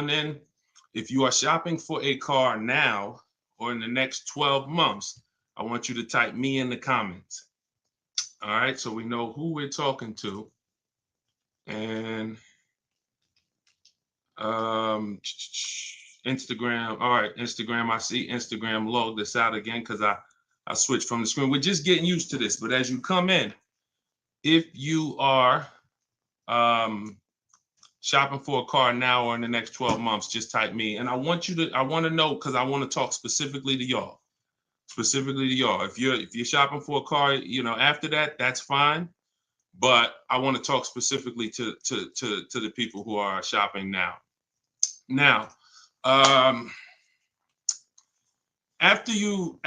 on in. If you are shopping for a car now or in the next 12 months, I want you to type me in the comments. All right, so we know who we're talking to. And Instagram. All right, Instagram. I see Instagram log this out again because I switched from the screen. We're just getting used to this. But as you come in, if you are shopping for a car now or in the next 12 months, just type me. And I want to know, because I want to talk specifically to y'all. If you're shopping for a car, after that, that's fine. But I want to talk specifically to the people who are shopping now. Now, after you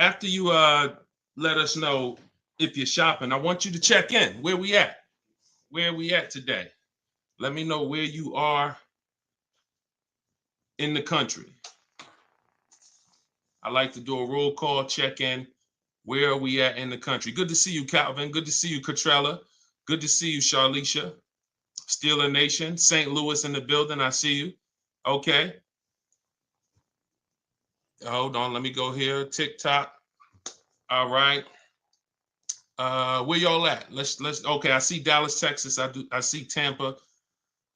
let us know if you're shopping, I want you to check in. Where we at? Where are we at today? Let me know where you are in the country. I like to do a roll call, check in. Where are we at in the country? Good to see you, Calvin. Good to see you, Catrella. Good to see you, Charlicia. Steeler Nation, St. Louis in the building. I see you. Okay. Hold on. Let me go here. TikTok. All right. Where y'all at? Let's. Okay. I see Dallas, Texas. I see Tampa.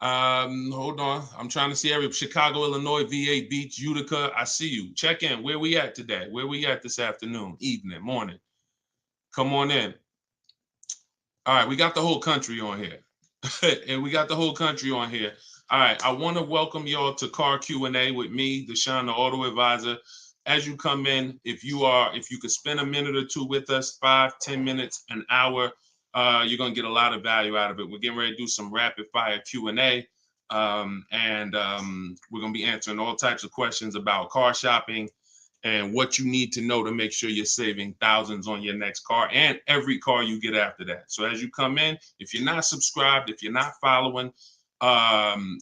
Hold on. I'm trying to see Chicago, Illinois, VA Beach, Utica. I see you. Check in. Where we at today? Where we at this afternoon, evening, morning? Come on in. All right. We got the whole country on here. And we got the whole country on here. All right. I want to welcome y'all to Car Q&A with me, Deshone the Auto Advisor. As you come in, if you could spend a minute or two with us, 5-10 minutes, an hour, you're going to get a lot of value out of it. We're getting ready to do some rapid fire Q&A. And we're going to be answering all types of questions about car shopping and what you need to know to make sure you're saving thousands on your next car and every car you get after that. So as you come in, if you're not subscribed, if you're not following,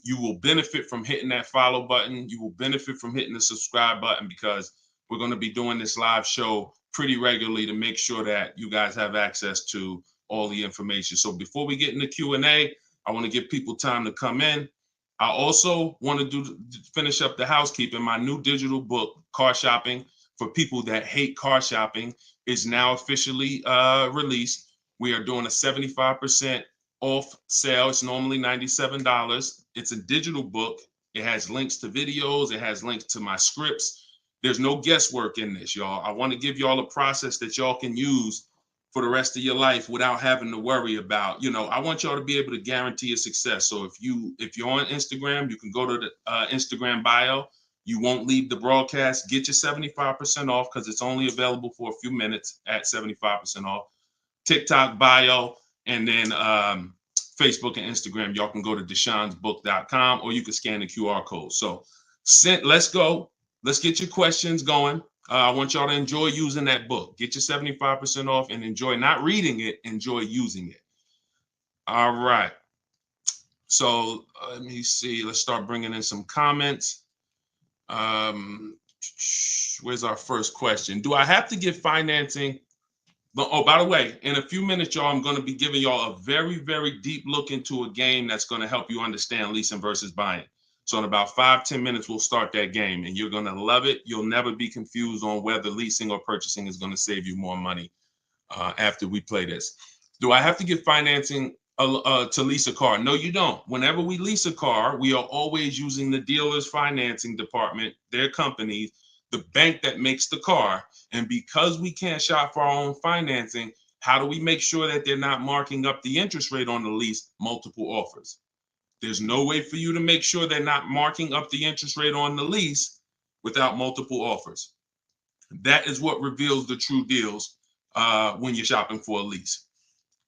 you will benefit from hitting that follow button. You will benefit from hitting the subscribe button, because we're going to be doing this live show pretty regularly to make sure that you guys have access to all the information. So before we get into Q&A, I want to give people time to come in. I also want to finish up the housekeeping. My new digital book, Car Shopping for People That Hate Car Shopping, is now officially released. We are doing a 75% off sale. It's normally $97. It's a digital book. It has links to videos. It has links to my scripts. There's no guesswork in this, y'all. I want to give y'all a process that y'all can use for the rest of your life without having to worry about, I want y'all to be able to guarantee your success. So if you're on Instagram, you can go to the Instagram bio. You won't leave the broadcast. Get your 75% off, because it's only available for a few minutes at 75% off. TikTok bio, and then Facebook and Instagram. Y'all can go to deshonsbook.com, or you can scan the QR code. So let's go. Let's get your questions going. I want y'all to enjoy using that book. Get your 75% off and enjoy not reading it, enjoy using it. All right. So let me see. Let's start bringing in some comments. Where's our first question? Do I have to get financing? Oh, by the way, in a few minutes, y'all, I'm going to be giving y'all a very, very deep look into a game that's going to help you understand leasing versus buying. So in about 5-10 minutes, we'll start that game, and you're going to love it. You'll never be confused on whether leasing or purchasing is going to save you more money after we play this. Do I have to get financing to lease a car? No, you don't. Whenever we lease a car, we are always using the dealer's financing department, their company, the bank that makes the car. And because we can't shop for our own financing, how do we make sure that they're not marking up the interest rate on the lease? Multiple offers. There's no way for you to make sure they're not marking up the interest rate on the lease without multiple offers. That is what reveals the true deals when you're shopping for a lease.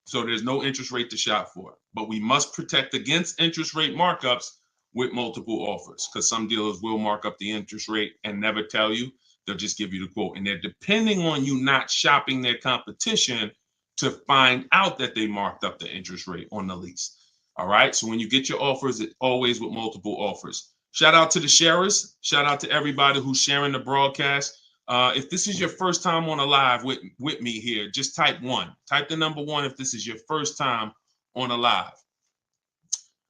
So there's no interest rate to shop for, but we must protect against interest rate markups with multiple offers, because some dealers will mark up the interest rate and never tell you. They'll just give you the quote, and they're depending on you not shopping their competition to find out that they marked up the interest rate on the lease. All right. So when you get your offers, it's always with multiple offers. Shout out to the sharers. Shout out to everybody who's sharing the broadcast. If this is your first time on a live with me here, just type 1. Type the number 1 if this is your first time on a live.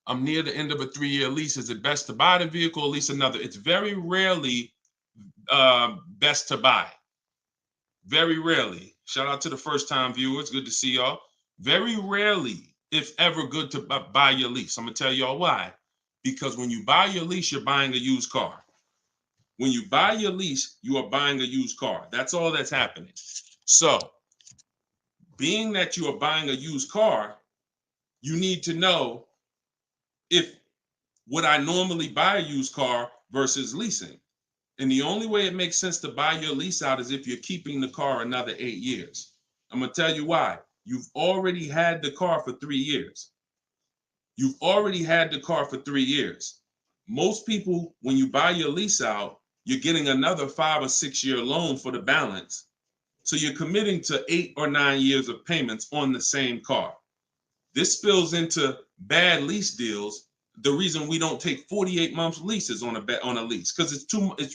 I'm near the end of a 3-year lease. Is it best to buy the vehicle or lease another? It's very rarely best to buy. Very rarely. Shout out to the first time viewers. Good to see y'all. Very rarely, if ever, good to buy your lease. I'm going to tell y'all why. Because when you buy your lease, you're buying a used car. When you buy your lease, you are buying a used car. That's all that's happening. So, being that you are buying a used car, you need to know if would I normally buy a used car versus leasing. And the only way it makes sense to buy your lease out is if you're keeping the car another 8 years. I'm going to tell you why. You've already had the car for 3 years. You've already had the car for 3 years. Most people, when you buy your lease out, you're getting another 5 or 6 year loan for the balance. So you're committing to 8 or 9 years of payments on the same car. This spills into bad lease deals. The reason we don't take 48 months leases on a lease, because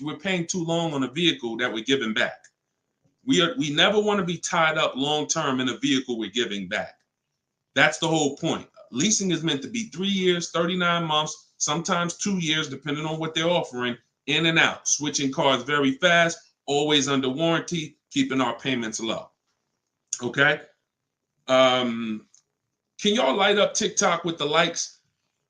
we're paying too long on a vehicle that we're giving back. We never want to be tied up long term in a vehicle we're giving back. That's the whole point. Leasing is meant to be 3 years, 39 months, sometimes 2 years, depending on what they're offering, in and out, switching cars very fast, always under warranty, keeping our payments low. Okay. Can y'all light up TikTok with the likes?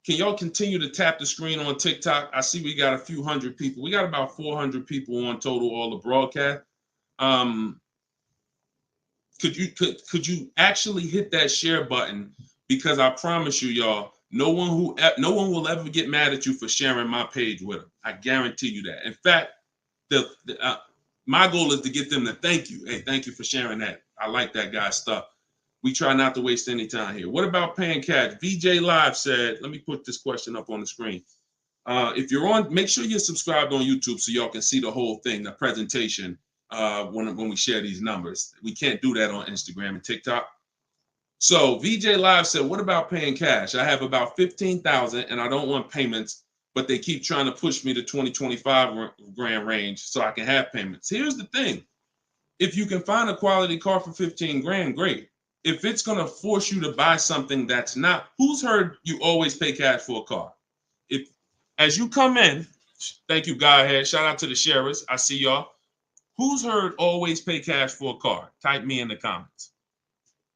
Can y'all continue to tap the screen on TikTok? I see we got a few hundred people. We got about 400 people on total, all the broadcast. Could you actually hit that share button? Because I promise you, y'all, no one will ever get mad at you for sharing my page with them. I guarantee you that. In fact, my goal is to get them to thank you. Hey, thank you for sharing that. I like that guy's stuff. We try not to waste any time here. What about paying cash? VJ Live said, let me put this question up on the screen. If you're on, make sure you're subscribed on YouTube so y'all can see the whole thing, the presentation, when we share these numbers. We can't do that on Instagram and TikTok. So VJ Live said, what about paying cash? I have about 15,000 and I don't want payments, but they keep trying to push me to 25 grand range so I can have payments. Here's the thing. If you can find a quality car for 15 grand, great. If it's going to force you to buy something that's not, who's heard you always pay cash for a car? If, as you come in, thank you, Godhead. Shout out to the sharers. I see y'all. Who's heard always pay cash for a car? Type me in the comments.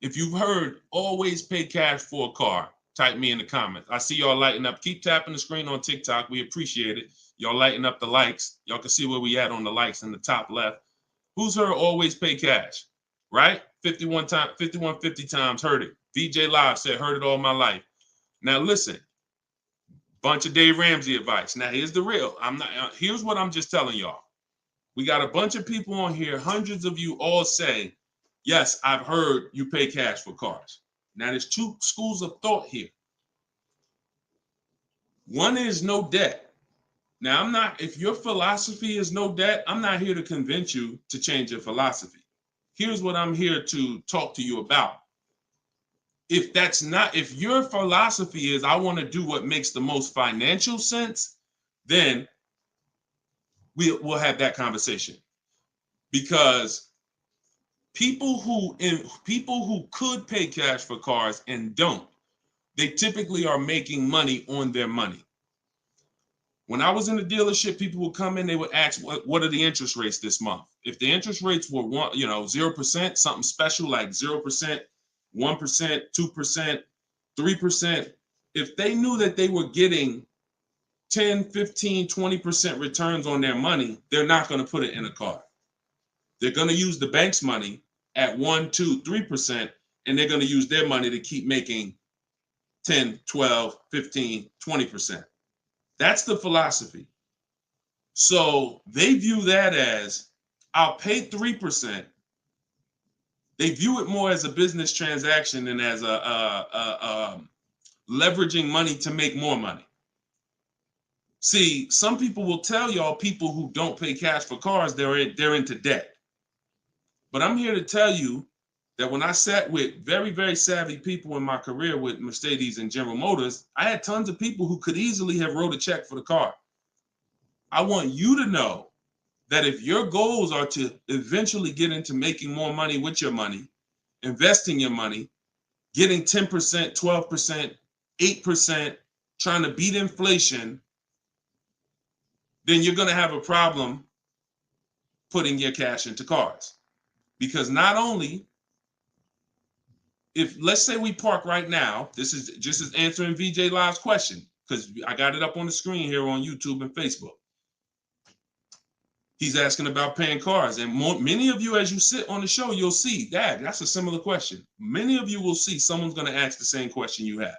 If you've heard always pay cash for a car, type me in the comments. I see y'all lighting up. Keep tapping the screen on TikTok. We appreciate it. Y'all lighting up the likes. Y'all can see where we at on the likes in the top left. Who's heard always pay cash? Right? 5150 times heard it. VJ Live said, heard it all my life. Now listen, bunch of Dave Ramsey advice. Now here's the real. Here's what I'm just telling y'all. We got a bunch of people on here, hundreds of you all say, yes, I've heard you pay cash for cars. Now there's two schools of thought here. One is no debt. Now if your philosophy is no debt, I'm not here to convince you to change your philosophy. Here's what I'm here to talk to you about. If your philosophy is I want to do what makes the most financial sense, then we'll have that conversation. Because people who could pay cash for cars and don't, they typically are making money on their money. When I was in the dealership, people would come in, they would ask, what are the interest rates this month? If the interest rates were 0%, something special like 0%, 1%, 2%, 3%, if they knew that they were getting 10, 15, 20% returns on their money, they're not going to put it in a car. They're going to use the bank's money at 1, 2, 3%, and they're going to use their money to keep making 10, 12, 15, 20%. That's the philosophy. So they view that as, I'll pay 3%. They view it more as a business transaction than as a leveraging money to make more money. See, some people will tell y'all people who don't pay cash for cars, they're into debt. But I'm here to tell you that when I sat with very, very savvy people in my career with Mercedes and General Motors, I had tons of people who could easily have wrote a check for the car. I want you to know that if your goals are to eventually get into making more money with your money, investing your money, getting 10%, 12%, 8%, trying to beat inflation, then you're going to have a problem putting your cash into cars. Because not only, if let's say we park right now, this is just as answering VJ Live's question, because I got it up on the screen here on YouTube and Facebook. He's asking about paying cars. And many of you, as you sit on the show, you'll see, Dad, that's a similar question. Many of you will see someone's going to ask the same question you have.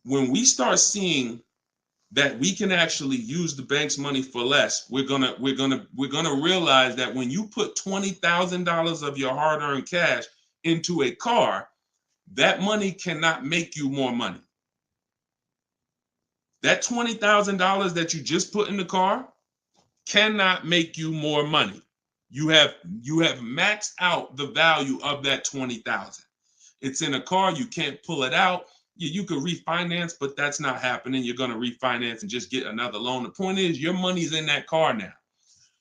When we start seeing that we can actually use the bank's money for less, we're gonna realize that when you put $20,000 of your hard-earned cash into a car, that money cannot make you more money. That $20,000 that you just put in the car cannot make you more money. You have maxed out the value of that $20,000. It's in a car, you can't pull it out. You could refinance, but that's not happening. You're going to refinance and just get another loan. The point is, your money's in that car now.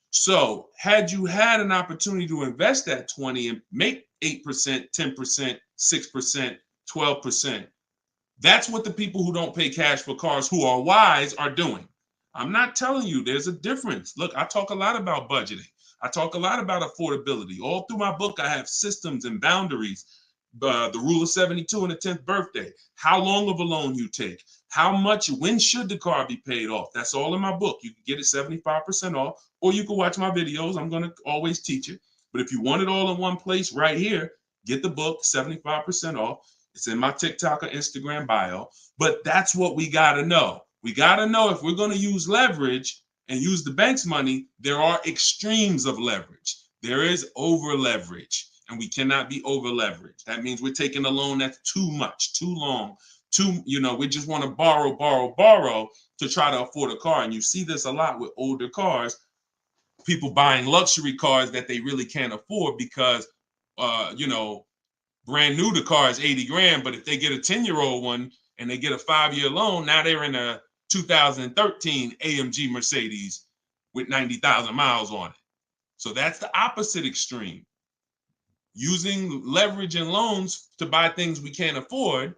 So had you had an opportunity to invest that 20 and make 8%, 10%, 6%, 12%, that's what the people who don't pay cash for cars, who are wise, are doing. I'm not telling you there's a difference. Look, I talk a lot about budgeting. I talk a lot about affordability. All through my book, I have systems and boundaries. The rule of 72 and the 10th birthday, how long of a loan you take, how much, when should the car be paid off? That's all in my book. You can get it 75% off, or you can watch my videos. I'm going to always teach it. But if you want it all in one place right here, get the book, 75% off. It's in my TikTok or Instagram bio. But that's what we got to know. We got to know if we're going to use leverage and use the bank's money, there are extremes of leverage. There is over leverage. And we cannot be over leveraged. That means we're taking a loan that's too much, too long, we just want to borrow to try to afford a car. And you see this a lot with older cars, people buying luxury cars that they really can't afford because, brand new, the car is 80 grand. But if they get a 10-year-old one and they get a 5-year loan, now they're in a 2013 AMG Mercedes with 90,000 miles on it. So that's the opposite extreme. Using leverage and loans to buy things we can't afford.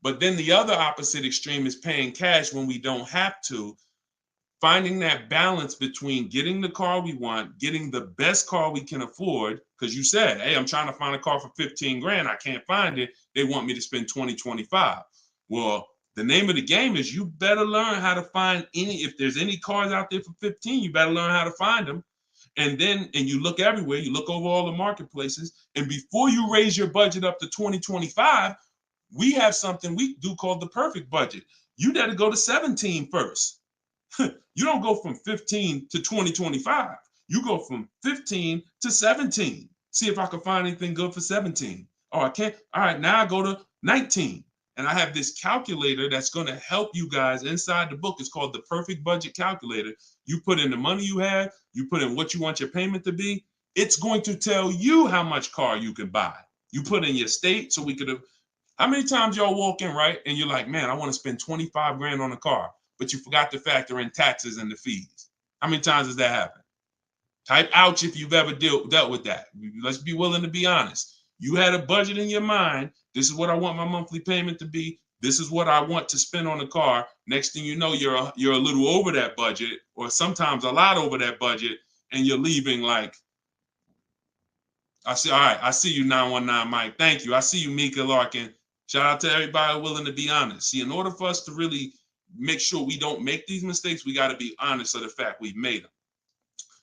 But then the other opposite extreme is paying cash when we don't have to. Finding that balance between getting the car we want, getting the best car we can afford. Because you said, hey, I'm trying to find a car for 15 grand. I can't find it. They want me to spend 20, 25. Well, the name of the game is you better learn how to find if there's any cars out there for 15, you better learn how to find them. And you look everywhere, you look over all the marketplaces, and before you raise your budget up to 2025, we have something we do called the perfect budget. You got to go to 17 first. You don't go from 15 to 2025. You go from 15 to 17. See if I can find anything good for 17. Oh, I can't. All right, now I go to 19. And I have this calculator that's going to help you guys inside the book. It's called the Perfect Budget Calculator. You put in the money you have, you put in what you want your payment to be. It's going to tell you how much car you can buy. You put in your state, so we could have. How many times y'all walk in, right? And you're like, man, I want to spend 25 grand on a car, but you forgot to factor in taxes and the fees. How many times does that happen? Type ouch if you've ever dealt with that. Let's be willing to be honest. You had a budget in your mind. This is what I want my monthly payment to be. This is what I want to spend on the car. Next thing you know, you're a little over that budget, or sometimes a lot over that budget, and you're leaving like, all right, I see you, 919 Mike. Thank you. I see you, Mika Larkin. Shout out to everybody willing to be honest. See, in order for us to really make sure we don't make these mistakes, we got to be honest of the fact we've made them.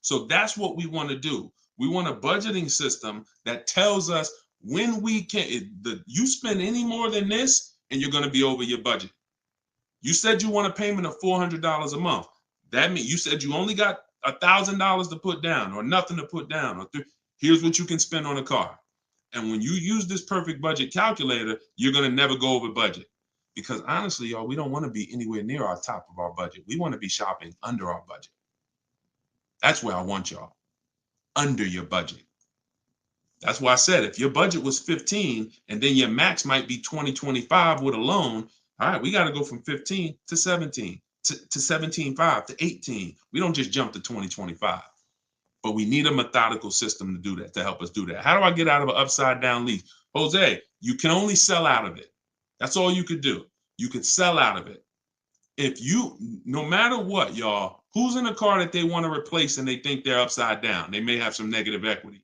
So that's what we want to do. We want a budgeting system that tells us when we can. You spend any more than this, and you're going to be over your budget. You said you want a payment of $400 a month. That means you said you only got $1,000 to put down, or nothing to put down. Here's what you can spend on a car. And when you use this perfect budget calculator, you're going to never go over budget. Because honestly, y'all, we don't want to be anywhere near our top of our budget. We want to be shopping under our budget. That's where I want y'all. Under your budget. That's why I said if your budget was 15 and then your max might be 20, 25 with a loan, all right, we got to go from 15 to 17, to 17.5 to 18. We don't just jump to 20, 25. But we need a methodical system to do that, to help us do that. How do I get out of an upside down lease? Jose, you can only sell out of it. That's all you could do. You could sell out of it. If you, no matter what, y'all, who's in a car that they want to replace and they think they're upside down? They may have some negative equity.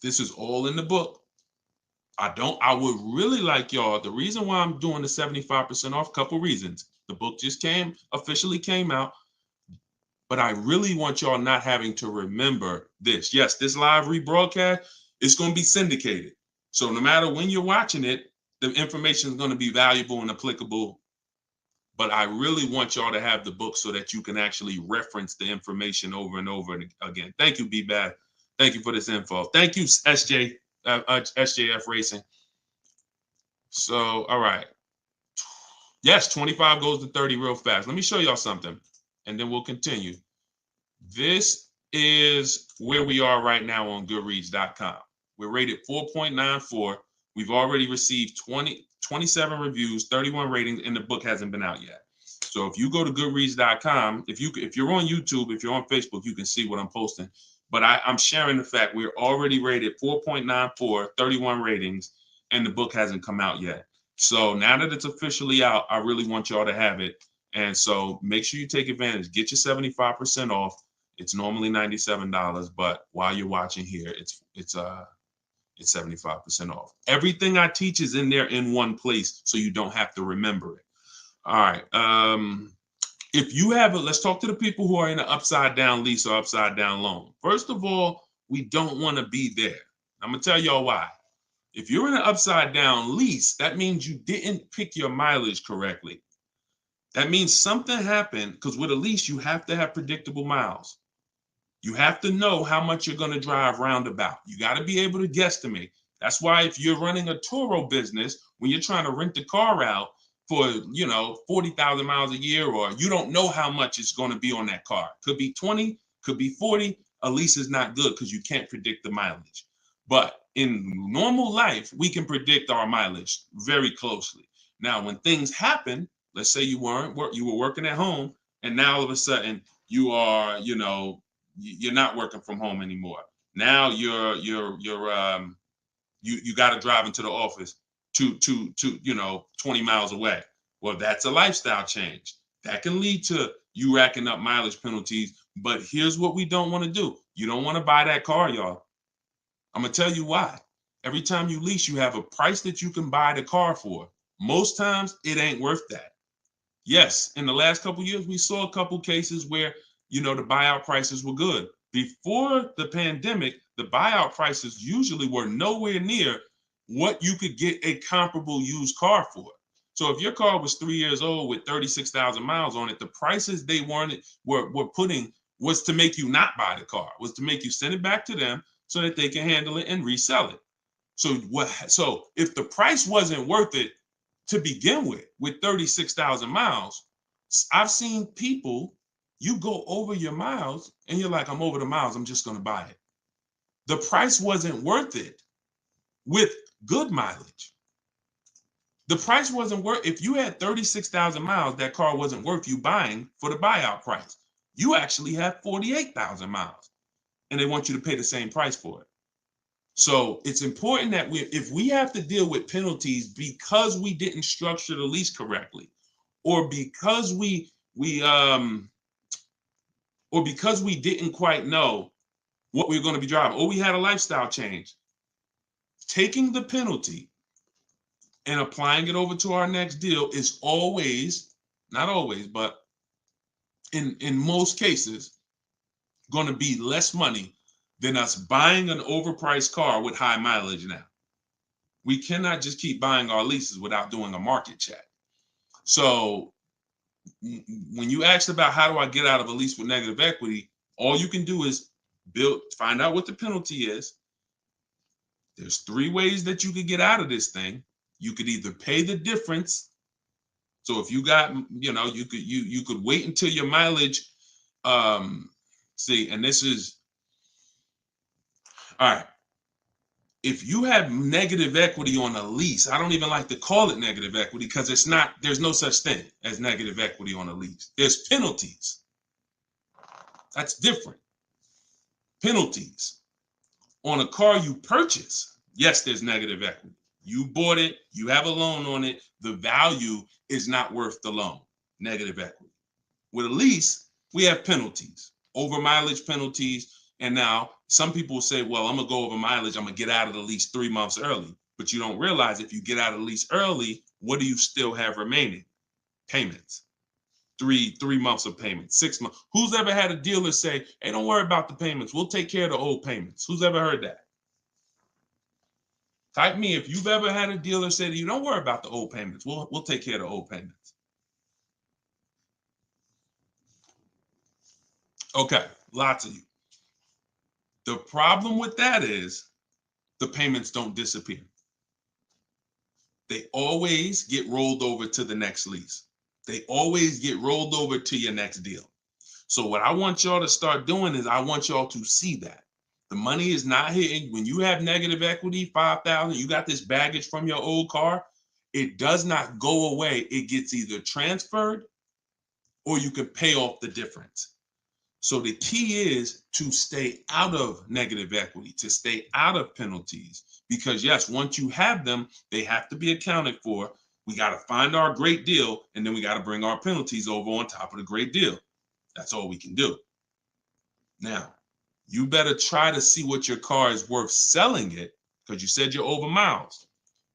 This is all in the book. I would really like y'all, the reason why I'm doing the 75% off, couple reasons. The book just officially came out, but I really want y'all not having to remember this. Yes, this live rebroadcast is going to be syndicated. So no matter when you're watching it, the information is going to be valuable and applicable. But I really want y'all to have the book so that you can actually reference the information over and over again. Thank you, B-Bad. Thank you for this info. Thank you, SJF Racing. So, all right. Yes, 25 goes to 30 real fast. Let me show y'all something, and then we'll continue. This is where we are right now on Goodreads.com. We're rated 4.94. We've already received 27 reviews, 31 ratings, and the book hasn't been out yet. So if you go to Goodreads.com, if you're on YouTube, if you're on Facebook, you can see what I'm posting. But I'm sharing the fact we're already rated 4.94, 31 ratings, and the book hasn't come out yet. So now that it's officially out, I really want y'all to have it. And so make sure you take advantage. Get your 75% off. It's normally $97, but while you're watching here, it's 75% off. Everything I teach is in there in one place, so you don't have to remember it. All right. If you have let's talk to the people who are in an upside down lease or upside down loan. First of all, we don't want to be there. I'm gonna tell y'all why. If you're in an upside down lease, that means you didn't pick your mileage correctly. That means something happened, because with a lease, you have to have predictable miles. You have to know how much you're going to drive roundabout. You got to be able to guesstimate. That's why if you're running a Turo business, when you're trying to rent the car out for, 40,000 miles a year, or you don't know how much it's going to be on that car. Could be 20, could be 40. A lease is not good because you can't predict the mileage. But in normal life, we can predict our mileage very closely. Now, when things happen, let's say you were working at home, and now all of a sudden you are, you're not working from home anymore. Now you got to drive into the office to 20 miles away. Well, that's a lifestyle change. That can lead to you racking up mileage penalties. But here's what we don't want to do. You don't want to buy that car, y'all. I'm going to tell you why. Every time you lease, you have a price that you can buy the car for. Most times it ain't worth that. Yes, in the last couple of years, we saw a couple cases where, the buyout prices were good. Before the pandemic, the buyout prices usually were nowhere near what you could get a comparable used car for. So if your car was 3 years old with 36,000 miles on it, the prices they were putting was to make you not buy the car, was to make you send it back to them so that they can handle it and resell it. So if the price wasn't worth it to begin with 36,000 miles, I've seen people, you go over your miles and you're like, I'm over the miles, I'm just going to buy it. The price wasn't worth it with good mileage. The price wasn't worth, if you had 36,000 miles, that car wasn't worth you buying for the buyout price. You actually have 48,000 miles and they want you to pay the same price for it. So it's important that if we have to deal with penalties because we didn't structure the lease correctly, or because we didn't quite know what we were going to be driving, or we had a lifestyle change, taking the penalty and applying it over to our next deal is always, not always, but in most cases, going to be less money than us buying an overpriced car with high mileage now. We cannot just keep buying our leases without doing a market check. So when you asked about how do I get out of a lease with negative equity, all you can do is find out what the penalty is. There's 3 ways that you could get out of this thing. You could either pay the difference. So if you got, you could wait until your mileage, and this is, all right. If you have negative equity on a lease, I don't even like to call it negative equity because there's no such thing as negative equity on a lease. There's penalties. That's different. Penalties on a car you purchase. Yes, there's negative equity. You bought it, you have a loan on it, the value is not worth the loan, negative equity. With a lease, we have penalties, over mileage penalties. And now some people say, well, I'm gonna go over mileage, I'm gonna get out of the lease 3 months early. But you don't realize if you get out of the lease early, what do you still have remaining? Payments. Three months of payments, 6 months. Who's ever had a dealer say, hey, don't worry about the payments, we'll take care of the old payments? Who's ever heard that? Type me if you've ever had a dealer say to you, don't worry about the old payments, we'll take care of the old payments. Okay, lots of you. The problem with that is the payments don't disappear. They always get rolled over to the next lease. They always get rolled over to your next deal. So what I want y'all to start doing is I want y'all to see that the money is not hitting. When you have negative equity, 5,000, you got this baggage from your old car, it does not go away. It gets either transferred or you can pay off the difference. So the key is to stay out of negative equity, to stay out of penalties, because yes, once you have them, they have to be accounted for. We got to find our great deal, and then we got to bring our penalties over on top of the great deal. That's all we can do. Now, you better try to see what your car is worth selling it, because you said you're over miles.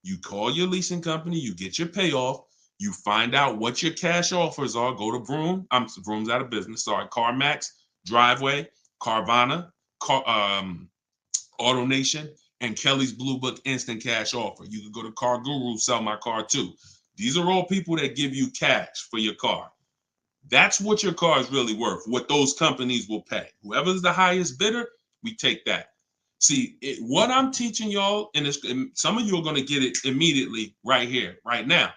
You call your leasing company, you get your payoff, you find out what your cash offers are. Go to Vroom. Vroom's out of business. Sorry, CarMax, Driveway, Carvana, AutoNation, and Kelly's Blue Book Instant Cash Offer. You can go to Car Guru, Sell My Car Too. These are all people that give you cash for your car. That's what your car is really worth, what those companies will pay. Whoever's the highest bidder, we take that. See, what I'm teaching y'all, and some of you are going to get it immediately right here, right now.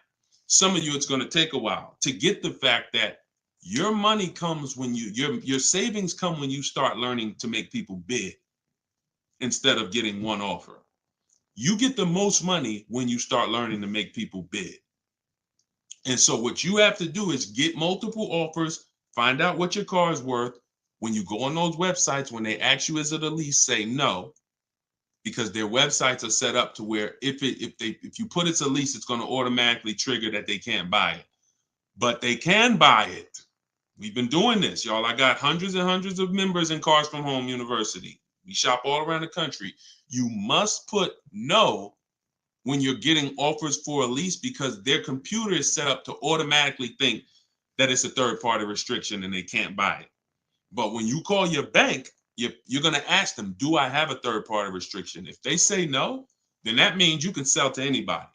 Some of you, it's going to take a while to get the fact that your money comes when your savings come when you start learning to make people bid instead of getting one offer. You get the most money when you start learning to make people bid. And so what you have to do is get multiple offers, find out what your car is worth. When you go on those websites, when they ask you is it a lease, say no, because their websites are set up to where if you put it's a lease, it's going to automatically trigger that they can't buy it. But they can buy it. We've been doing this, y'all. I got hundreds and hundreds of members in Cars from Home University. We shop all around the country. You must put no when you're getting offers for a lease, because their computer is set up to automatically think that it's a third-party restriction and they can't buy it. But when you call your bank, you're going to ask them, do I have a third-party restriction? If they say no, then that means you can sell to anybody.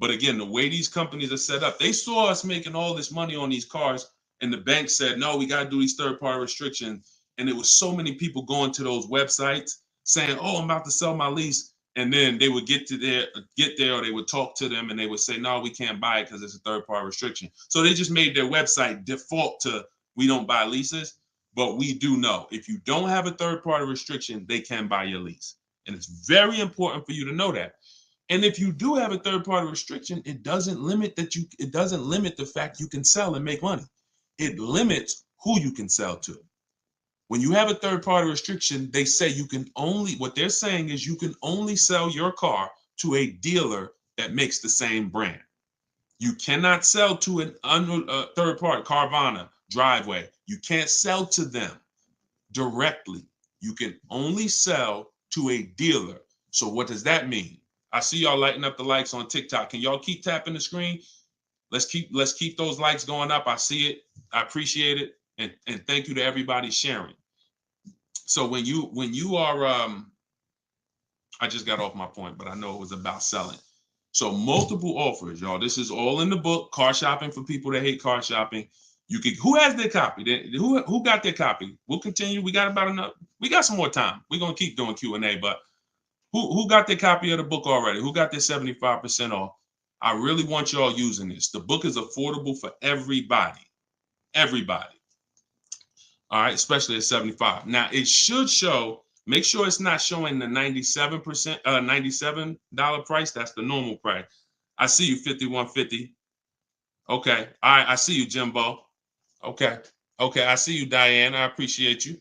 But again, the way these companies are set up, they saw us making all this money on these cars, and the bank said, no, we got to do these third-party restrictions. And it was so many people going to those websites saying, oh, I'm about to sell my lease. And then they would get there, or they would talk to them and they would say, no, we can't buy it because it's a third-party restriction. So they just made their website default to we don't buy leases, but we do know if you don't have a third-party restriction, they can buy your lease. And it's very important for you to know that. And if you do have a third-party restriction, it doesn't limit the fact you can sell and make money. It limits who you can sell to. When you have a third-party restriction, they say what they're saying is you can only sell your car to a dealer that makes the same brand. You cannot sell to a third party, Carvana, Driveway. You can't sell to them directly. You can only sell to a dealer. So what does that mean? I see y'all lighting up the likes on TikTok. Can y'all keep tapping the screen? Let's keep those likes going up. I see it. I appreciate it. And thank you to everybody sharing. So when you are, I just got off my point, but I know it was about selling. So multiple offers, y'all. This is all in the book, Car Shopping for People That Hate Car Shopping. Who has their copy? Who got their copy? We'll continue. We got some more time. We're gonna keep doing Q&A, but who got their copy of the book already? Who got their 75% off? I really want y'all using this. The book is affordable for everybody. Everybody. All right, especially at 75. Now it should show, make sure it's not showing the 97%, $97 price. That's the normal price. I see you, 5150. Okay. All right, I see you, Jimbo. Okay. Okay, I see you, Diane. I appreciate you.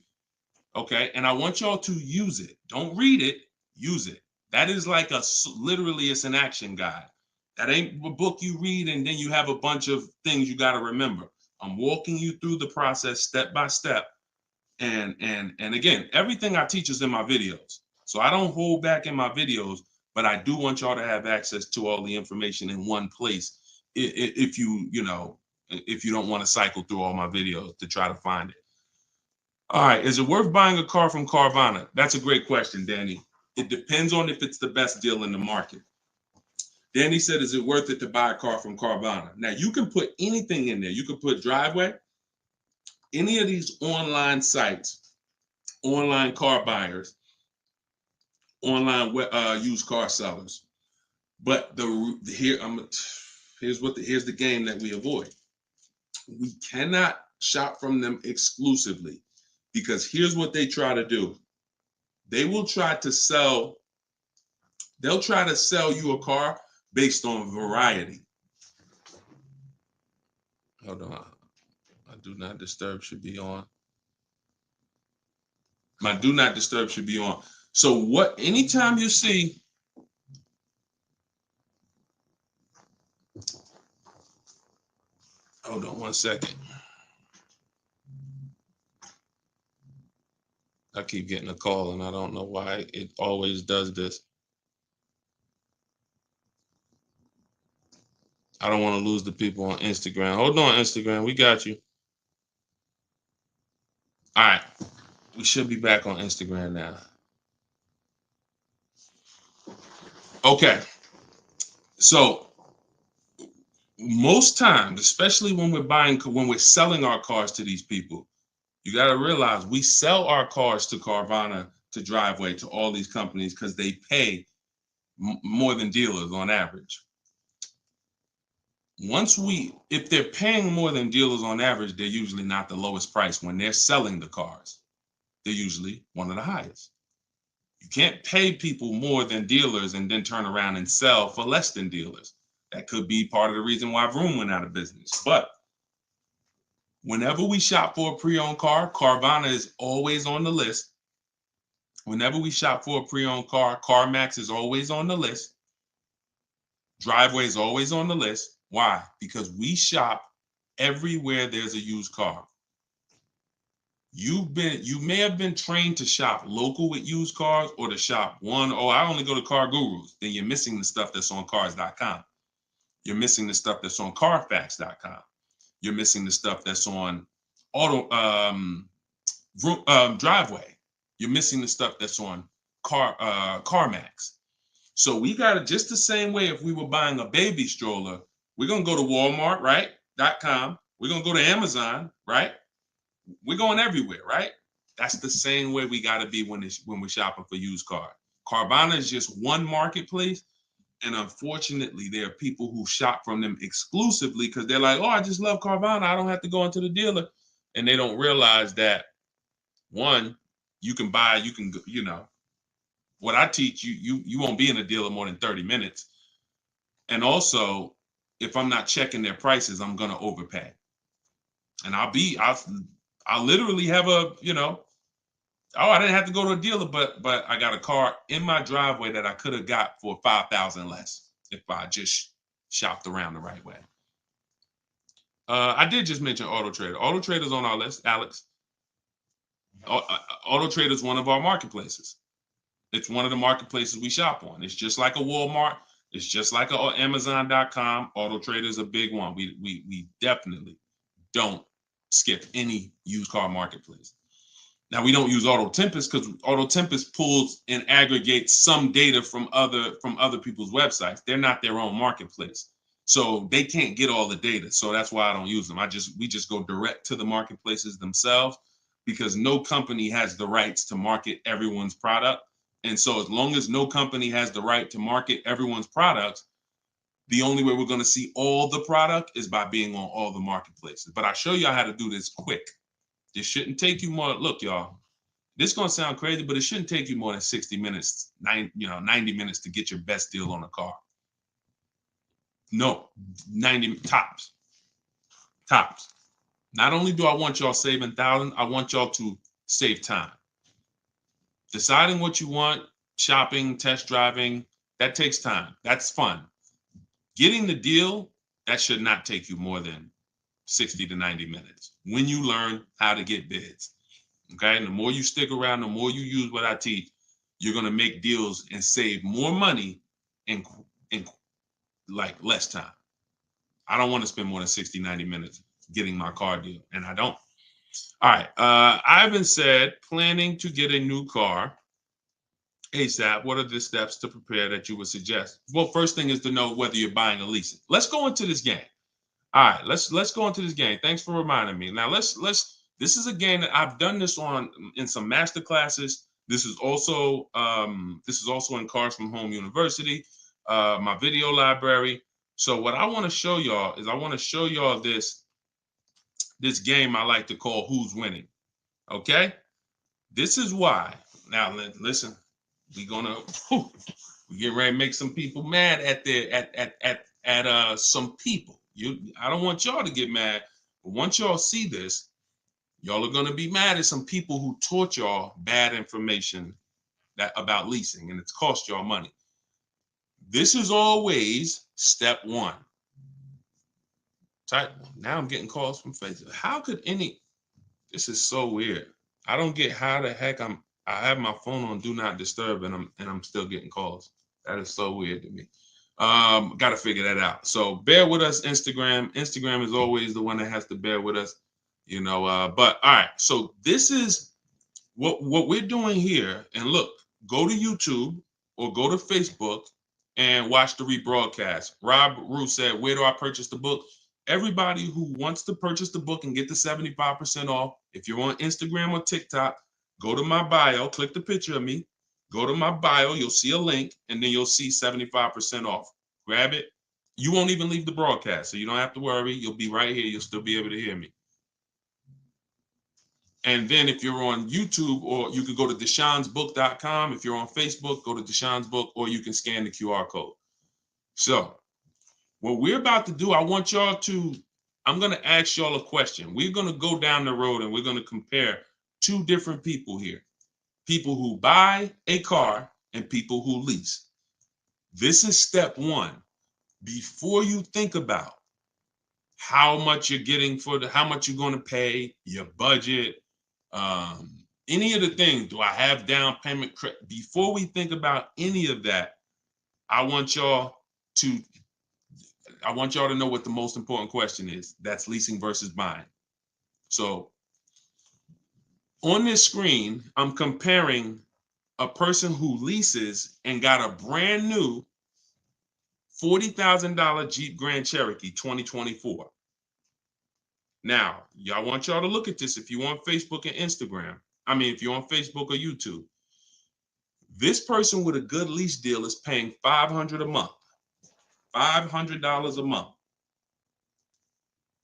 Okay, and I want y'all to use it. Don't read it, use it. That is like literally it's an action guide. That ain't a book you read and then you have a bunch of things you got to remember. I'm walking you through the process step by step. And again, everything I teach is in my videos. So I don't hold back in my videos, but I do want y'all to have access to all the information in one place. If if you don't want to cycle through all my videos to try to find it. All right, is it worth buying a car from Carvana? That's a great question, Danny. It depends on if it's the best deal in the market. Danny said, is it worth it to buy a car from Carvana? Now, you can put anything in there. You can put Driveway, any of these online sites, online car buyers, online used car sellers. But here's the game that we avoid. We cannot shop from them exclusively because here's what they try to do. They'll try to sell you a car based on variety. Hold on. My do not disturb should be on. My do not disturb should be on. So anytime you see, hold on one second. I keep getting a call and I don't know why it always does this. I don't want to lose the people on Instagram. Hold on, Instagram. We got you. All right. We should be back on Instagram now. Okay. So most times, especially when we're selling our cars to these people, you got to realize we sell our cars to Carvana, to Driveway, to all these companies because they pay more than dealers on average. If they're paying more than dealers on average, they're usually not the lowest price. When they're selling the cars, they're usually one of the highest. You can't pay people more than dealers and then turn around and sell for less than dealers. That could be part of the reason why Vroom went out of business. But whenever we shop for a pre-owned car, Carvana is always on the list. Whenever we shop for a pre-owned car, CarMax is always on the list. Driveway is always on the list. Why? Because we shop everywhere there's a used car. You may have been trained to shop local with used cars or to shop I only go to Car Gurus. Then you're missing the stuff that's on cars.com. You're missing the stuff that's on carfax.com. You're missing the stuff that's on Driveway. You're missing the stuff that's on CarMax. So we got it just the same way. If we were buying a baby stroller, we're going to go to Walmart, right? .com. We're going to go to Amazon, right? We're going everywhere, right? That's the same way we got to be when we're shopping for used cars. Carvana is just one marketplace. And unfortunately, there are people who shop from them exclusively because they're like, oh, I just love Carvana. I don't have to go into the dealer. And they don't realize that, one, what I teach you won't be in a dealer more than 30 minutes. And also, if I'm not checking their prices, I'm going to overpay. And I'll literally have I didn't have to go to a dealer, but I got a car in my driveway that I could have got for $5,000 less if I just shopped around the right way. I did just mention Auto Trader. Auto Trader's on our list, Alex. Auto Trader is one of our marketplaces. It's one of the marketplaces we shop on. It's just like a Walmart. It's just like a Amazon.com. Auto Trader is a big one. We definitely don't skip any used car marketplace. Now, we don't use Auto Tempest because Auto Tempest pulls and aggregates some data from other people's websites. They're not their own marketplace, so they can't get all the data. So that's why I don't use them. We just go direct to the marketplaces themselves because no company has the rights to market everyone's product. And so as long as no company has the right to market everyone's products, the only way we're going to see all the product is by being on all the marketplaces. But I'll show you how to do this quick. This shouldn't take you more. Look, y'all, this is going to sound crazy, but it shouldn't take you more than 60 minutes, 90 minutes to get your best deal on a car. No, 90 tops. Tops. Not only do I want y'all saving thousands, I want y'all to save time. Deciding what you want shopping, test driving, that takes time. That's fun. Getting the deal, that should not take you more than 60 to 90 minutes when you learn how to get bids. Okay. And the more you stick around, the more you use what I teach, you're going to make deals and save more money in like less time. I don't want to spend more than 60, 90 minutes getting my car deal, and I don't. All right. Ivan said, planning to get a new car ASAP. What are the steps to prepare that you would suggest? Well, first thing is to know whether you're buying or leasing. Let's go into this game. All right, let's go into this game. Thanks for reminding me. Now let's this is a game that I've done this on in some master classes. This is also in Cars from Home University, my video library. So what I want to show y'all is I want to show y'all this game I like to call Who's Winning. Okay? This is why. Now listen, we get ready to make some people mad at some people. I don't want y'all to get mad, but once y'all see this, y'all are gonna be mad at some people who taught y'all bad information about leasing, and it's cost y'all money. This is always step one. Now I'm getting calls from Facebook. How could this is so weird. I don't get how the heck I have my phone on do not disturb and I'm still getting calls. That is so weird to me. Got to figure that out. So bear with us, Instagram. Instagram is always the one that has to bear with us, you know. But all right, so this is what we're doing here. And look, go to YouTube or go to Facebook and watch the rebroadcast. Rob Rue said, "Where do I purchase the book?" Everybody who wants to purchase the book and get the 75% off, if you're on Instagram or TikTok, go to my bio, click the picture of me, go to my bio, you'll see a link, and then you'll see 75% off. Grab it. You won't even leave the broadcast, so you don't have to worry. You'll be right here. You'll still be able to hear me. And then if you're on YouTube, or you can go to deshonsbook.com. If you're on Facebook, go to Deshon's Book, or you can scan the QR code. So what we're about to do, I'm going to ask y'all a question. We're going to go down the road and we're going to compare two different people here. People who buy a car and people who lease. This is step one. Before you think about how much you're getting how much you're going to pay, your budget, any of the things, do I have down payment? Before we think about any of that, I want y'all to know what the most important question is. That's leasing versus buying. So on this screen, I'm comparing a person who leases and got a brand new $40,000 Jeep Grand Cherokee 2024. Now, I want y'all to look at this if you're on Facebook and Instagram. If you're on Facebook or YouTube. This person with a good lease deal is paying $500 a month. $500 a month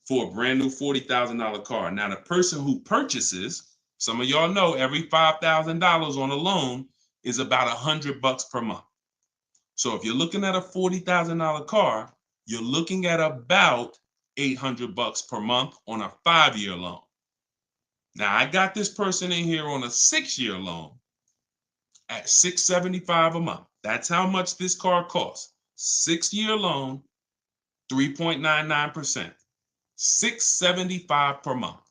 for a brand new $40,000 car. Now, the person who purchases, some of y'all know every $5,000 on a loan is about $100 per month. So if you're looking at a $40,000 car, you're looking at about $800 per month on a 5-year loan. Now, I got this person in here on a 6-year loan at $675 a month. That's how much this car costs. 6-year loan, 3.99%. $675 per month.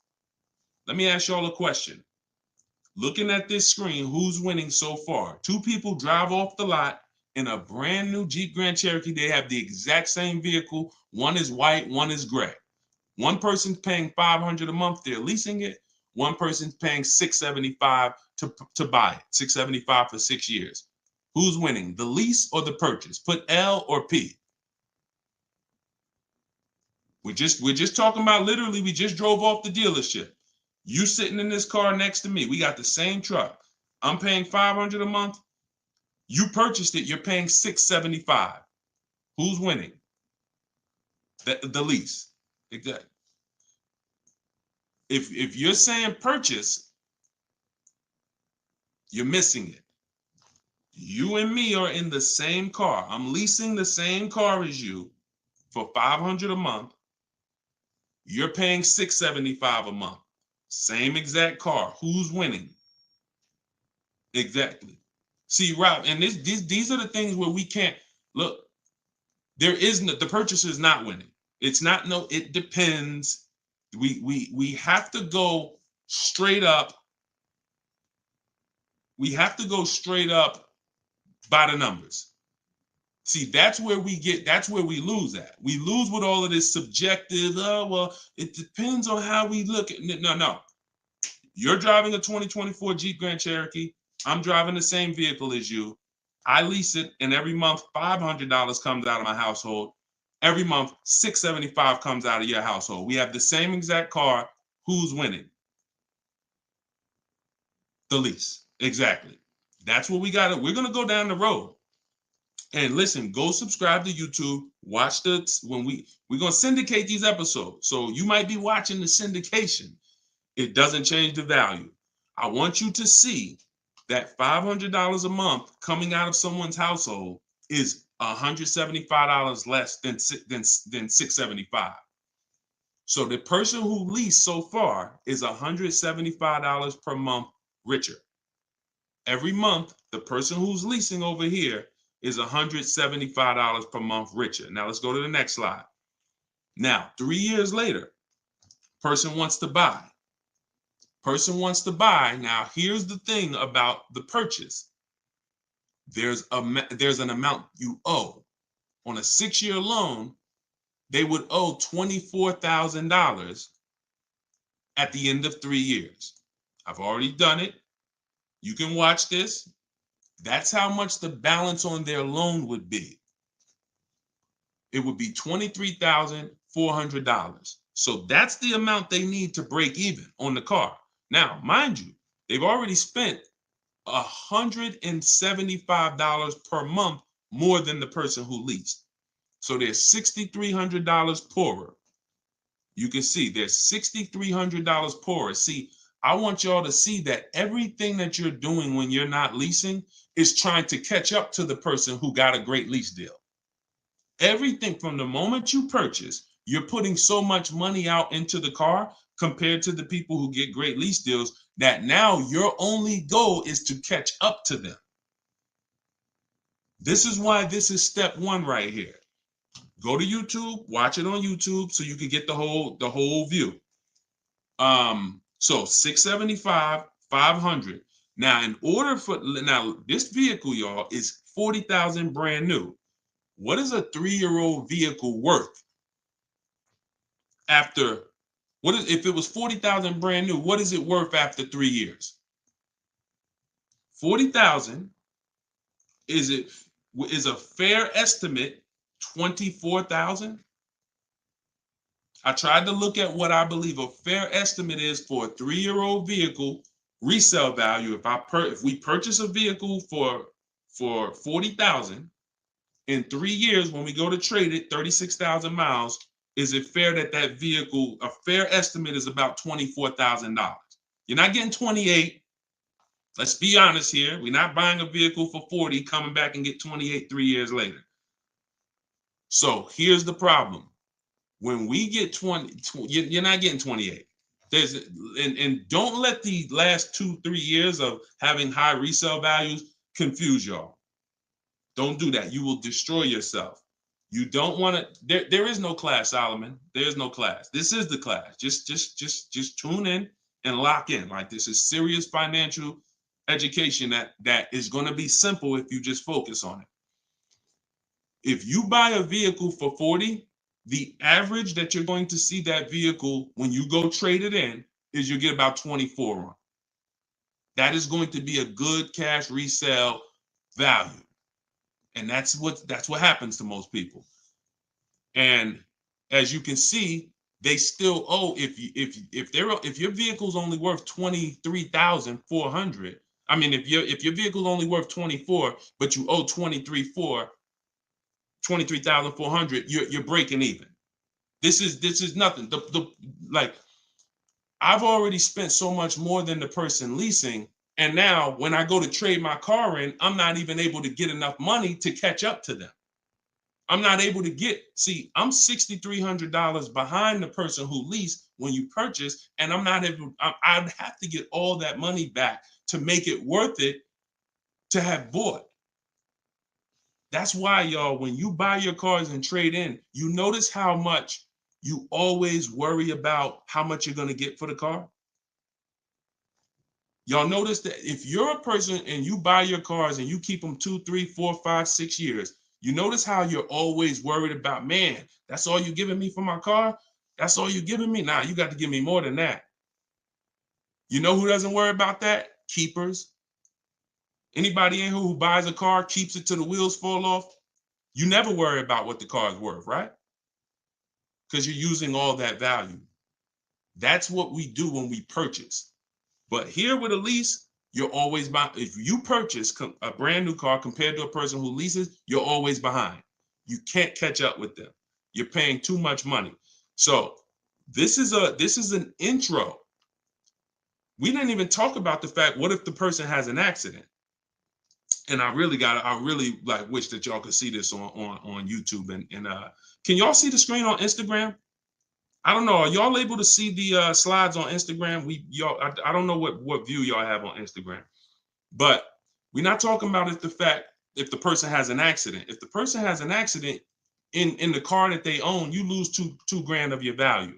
Let me ask y'all a question. Looking at this screen, who's winning so far? Two people drive off the lot in a brand new Jeep Grand Cherokee. They have the exact same vehicle. One is white, one is gray. One person's paying $500 a month. They're leasing it. One person's paying $675 to buy it. $675 for 6 years. Who's winning, the lease or the purchase? Put L or P. We're just talking about, literally, we just drove off the dealership. You sitting in this car next to me. We got the same truck. I'm paying $500 a month. You purchased it. You're paying $675. Who's winning? The lease. Exactly. If you're saying purchase, you're missing it. You and me are in the same car. I'm leasing the same car as you for $500 a month. You're paying $675 a month. Same exact car. Who's winning? Exactly. See, Rob, and these are the things where we can't look. There is no, the purchaser is not winning. It's not no. It depends. We have to go straight up. We have to go straight up by the numbers. See, that's where we lose at. We lose with all of this subjective, oh, well, it depends on how we look at it. No. You're driving a 2024 Jeep Grand Cherokee. I'm driving the same vehicle as you. I lease it, and every month $500 comes out of my household. Every month $675 comes out of your household. We have the same exact car. Who's winning? The lease. Exactly. That's what we got. We're gonna go down the road. And listen, go subscribe to YouTube. Watch we're gonna syndicate these episodes. So you might be watching the syndication. It doesn't change the value. I want you to see that $500 a month coming out of someone's household is $175 less than $675. So the person who leased so far is $175 per month richer. Every month, the person who's leasing over here is $175 per month richer. Now let's go to the next slide. Now, 3 years later, person wants to buy. Person wants to buy. Now, here's the thing about the purchase. There's an amount you owe. On a 6-year loan, they would owe $24,000 at the end of 3 years. I've already done it. You can watch this. That's how much the balance on their loan would be. It would be $23,400. So that's the amount they need to break even on the car. Now, mind you, they've already spent $175 per month more than the person who leased. So they're $6,300 poorer. You can see they're $6,300 poorer. See, I want y'all to see that everything that you're doing when you're not leasing is trying to catch up to the person who got a great lease deal. Everything from the moment you purchase, you're putting so much money out into the car compared to the people who get great lease deals that now your only goal is to catch up to them. This is why this is step one right here. Go to YouTube, watch it on YouTube so you can get the whole view. So $675, $500. Now, this vehicle, y'all, is $40,000 brand new. What is a 3-year-old vehicle worth? If it was $40,000 brand new, what is it worth after 3 years? $40,000 is a fair estimate $24,000. I tried to look at what I believe a fair estimate is for a 3-year-old vehicle resale value. If we purchase a vehicle for $40,000 in 3 years, when we go to trade it, 36,000 miles, is it fair that vehicle, a fair estimate is about $24,000? You're not getting 28. Let's be honest here. We're not buying a vehicle for 40, coming back and get 28 3 years later. So here's the problem. When we get 20, you're not getting 28. And don't let the last 2-3 years of having high resale values confuse y'all. Don't do that. You will destroy yourself. You don't want to. There is no class, Solomon. There is no class. This is the class. Just tune in and lock in. Like, this is serious financial education that is going to be simple if you just focus on it. If you buy a vehicle for 40, the average that you're going to see that vehicle when you go trade it in is you get about 24 on. That is going to be a good cash resale value. And that's what happens to most people. And as you can see, they still owe, if your vehicle's only worth $23,400, I mean, if your vehicle's only worth 24, but you owe 23,400, you're breaking even. This is nothing. Like, I've already spent so much more than the person leasing. And now when I go to trade my car in, I'm not even able to get enough money to catch up to them. I'm not able to I'm $6,300 behind the person who leased when you purchase, and I'd have to get all that money back to make it worth it to have bought. That's why, y'all, when you buy your cars and trade in, you notice how much you always worry about how much you're going to get for the car. Y'all notice that if you're a person and you buy your cars and you keep them 2, 3, 4, 5, 6 years, you notice how you're always worried about, man, that's all you're giving me for my car? That's all you're giving me? Nah, you got to give me more than that. You know who doesn't worry about that? Keepers. Anybody in here who buys a car, keeps it till the wheels fall off, you never worry about what the car is worth, right? Because you're using all that value. That's what we do when we purchase. But here with a lease, you're always behind. If you purchase a brand new car compared to a person who leases, you're always behind. You can't catch up with them. You're paying too much money. So this is an intro. We didn't even talk about the fact, what if the person has an accident? And I really like wish that y'all could see this on YouTube. And can y'all see the screen on Instagram? I don't know. Are y'all able to see the slides on Instagram? I don't know what view y'all have on Instagram, but we're not talking about if the person has an accident. If the person has an accident in the car that they own, you lose two grand of your value.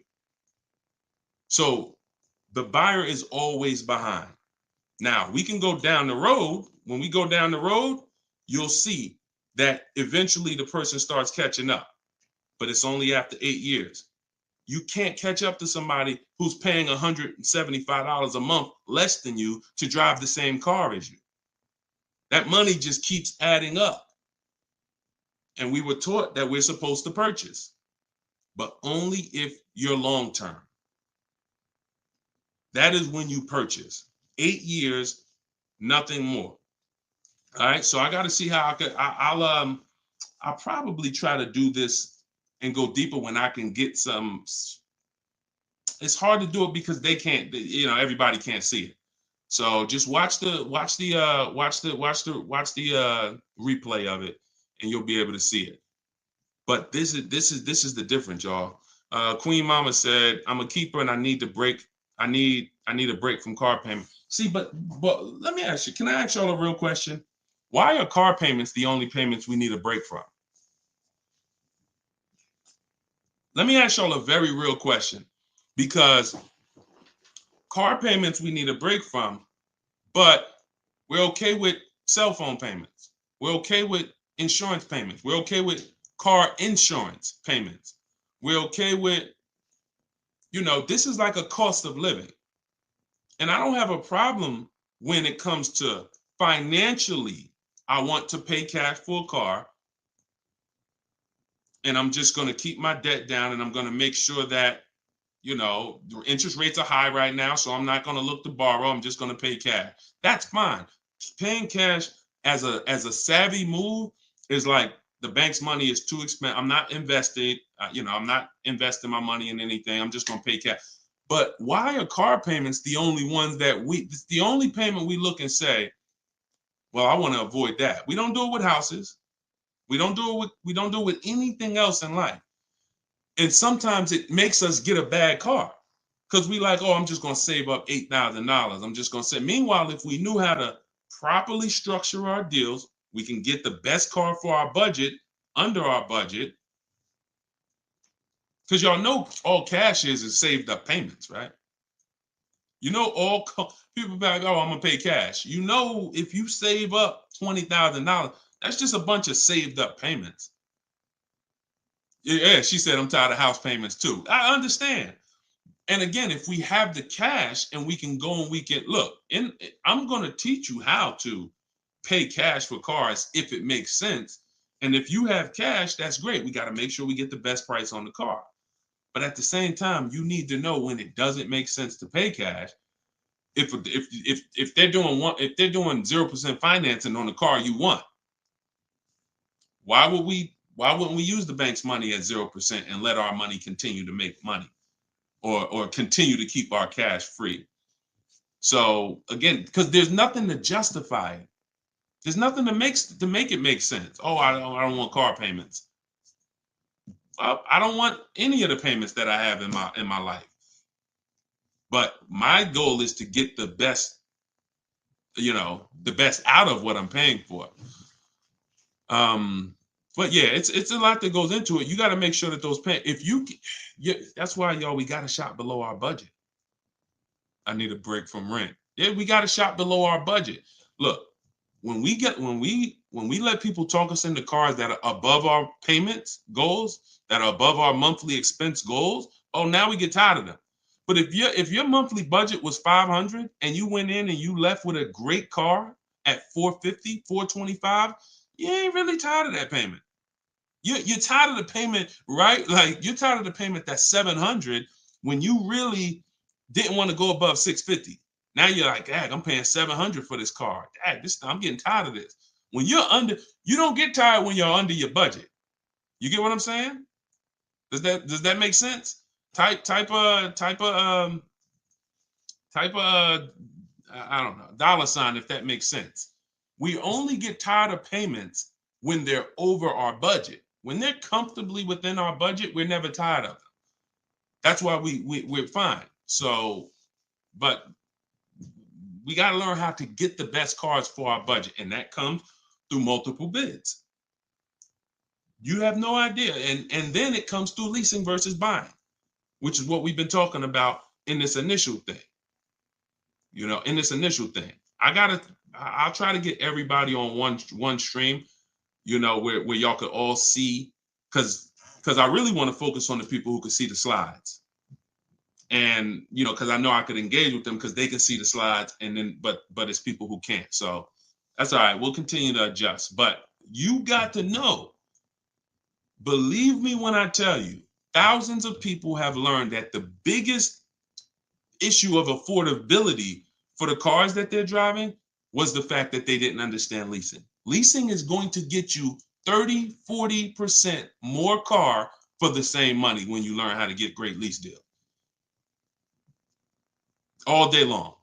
So the buyer is always behind. Now we can go down the road. When we go down the road, you'll see that eventually the person starts catching up, but it's only after 8 years. You can't catch up to somebody who's paying $175 a month less than you to drive the same car as you. That money just keeps adding up. And we were taught that we're supposed to purchase, but only if you're long term. That is when you purchase. 8 years, nothing more. All right, so I got to see how I'll probably try to do this and go deeper when I can get some. It's hard to do it because they can't, everybody can't see it. So just watch the replay of it, and you'll be able to see it. But this is the difference, y'all. Queen Mama said, "I'm a keeper and I need to break. I need a break from car payment." See, but let me ask you. Can I ask y'all a real question? Why are car payments the only payments we need a break from? Let me ask y'all a very real question, because car payments we need a break from, but we're okay with cell phone payments. We're okay with insurance payments. We're okay with car insurance payments. We're okay with, this is like a cost of living. And I don't have a problem when it comes to financially, I want to pay cash for a car, and I'm just going to keep my debt down, and I'm going to make sure that, the interest rates are high right now, so I'm not going to look to borrow. I'm just going to pay cash. That's fine. Paying cash as a savvy move is like, the bank's money is too expensive. I'm not invested. I'm not investing my money in anything. I'm just going to pay cash. But why are car payments the only ones it's the only payment we look and say, well, I want to avoid that. We don't do it with houses. We don't do it with anything else in life. And sometimes it makes us get a bad car because we like, oh, I'm just going to save up $8,000. I'm just going to say. Meanwhile, if we knew how to properly structure our deals, we can get the best car for our budget, under our budget. Because y'all know all cash is saved up payments, right? All people be like, oh, I'm going to pay cash. If you save up $20,000, that's just a bunch of saved up payments. Yeah, she said, I'm tired of house payments too. I understand. And again, if we have the cash and we can go and we can look, I'm going to teach you how to pay cash for cars if it makes sense. And if you have cash, that's great. We got to make sure we get the best price on the car. But at the same time, you need to know when it doesn't make sense to pay cash. If they're doing 0% financing on the car you want, why wouldn't we use the bank's money at 0% and let our money continue to make money, or continue to keep our cash free? So again, because there's nothing to justify it. There's nothing to make it make sense. Oh, I don't want car payments. I don't want any of the payments that I have in my life. But my goal is to get the best the best out of what I'm paying for. But yeah, it's a lot that goes into it. You got to make sure that those that's why, y'all, we got to shop below our budget. I need a break from rent. Yeah, we got to shop below our budget. Look, when we let people talk us into cars that are above our payments goals, that are above our monthly expense goals, oh, now we get tired of them. But if your monthly budget was 500 and you went in and you left with a great car at 450, 425, you ain't really tired of that payment. You're tired of the payment, right? Like, you're tired of the payment that's 700 when you really didn't want to go above 650. Now you're like, dang, I'm paying 700 for this car. Dang, I'm getting tired of this. When you're under, you don't get tired when you're under your budget. You get what I'm saying? Does that make sense? Type I don't know, $, if that makes sense. We only get tired of payments when they're over our budget. When they're comfortably within our budget, we're never tired of them. That's why we're fine. So, but we got to learn how to get the best cars for our budget, and that comes through multiple bids. You have no idea. And then it comes through leasing versus buying, which is what we've been talking about in this initial thing. In this initial thing. I'll try to get everybody on one stream, where y'all could all see, because I really want to focus on the people who can see the slides. And because I know I could engage with them because they can see the slides, and then but it's people who can't. So that's all right. We'll continue to adjust. But you got to know, believe me when I tell you, thousands of people have learned that the biggest issue of affordability for the cars that they're driving was the fact that they didn't understand leasing. Leasing is going to get you 30, 40% more car for the same money when you learn how to get great lease deals. All day long.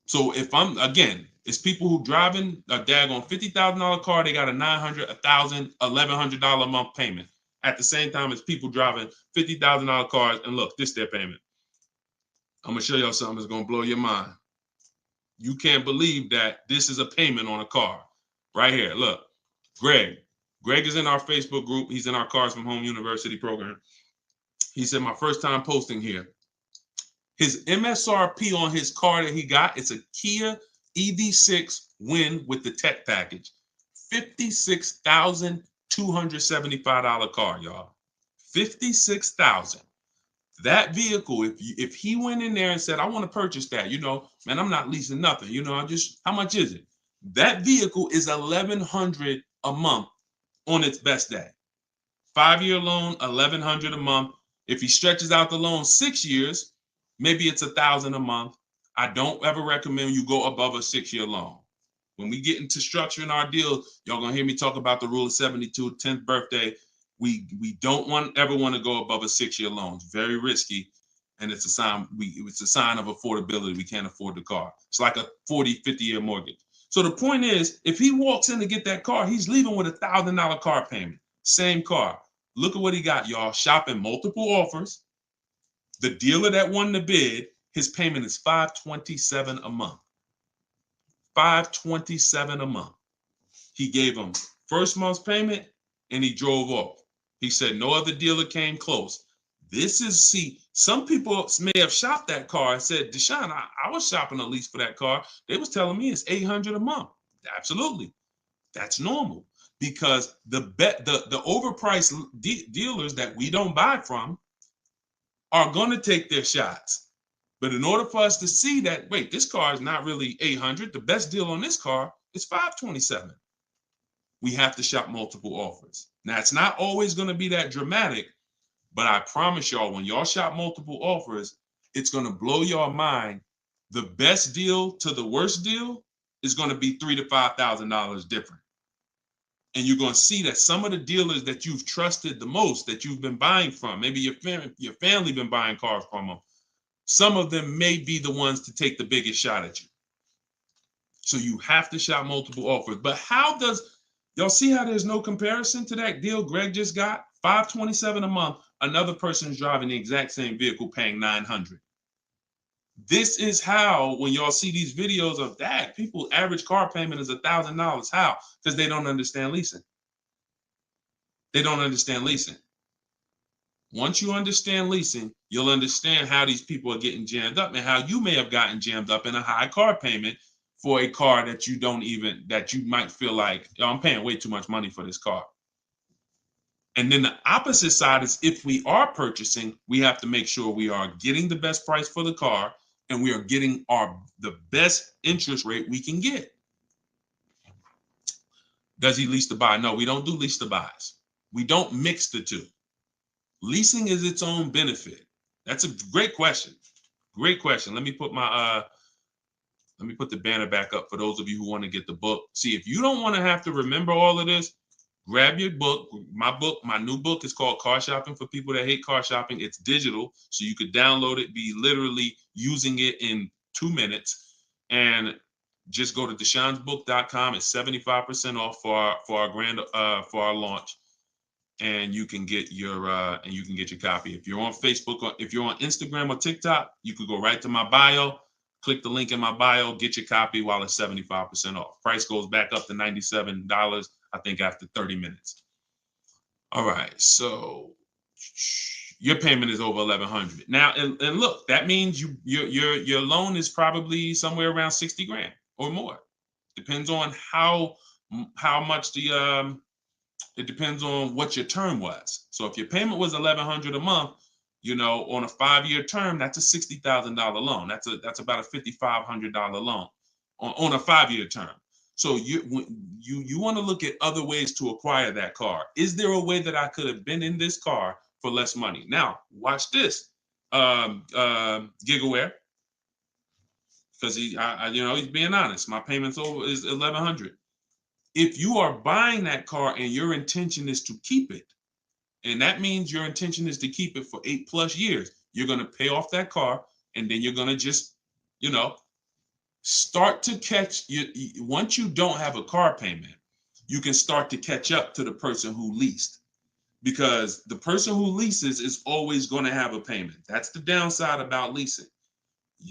So it's people who driving a daggone $50,000 car, they got a $900, $1,000, $1,100 a month payment. At the same time as people driving $50,000 cars, and look, this is their payment. I'm gonna show y'all something that's gonna blow your mind. You can't believe that this is a payment on a car. Right here, look. Greg is in our Facebook group. He's in our Cars from Home University program. He said, my first time posting here. His MSRP on his car that he got, it's a Kia EV6 Win with the tech package. $56,275 car, y'all. $56,000. That vehicle, if he went in there and said, I want to purchase that, man, I'm not leasing nothing. How much is it? That vehicle is $1,100 a month on its best day. 5-year loan, $1,100 a month. If he stretches out the loan 6 years, maybe it's $1,000 a month. I don't ever recommend you go above a 6-year loan. When we get into structuring our deal, y'all gonna hear me talk about the rule of 72, 10th birthday. We don't ever want to go above a 6-year loan. It's very risky, and it's a sign. It's a sign of affordability. We can't afford the car. It's like a 40, 50-year mortgage. So the point is, if he walks in to get that car, he's leaving with $1,000 car payment. Same car. Look at what he got, y'all. Shopping multiple offers. The dealer that won the bid, his payment is $527 a month. $527 a month. He gave him first month's payment, and he drove off. He said no other dealer came close. Some people may have shopped that car and said, Deshone, I was shopping a lease for that car. They was telling me it's $800 a month. Absolutely. That's normal, because the overpriced dealers that we don't buy from are going to take their shots. But in order for us to see that, wait, this car is not really $800. The best deal on this car is $527. We have to shop multiple offers. Now, it's not always going to be that dramatic, but I promise y'all, when y'all shop multiple offers, it's going to blow your mind. The best deal to the worst deal is going to be $3,000 to $5,000 different. And you're going to see that some of the dealers that you've trusted the most, that you've been buying from, maybe your family been buying cars from them, some of them may be the ones to take the biggest shot at you. So you have to shop multiple offers. But y'all see how there's no comparison to that deal Greg just got? $527 a month. Another person's driving the exact same vehicle paying $900. This is how, when y'all see these videos of that, people average car payment is $1,000. How? Because they don't understand leasing. They don't understand leasing. Once you understand leasing, you'll understand how these people are getting jammed up and how you may have gotten jammed up in a high car payment for a car that you might feel like, oh, I'm paying way too much money for this car. And then the opposite side is, if we are purchasing, we have to make sure we are getting the best price for the car and we are getting the best interest rate we can get. Does he lease to buy? No, we don't do lease to buys. We don't mix the two. Leasing is its own benefit. That's a great question. Great question. Let me put the banner back up for those of you who want to get the book. See, if you don't want to have to remember all of this, grab your book. My new book is called Car Shopping for People That Hate Car Shopping. It's digital, so you could download it, be literally using it in 2 minutes, and just go to deshonsbook.com. It's 75% off for our launch, and you can get your copy. If you're on Facebook or if you're on Instagram or TikTok, you could go right to my bio. Click the link in my bio, get your copy while it's 75% off. Price goes back up to $97, I think, after 30 minutes. All right, so your payment is over $1,100 now, and look, that means your loan is probably somewhere around 60 grand or more. Depends on how much it depends on what your term was. So if your payment was $1,100 a month, on a 5-year term, that's a $60,000 loan. That's about a $5,500 loan on a 5-year term. So you want to look at other ways to acquire that car. Is there a way that I could have been in this car for less money? Now, watch this, Gigaware, because he's being honest. My payment's is $1,100. If you are buying that car and your intention is to keep it, and that means your intention is to keep it for 8+ years, you're going to pay off that car, and then you're going to just, start to catch once you don't have a car payment, you can start to catch up to the person who leased, because the person who leases is always going to have a payment. That's the downside about leasing.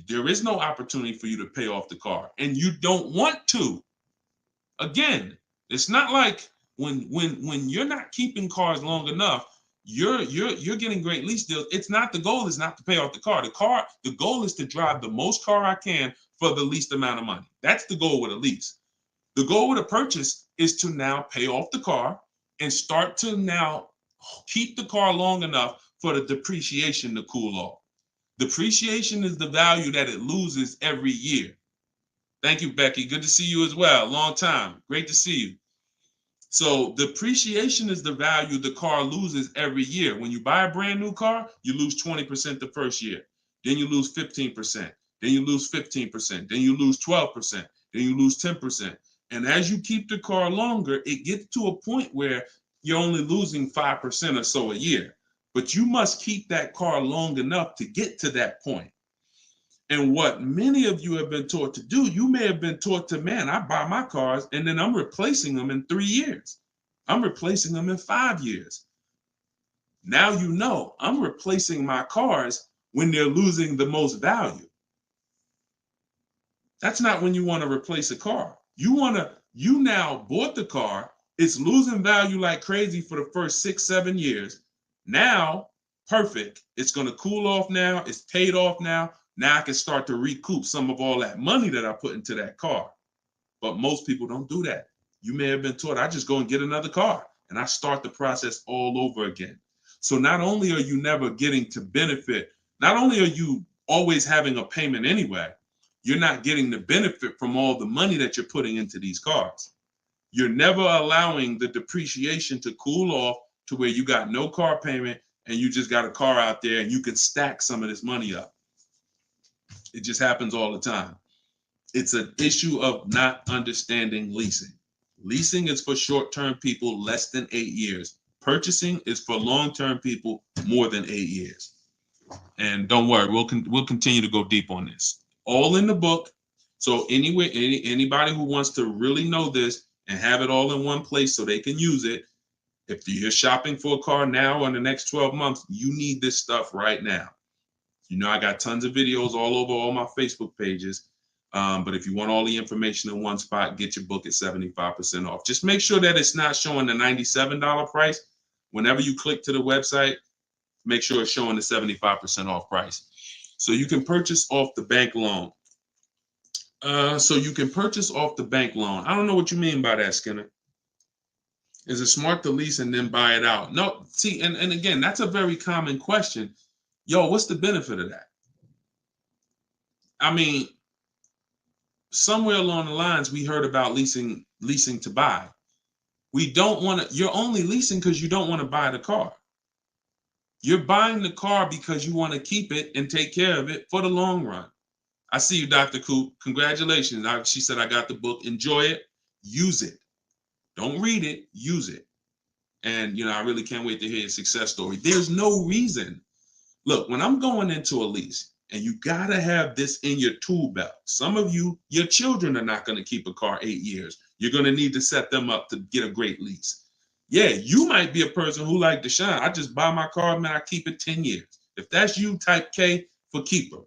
There is no opportunity for you to pay off the car, and you don't want to. Again, it's not like when you're not keeping cars long enough, you're getting great lease deals. The goal is not to pay off the car. The goal is to drive the most car I can for the least amount of money. That's the goal with a lease. The goal with a purchase is to now pay off the car and start to now keep the car long enough for the depreciation to cool off. Depreciation is the value that it loses every year. Thank you, Becky. Good to see you as well. Long time. Great to see you. So depreciation is the value the car loses every year. When you buy a brand new car, you lose 20% the first year. Then you lose 15%. Then you lose 15%. Then you lose 12%. Then you lose 10%. And as you keep the car longer, it gets to a point where you're only losing 5% or so a year. But you must keep that car long enough to get to that point. And what many of you have been taught to do, you may have been taught to, man, I buy my cars and then I'm replacing them in 3 years. I'm replacing them in 5 years. Now I'm replacing my cars when they're losing the most value. That's not when you want to replace a car. You now bought the car, it's losing value like crazy for the first 6-7 years. Now, perfect. It's going to cool off now. It's paid off now. Now I can start to recoup some of all that money that I put into that car. But most people don't do that. You may have been taught, I just go and get another car and I start the process all over again. So not only are you never getting to benefit, not only are you always having a payment anyway, you're not getting the benefit from all the money that you're putting into these cars. You're never allowing the depreciation to cool off to where you got no car payment and you just got a car out there and you can stack some of this money up. It just happens all the time. It's an issue of not understanding leasing. Leasing is for short-term people less than 8 years. Purchasing is for long-term people more than 8 years. And don't worry, we'll continue to go deep on this. All in the book. So anyway, anybody who wants to really know this and have it all in one place so they can use it, if you're shopping for a car now or in the next 12 months, you need this stuff right now. You know, I got tons of videos all over all my Facebook pages. But if you want all the information in one spot, get your book at 75% off. Just make sure that it's not showing the $97 price. Whenever you click to the website, make sure it's showing the 75% off price. So you can purchase off the bank loan. I don't know what you mean by that, Skinner. Is it smart to lease and then buy it out? No, see, and again, that's a very common question. Yo, what's the benefit of that? I mean, somewhere along the lines, we heard about leasing to buy. We don't want to, you're only leasing because you don't want to buy the car. You're buying the car because you want to keep it and take care of it for the long run. I see you, Dr. Coop. Congratulations. She said, I got the book. Enjoy it. Use it. Don't read it. Use it. And, I really can't wait to hear your success story. There's no reason. Look, when I'm going into a lease, and you got to have this in your tool belt. Some of you, your children are not going to keep a car 8 years. You're going to need to set them up to get a great lease. Yeah, you might be a person who like Deshone. I just buy my car, man, I keep it 10 years. If that's you, type K for keeper.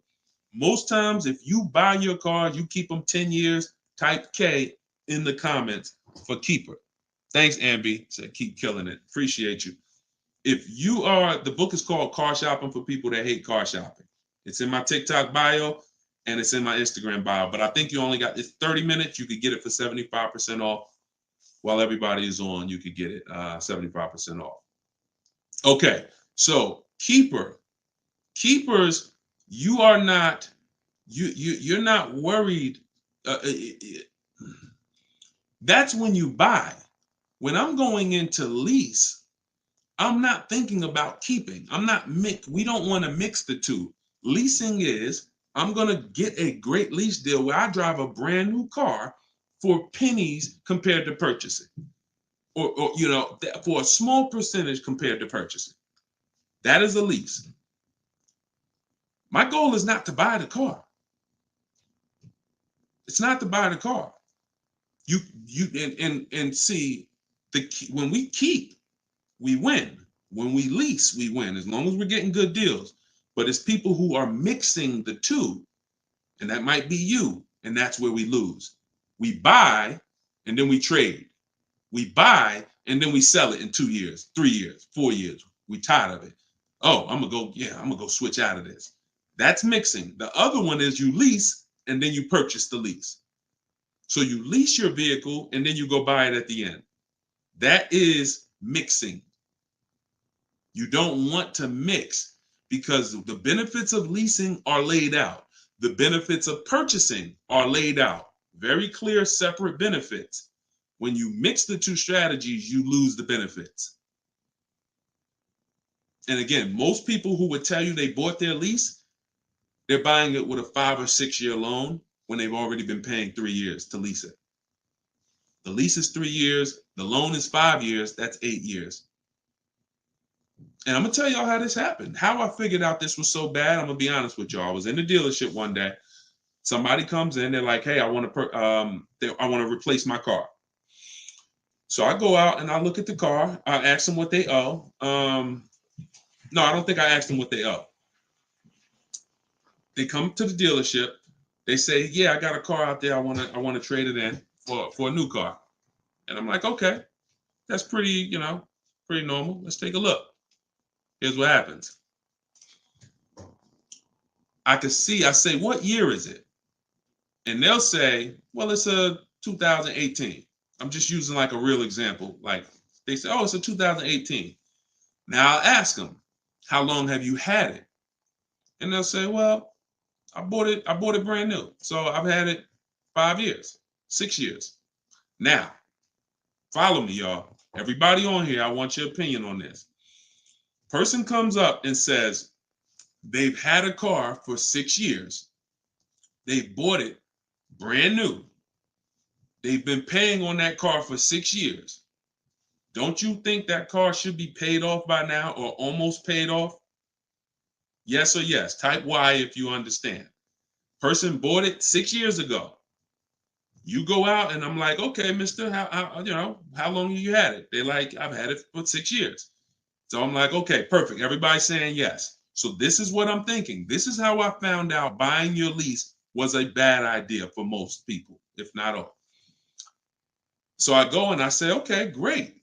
Most times, if you buy your car, you keep them 10 years, type K in the comments for keeper. Thanks, Ambi. Said keep killing it. Appreciate you. If you are, the book is called Car Shopping for People That Hate Car Shopping. It's in my TikTok bio and it's in my Instagram bio. But I think you only got, it's 30 minutes. You could get it for 75% off. While everybody is on, you could get it 75% off. Okay, so keepers, you are not, you're not worried. That's when you buy. When I'm going into lease, I'm not thinking about keeping. We don't want to mix the two. Leasing is, I'm going to get a great lease deal where I drive a brand new car for pennies compared to purchasing. Or for a small percentage compared to purchasing. That is a lease. My goal is not to buy the car. It's not to buy the car. You see, when we keep, we win. When we lease, we win, as long as we're getting good deals. But it's people who are mixing the two, and that might be you, and that's where we lose. We buy, and then we trade. We buy, and then we sell it in 2 years, 3 years, 4 years. We tired of it. Oh, I'm gonna go switch out of this. That's mixing. The other one is you lease, and then you purchase the lease. So you lease your vehicle, and then you go buy it at the end. That is mixing. You don't want to mix because the benefits of leasing are laid out. The benefits of purchasing are laid out. Very clear, separate benefits. When you mix the two strategies, you lose the benefits. And again, most people who would tell you they bought their lease, they're buying it with a 5 or 6 year loan when they've already been paying 3 years to lease it. The lease is 3 years. The loan is 5 years. That's 8 years. And I'm going to tell y'all how this happened. How I figured out this was so bad, I'm going to be honest with y'all. I was in the dealership one day. Somebody comes in. They're like, hey, I want to replace my car. So I go out and I look at the car. I ask them what they owe. No, I don't think I asked them what they owe. They come to the dealership. They say, yeah, I got a car out there. I want to trade it in for a new car. And I'm like, okay, that's pretty normal. Let's take a look. Here's what happens. I say, what year is it? And they'll say, well, it's a 2018. I'm just using like a real example. Like they say, oh, it's a 2018. Now I'll ask them, how long have you had it? And they'll say, well, I bought it brand new. So I've had it 5 years, 6 years. Now, follow me, y'all. Everybody on here, I want your opinion on this. Person comes up and says they've had a car for 6 years. They bought it brand new. They've been paying on that car for 6 years. Don't you think that car should be paid off by now or almost paid off? Yes or yes. Type Y if you understand. Person bought it 6 years ago. You go out and I'm like, okay, mister, how long have you had it? They're like, I've had it for 6 years. So I'm like, okay, perfect. Everybody's saying yes. So this is what I'm thinking. This is how I found out buying your lease was a bad idea for most people, if not all. So I go and I say, okay, great.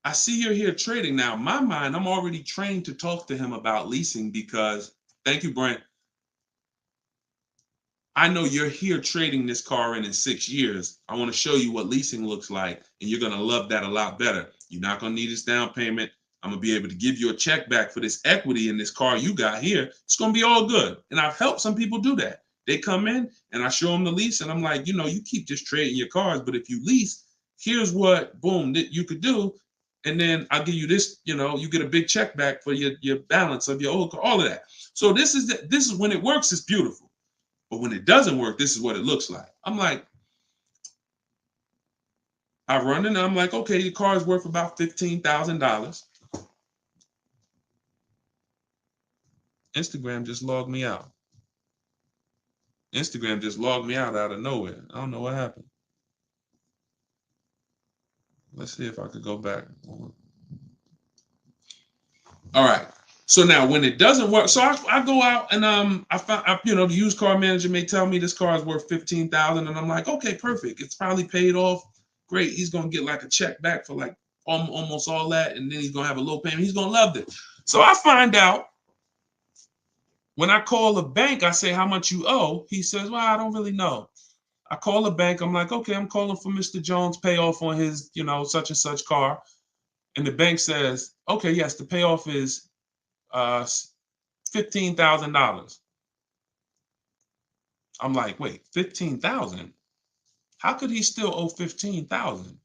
I see you're here trading. Now, in my mind, I'm already trained to talk to him about leasing because, thank you, Brent. I know you're here trading this car in 6 years. I want to show you what leasing looks like, and you're going to love that a lot better. You're not going to need this down payment. I'm going to be able to give you a check back for this equity in this car you got here. It's going to be all good. And I've helped some people do that. They come in and I show them the lease, and I'm like, you know, you keep just trading your cars, but if you lease, here's what, boom, that you could do. And then I'll give you this, you know, you get a big check back for your balance of your old car, all of that. So this is when it works, it's beautiful. But when it doesn't work, this is what it looks like. I'm like, I run in and I'm like, okay, your car is worth about $15,000. Instagram just logged me out. Instagram just logged me out of nowhere. I don't know what happened. Let's see if I could go back. All right. So now when it doesn't work, so I go out and I find, you know, the used car manager may tell me this car is worth $15,000, and I'm like, okay, perfect. It's probably paid off. Great. He's gonna get like a check back for like almost all that, and then he's gonna have a low payment. He's gonna love it. So I find out when I call the bank, I say how much you owe. He says, well, I don't really know. I call the bank. I'm like, okay, I'm calling for Mr. Jones' payoff on his, you know, such and such car. And the bank says, okay, yes, the payoff is $15,000. I'm like, wait, 15,000? How could he still owe 15,000?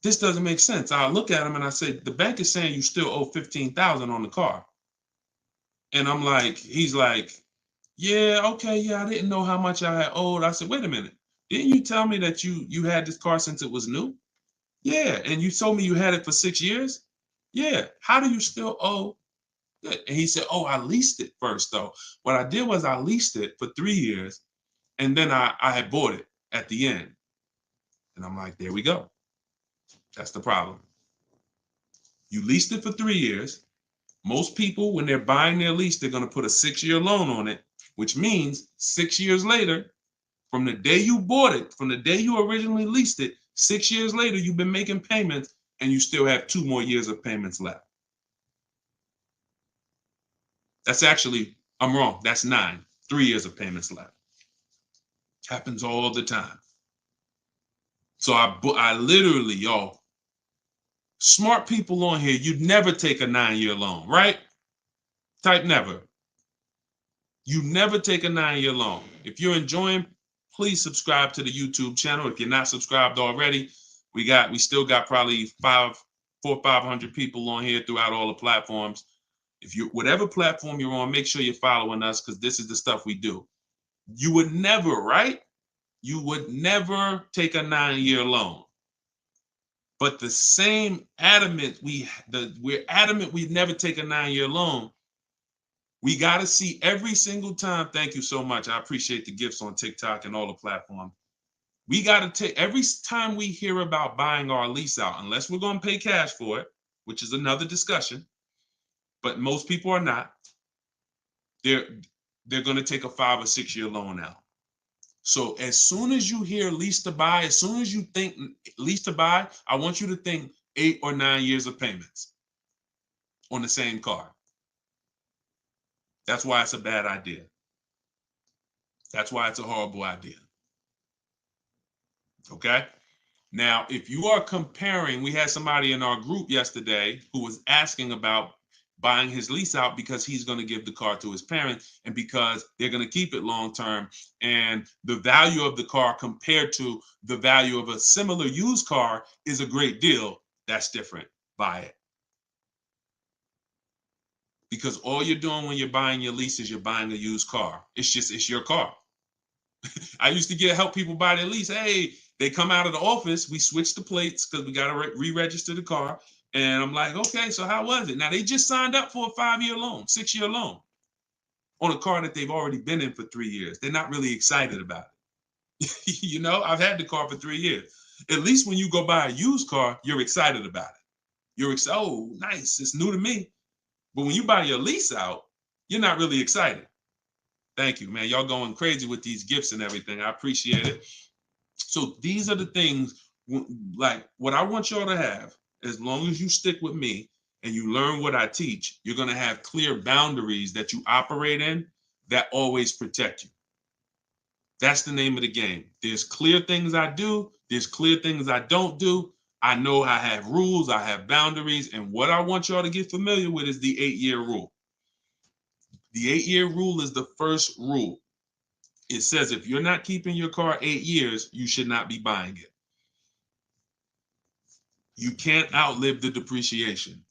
This doesn't make sense. I look at him and I say, the bank is saying you still owe 15,000 on the car. And I'm like, he's like, yeah, okay, yeah, I didn't know how much I had owed. I said, wait a minute. Didn't you tell me that you had this car since it was new? Yeah, and you told me you had it for 6 years? Yeah. How do you still owe? And he said, oh, I leased it first, though. What I did was I leased it for 3 years, and then I had bought it at the end. And I'm like, there we go. That's the problem. You leased it for 3 years. Most people, when they're buying their lease, they're going to put a 6-year loan on it, which means 6 years later, from the day you bought it, from the day you originally leased it, 6 years later, you've been making payments and you still have 2 more years of payments left. That's actually, I'm wrong. That's 9, 3 years of payments left. Happens all the time. So I literally, y'all, smart people on here, you'd never take a 9-year loan, right? Type never. You never take a 9-year loan. If you're enjoying, please subscribe to the YouTube channel. If you're not subscribed already, we still got probably 400 or 500 people on here throughout all the platforms. If you, whatever platform you're on, make sure you're following us, because this is the stuff we do. You would never, right? You would never take a 9-year loan. But the same adamant, we're adamant we'd never take a 9-year loan. We got to see every single time. Thank you so much. I appreciate the gifts on TikTok and all the platforms. We got to take every time we hear about buying our lease out, unless we're going to pay cash for it, which is another discussion. But most people are not. They're going to take a 5 or 6 year loan out. So as soon as you hear lease to buy, as soon as you think lease to buy, I want you to think 8 or 9 years of payments on the same car. That's why it's a bad idea. That's why it's a horrible idea. Okay? Now, if you are comparing, we had somebody in our group yesterday who was asking about buying his lease out because he's going to give the car to his parents and because they're going to keep it long term. And the value of the car compared to the value of a similar used car is a great deal. That's different. Buy it. Because all you're doing when you're buying your lease is you're buying a used car. It's your car. I used to help people buy their lease. Hey, they come out of the office. We switch the plates because we got to re-register the car. And I'm like, okay, so how was it? Now, they just signed up for a 5-year loan, 6-year loan on a car that they've already been in for 3 years. They're not really excited about it. You know, I've had the car for 3 years. At least when you go buy a used car, you're excited about it. You're excited. Oh, nice. It's new to me. But when you buy your lease out, you're not really excited. Thank you, man. Y'all going crazy with these gifts and everything. I appreciate it. So these are the things, like what I want y'all to have, as long as you stick with me and you learn what I teach, you're going to have clear boundaries that you operate in that always protect you. That's the name of the game. There's clear things I do. There's clear things I don't do. I know I have rules. I have boundaries. And what I want y'all to get familiar with is the 8-year rule. The 8-year rule is the first rule. It says if you're not keeping your car 8 years, you should not be buying it. You can't outlive the depreciation.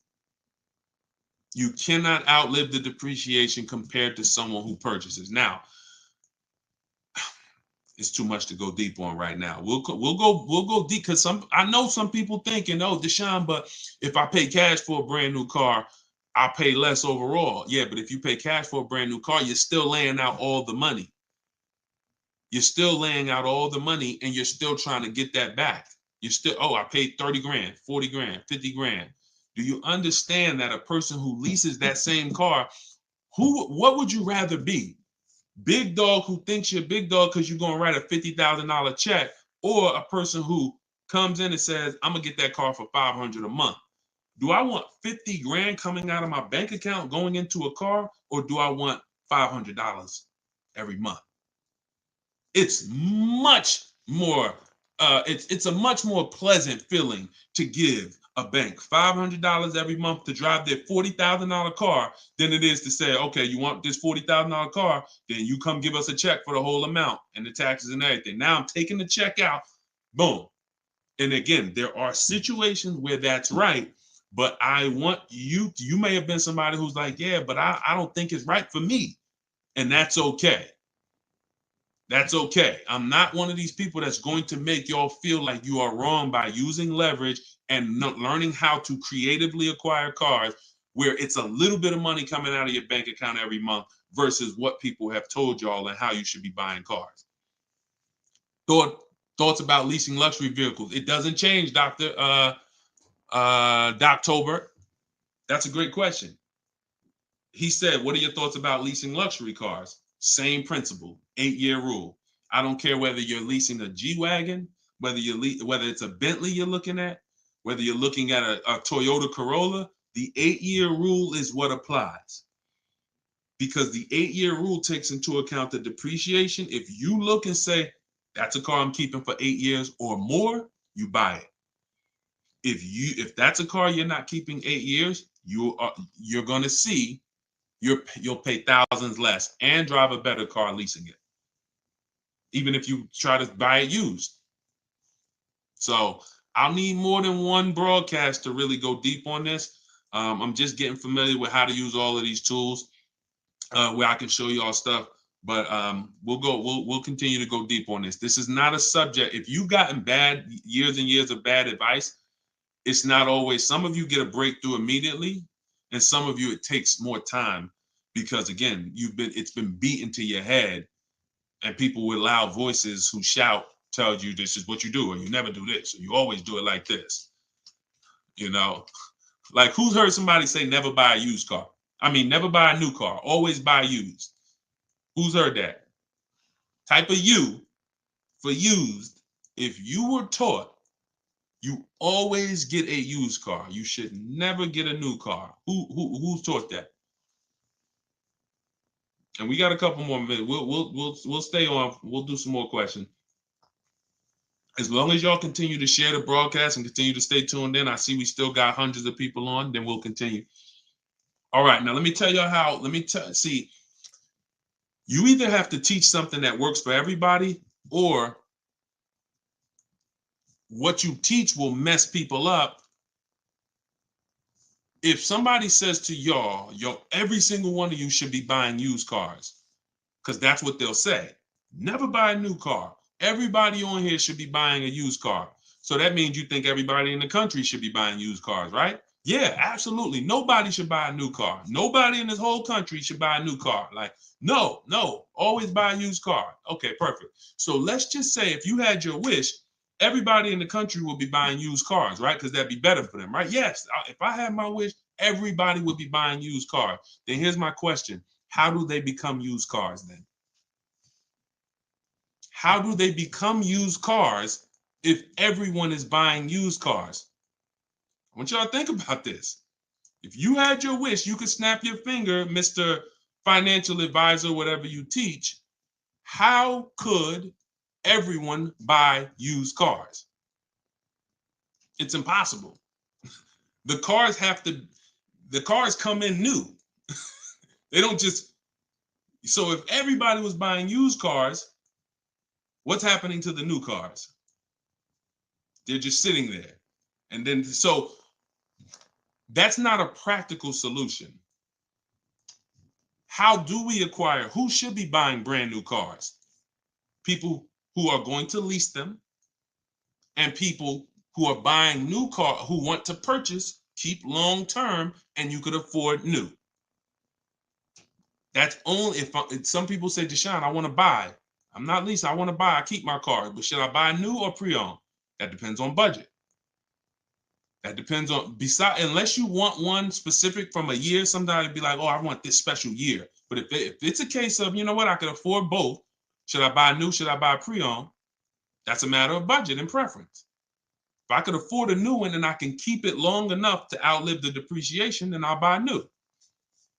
You cannot outlive the depreciation compared to someone who purchases. Now, it's too much to go deep on right now. We'll go deep because I know some people thinking, oh, Deshone, but if I pay cash for a brand new car, I'll pay less overall. Yeah, but if you pay cash for a brand new car, you're still laying out all the money. You're still laying out all the money and you're still trying to get that back. You're still, oh, I paid 30 grand, 40 grand, 50 grand. Do you understand that a person who leases that same car, what would you rather be? Big dog who thinks you're big dog because you're going to write a $50,000 check, or a person who comes in and says, I'm going to get that car for $500 a month. Do I want 50 grand coming out of my bank account going into a car, or do I want $500 every month? It's much more, it's a much more pleasant feeling to give a bank $500 every month to drive their $40,000 car than it is to say, okay, you want this $40,000 car, then you come give us a check for the whole amount and the taxes and everything. Now I'm taking the check out, boom. And again, there are situations where that's right, but I want you may have been somebody who's like, yeah, but I don't think it's right for me. And that's okay. That's okay. I'm not one of these people that's going to make y'all feel like you are wrong by using leverage and learning how to creatively acquire cars where it's a little bit of money coming out of your bank account every month versus what people have told y'all and how you should be buying cars. Thoughts about leasing luxury vehicles. It doesn't change, Dr. Doctober. That's a great question. He said, what are your thoughts about leasing luxury cars? Same principle, 8-year rule. I don't care whether you're leasing a G-Wagon, whether it's a Bentley you're looking at, whether you're looking at a Toyota Corolla, the 8-year rule is what applies. Because the 8-year rule takes into account the depreciation. If you look and say, that's a car I'm keeping for 8 years or more, you buy it. If that's a car you're not keeping 8 years, you're going to see you'll pay thousands less and drive a better car leasing it, even if you try to buy it used. So I'll need more than one broadcast to really go deep on this. I'm just getting familiar with how to use all of these tools where I can show you all stuff. But we'll continue to go deep on this. This is not a subject. If you've gotten years and years of bad advice, it's not always. Some of you get a breakthrough immediately, and some of you it takes more time because again, it's been beaten to your head, and people with loud voices who shout tell you this is what you do, or you never do this, or you always do it like this. You know, like who's heard somebody say never buy a used car? I mean, never buy a new car, always buy used. Who's heard that? Type of U for used. If you were taught you always get a used car, you should never get a new car. Who's taught that? And we got a couple more minutes. We'll stay on. We'll do some more questions. As long as y'all continue to share the broadcast and continue to stay tuned in, I see we still got hundreds of people on. Then we'll continue. All right, now let me tell you how. See. You either have to teach something that works for everybody, or what you teach will mess people up. If somebody says to y'all, every single one of you should be buying used cars, because that's what they'll say. Never buy a new car. Everybody on here should be buying a used car. So that means you think everybody in the country should be buying used cars, right? Yeah, absolutely. Nobody should buy a new car. Nobody in this whole country should buy a new car. Like, no, always buy a used car. Okay, perfect. So let's just say if you had your wish, everybody in the country will be buying used cars, right? Because that'd be better for them, right? Yes, if I had my wish, everybody would be buying used cars. Then here's my question. How do they become used cars then? How do they become used cars if everyone is buying used cars? I want y'all to think about this. If you had your wish, you could snap your finger, Mr. Financial Advisor, whatever you teach. How could everyone buy used cars? It's impossible. The cars come in new. They don't just, so if everybody was buying used cars, what's happening to the new cars? They're just sitting there. And then, so that's not a practical solution. How do we acquire? Who should be buying brand new cars? People who are going to lease them, and people who are buying new cars, who want to purchase, keep long term, and you could afford new. That's only if some people say, Deshone, I want to buy. I'm not leasing, I want to buy. I keep my car, but should I buy new or pre-owned? That depends on budget. That depends on, unless you want one specific from a year, sometimes it'd be like, oh, I want this special year. But if it's a case of, you know what, I can afford both. Should I buy new? Should I buy pre-owned? That's a matter of budget and preference. If I could afford a new one and I can keep it long enough to outlive the depreciation, then I'll buy new.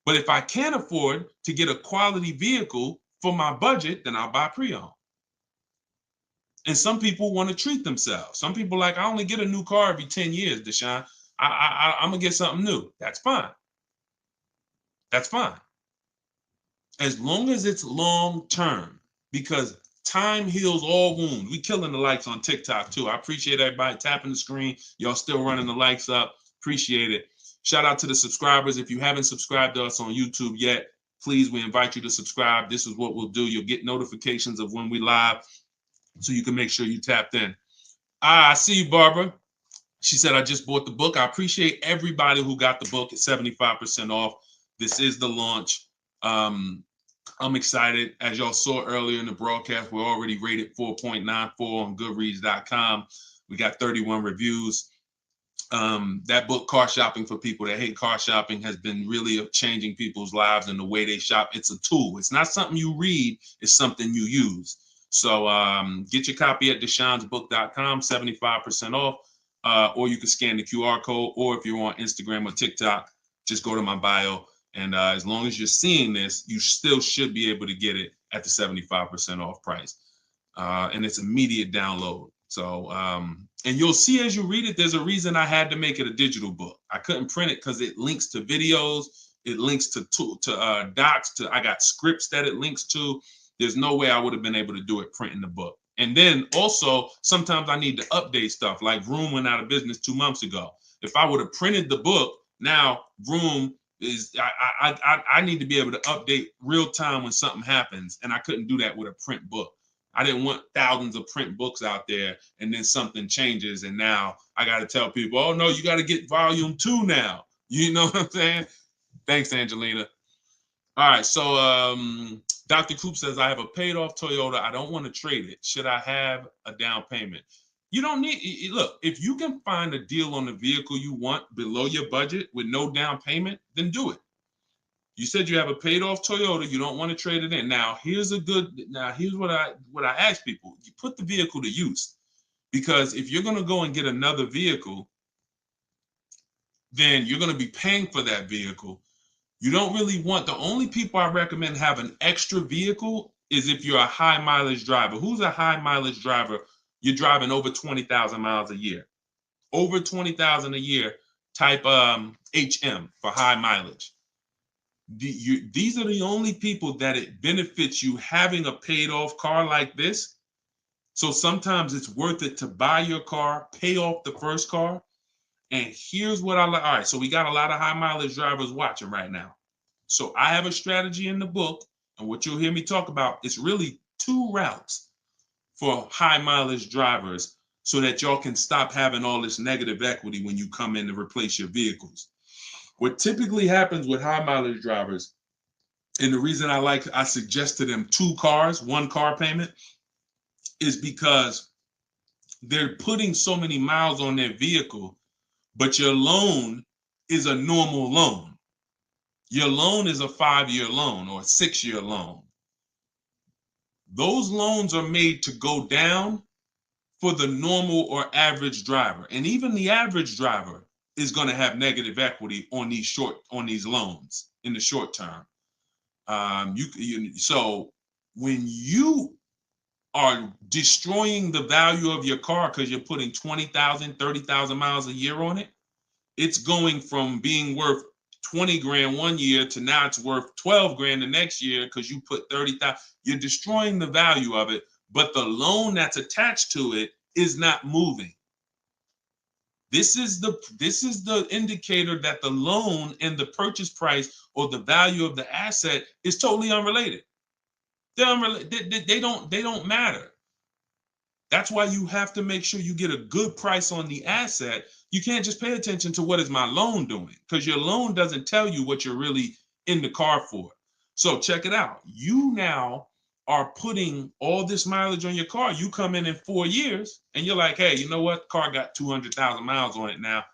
But if I can't afford to get a quality vehicle for my budget, then I'll buy pre-owned. And some people want to treat themselves. Some people like, I only get a new car every 10 years, Deshone. I'm going to get something new. That's fine. That's fine. As long as it's long term, because time heals all wounds. We killing the likes on TikTok too. I appreciate everybody tapping the screen. Y'all still running the likes up. Appreciate it. Shout out to the subscribers. If you haven't subscribed to us on YouTube yet, please, we invite you to subscribe. This is what we'll do. You'll get notifications of when we live, so you can make sure you tapped in. I see you, Barbara. She said, I just bought the book. I appreciate everybody who got the book at 75% off. This is the launch. I'm excited. As y'all saw earlier in the broadcast, we're already rated 4.94 on Goodreads.com. We got 31 reviews. That book, Car Shopping for People That Hate Car Shopping, has been really changing people's lives and the way they shop. It's a tool. It's not something you read. It's something you use. So get your copy at deshonesbook.com, 75% off, or you can scan the QR code, or if you're on Instagram or TikTok, just go to my bio. And as long as you're seeing this, you still should be able to get it at the 75% off price. And it's immediate download. So, and you'll see as you read it, there's a reason I had to make it a digital book. I couldn't print it because it links to videos, it links to docs, I got scripts that it links to. There's no way I would have been able to do it printing the book. And then also, sometimes I need to update stuff, like Vroom went out of business 2 months ago. If I would have printed the book, now Vroom is, I need to be able to update real time when something happens, and I couldn't do that with a print book. I didn't want thousands of print books out there, and then something changes, and now I got to tell people, oh no, you got to get volume 2 now. You know what I'm saying? Thanks, Angelina. All right, so Dr. Coop says, I have a paid off Toyota. I don't want to trade it. Should I have a down payment? You don't need, look, if you can find a deal on the vehicle you want below your budget with no down payment, then do it. You said you have a paid off Toyota. You don't want to trade it in. Now, here's what I ask people. You put the vehicle to use, because if you're going to go and get another vehicle, then you're going to be paying for that vehicle. You don't really want, the only people I recommend have an extra vehicle is if you're a high mileage driver. Who's a high mileage driver? You're driving over 20,000 miles a year. Over 20,000 a year, type HM for high mileage. These are the only people that it benefits you having a paid off car like this. So sometimes it's worth it to buy your car, pay off the first car. And here's what I like. All right, so we got a lot of high mileage drivers watching right now. So I have a strategy in the book, and what you'll hear me talk about is really 2 routes for high mileage drivers, so that y'all can stop having all this negative equity when you come in to replace your vehicles. What typically happens with high mileage drivers, and the reason I suggest to them 2 cars, 1 car payment, is because they're putting so many miles on their vehicle, but your loan is a normal loan. Your loan is a 5-year loan or a 6-year loan. Those loans are made to go down for the normal or average driver. And even the average driver is going to have negative equity on these loans in the short term. So when you are destroying the value of your car because you're putting 20,000, 30,000 miles a year on it, it's going from being worth 20 grand one year to now it's worth 12 grand the next year because you put 30,000. You're destroying the value of it, but the loan that's attached to it is not moving. This is the indicator that the loan and the purchase price or the value of the asset is totally unrelated. They're unrelated. They don't matter. That's why you have to make sure you get a good price on the asset. You can't just pay attention to what is my loan doing, because your loan doesn't tell you what you're really in the car for. So check it out. You now are putting all this mileage on your car. You come in 4 years and you're like, hey, you know what? Car got 200,000 miles on it now.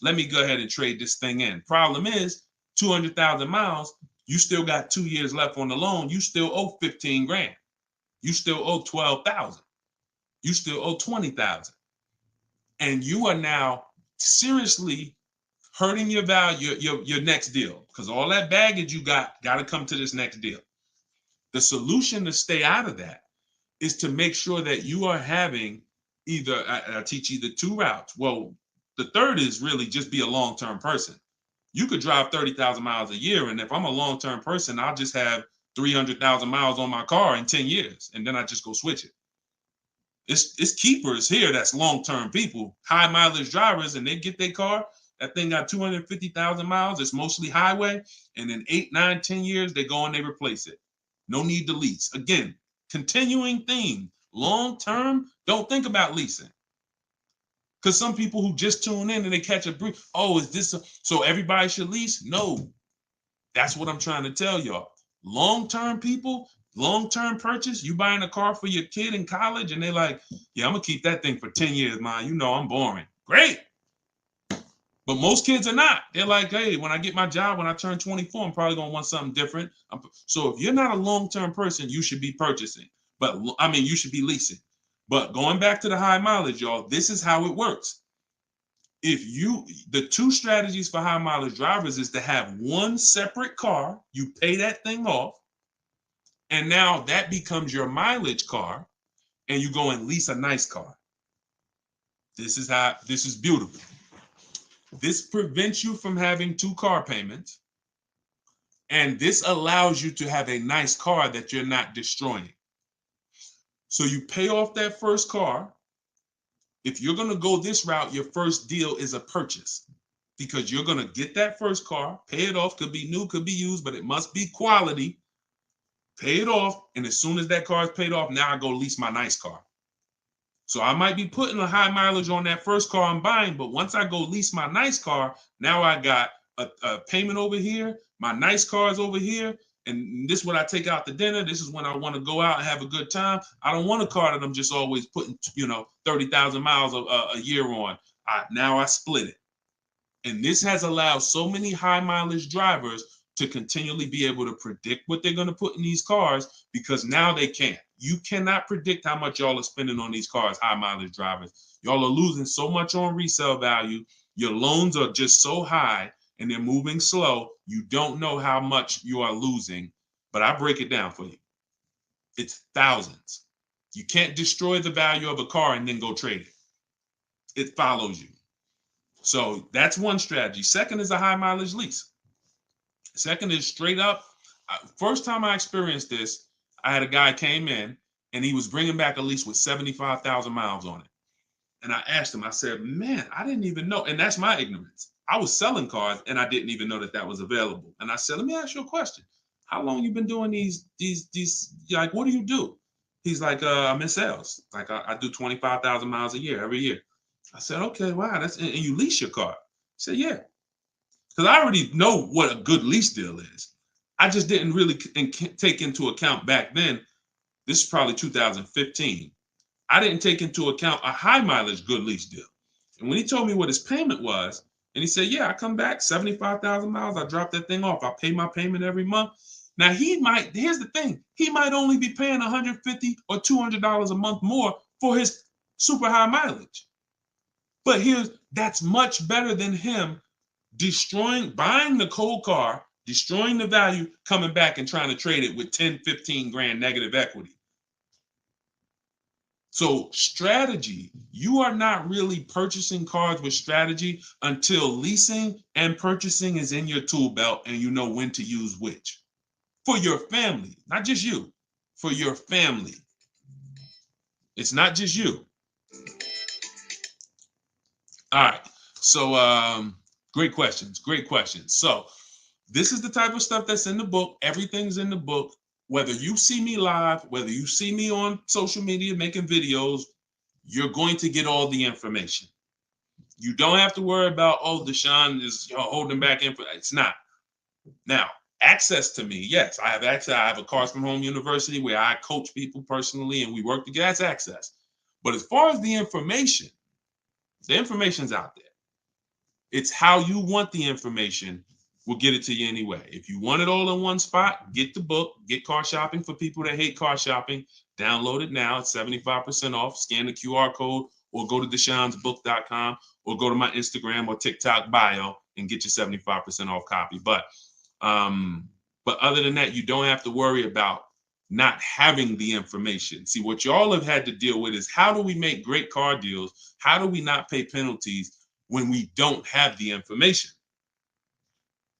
Let me go ahead and trade this thing in. Problem is 200,000 miles. You still got 2 years left on the loan. You still owe 15 grand. You still owe 12,000. You still owe 20,000. And you are now seriously hurting your value, your next deal, because all that baggage you got to come to this next deal. The solution to stay out of that is to make sure that you are having either, I teach either 2 routes. Well, the third is really just be a long-term person. You could drive 30,000 miles a year. And if I'm a long-term person, I'll just have 300,000 miles on my car in 10 years. And then I just go switch it. It's keepers here that's long-term people, high mileage drivers, and they get their car. That thing got 250,000 miles. It's mostly highway. And in 8, 9, 10 years, they go and they replace it. No need to lease. Again, continuing theme. Long-term, don't think about leasing. Because some people who just tune in and they catch a brief, oh, is this so everybody should lease? No. That's what I'm trying to tell y'all. Long-term people, long-term purchase, you buying a car for your kid in college and they're like, yeah, I'm going to keep that thing for 10 years, man. You know I'm boring. Great. But most kids are not. They're like, hey, when I get my job, when I turn 24, I'm probably going to want something different. So if you're not a long-term person, you should be purchasing. But I mean, you should be leasing. But going back to the high mileage, y'all, this is how it works. The 2 strategies for high mileage drivers is to have one separate car. You pay that thing off. And now that becomes your mileage car. And you go and lease a nice car. This is beautiful. This prevents you from having 2 car payments. And this allows you to have a nice car that you're not destroying. So you pay off that first car. If you're going to go this route, your first deal is a purchase, because you're going to get that first car, pay it off, could be new, could be used, but it must be quality. Pay it off. And as soon as that car is paid off, now I go lease my nice car. So I might be putting a high mileage on that first car I'm buying, but once I go lease my nice car, now I got a payment over here. My nice car is over here. And this is when I take out to dinner. This is when I want to go out and have a good time. I don't want a car that I'm just always putting, 30,000 miles a year on. Now I split it. And this has allowed so many high mileage drivers to continually be able to predict what they're going to put in these cars, because now they can't. You cannot predict how much y'all are spending on these cars, high mileage drivers. Y'all are losing so much on resale value. Your loans are just so high and they're moving slow. You don't know how much you are losing, but I break it down for you. It's thousands. You can't destroy the value of a car and then go trade it. It follows you. So that's one strategy. Second is a high mileage lease. Second is straight up. First time I experienced this, I had a guy came in and he was bringing back a lease with 75,000 miles on it. And I asked him, I said, man, I didn't even know. And that's my ignorance. I was selling cars and I didn't even know that was available. And I said, let me ask you a question. How long you been doing these, like, what do you do? He's like, I'm in sales. Like I do 25,000 miles a year, every year. I said, okay, wow. And you lease your car? He said, yeah. Because I already know what a good lease deal is. I just didn't really take into account back then. This is probably 2015. I didn't take into account a high mileage good lease deal. And when he told me what his payment was, And he said, yeah, I come back 75,000 miles. I drop that thing off. I pay my payment every month. Now here's the thing. He might only be paying $150 or $200 a month more for his super high mileage. But that's much better than him buying the cold car, destroying the value, coming back and trying to trade it with 10, 15 grand negative equity. So strategy, you are not really purchasing cars with strategy until leasing and purchasing is in your tool belt and you know when to use which. For your family, not just you, for your family. It's not just you. All right. So great questions. So this is the type of stuff that's in the book. Everything's in the book. Whether you see me live, whether you see me on social media making videos, you're going to get all the information. You don't have to worry about, oh, Deshone is holding back info. It's not. Now, access to me, yes, I have access. I have a Cars from Home University where I coach people personally and we work together. That's access. But as far as the information's out there. It's how you want the information. We'll get it to you anyway. If you want it all in one spot, get the book, get Car Shopping for people that hate car shopping. Download it now. It's 75% off. Scan the QR code or go to deshonesbook.com or go to my Instagram or TikTok bio and get your 75% off copy. But other than that, you don't have to worry about not having the information. See, what y'all have had to deal with is how do we make great car deals? How do we not pay penalties when we don't have the information?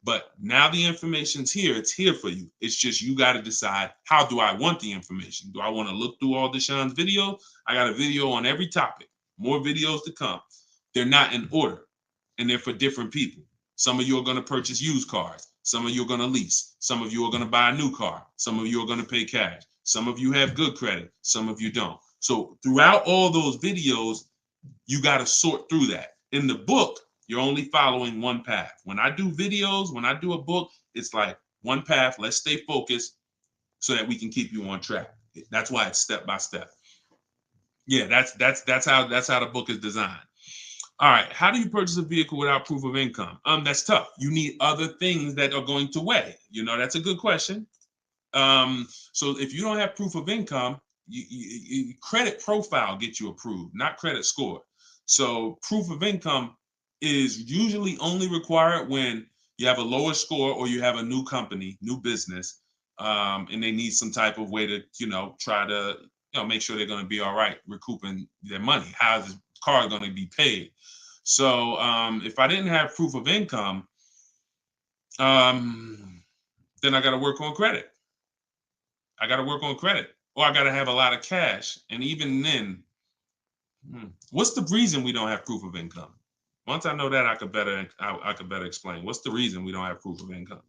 But now the information's here. It's here for you. It's just you got to decide, how do I want the information? Do I want to look through all Deshone's videos? I got a video on every topic. More videos to come. They're not in order, and they're for different people. Some of you are going to purchase used cars. Some of you are going to lease. Some of you are going to buy a new car. Some of you are going to pay cash. Some of you have good credit. Some of you don't. So throughout all those videos, you got to sort through that. In the book, you're only following one path. When I do videos, when I do a book, it's like one path. Let's stay focused so that we can keep you on track. That's why it's step by step. Yeah, that's how the book is designed. All right, how do you purchase a vehicle without proof of income? That's tough. You need other things that are going to weigh. That's a good question. So if you don't have proof of income, credit profile gets you approved, not credit score. So proof of income is usually only required when you have a lower score or you have a new company, new business, and they need some type of way to, try to, make sure they're going to be all right recouping their money. How is the car going to be paid? So if I didn't have proof of income, then I got to work on credit. Or I got to have a lot of cash. And even then, what's the reason we don't have proof of income? Once I know that, I could better explain. What's the reason we don't have proof of income?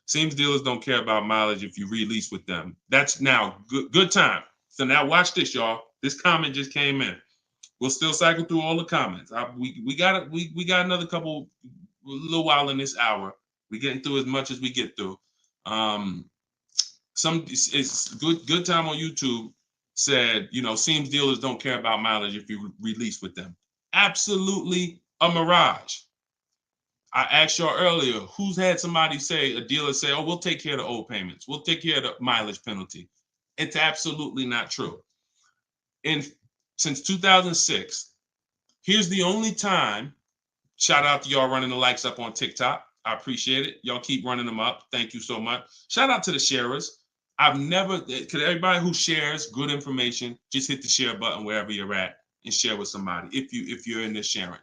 Seems dealers don't care about mileage if you release with them. That's now good time. So now watch this, y'all. This comment just came in. We'll still cycle through all the comments. We got another little while in this hour. We're getting through as much as we get through. It's good time on YouTube said, seems dealers don't care about mileage if you release with them. Absolutely a mirage. I asked y'all earlier, who's had somebody a dealer say, oh, we'll take care of the old payments. We'll take care of the mileage penalty. It's absolutely not true. Since 2006, here's the only time, shout out to y'all running the likes up on TikTok. I appreciate it. Y'all keep running them up. Thank you so much. Shout out to the sharers. Everybody who shares good information, just hit the share button wherever you're at and share with somebody if you're in this sharing.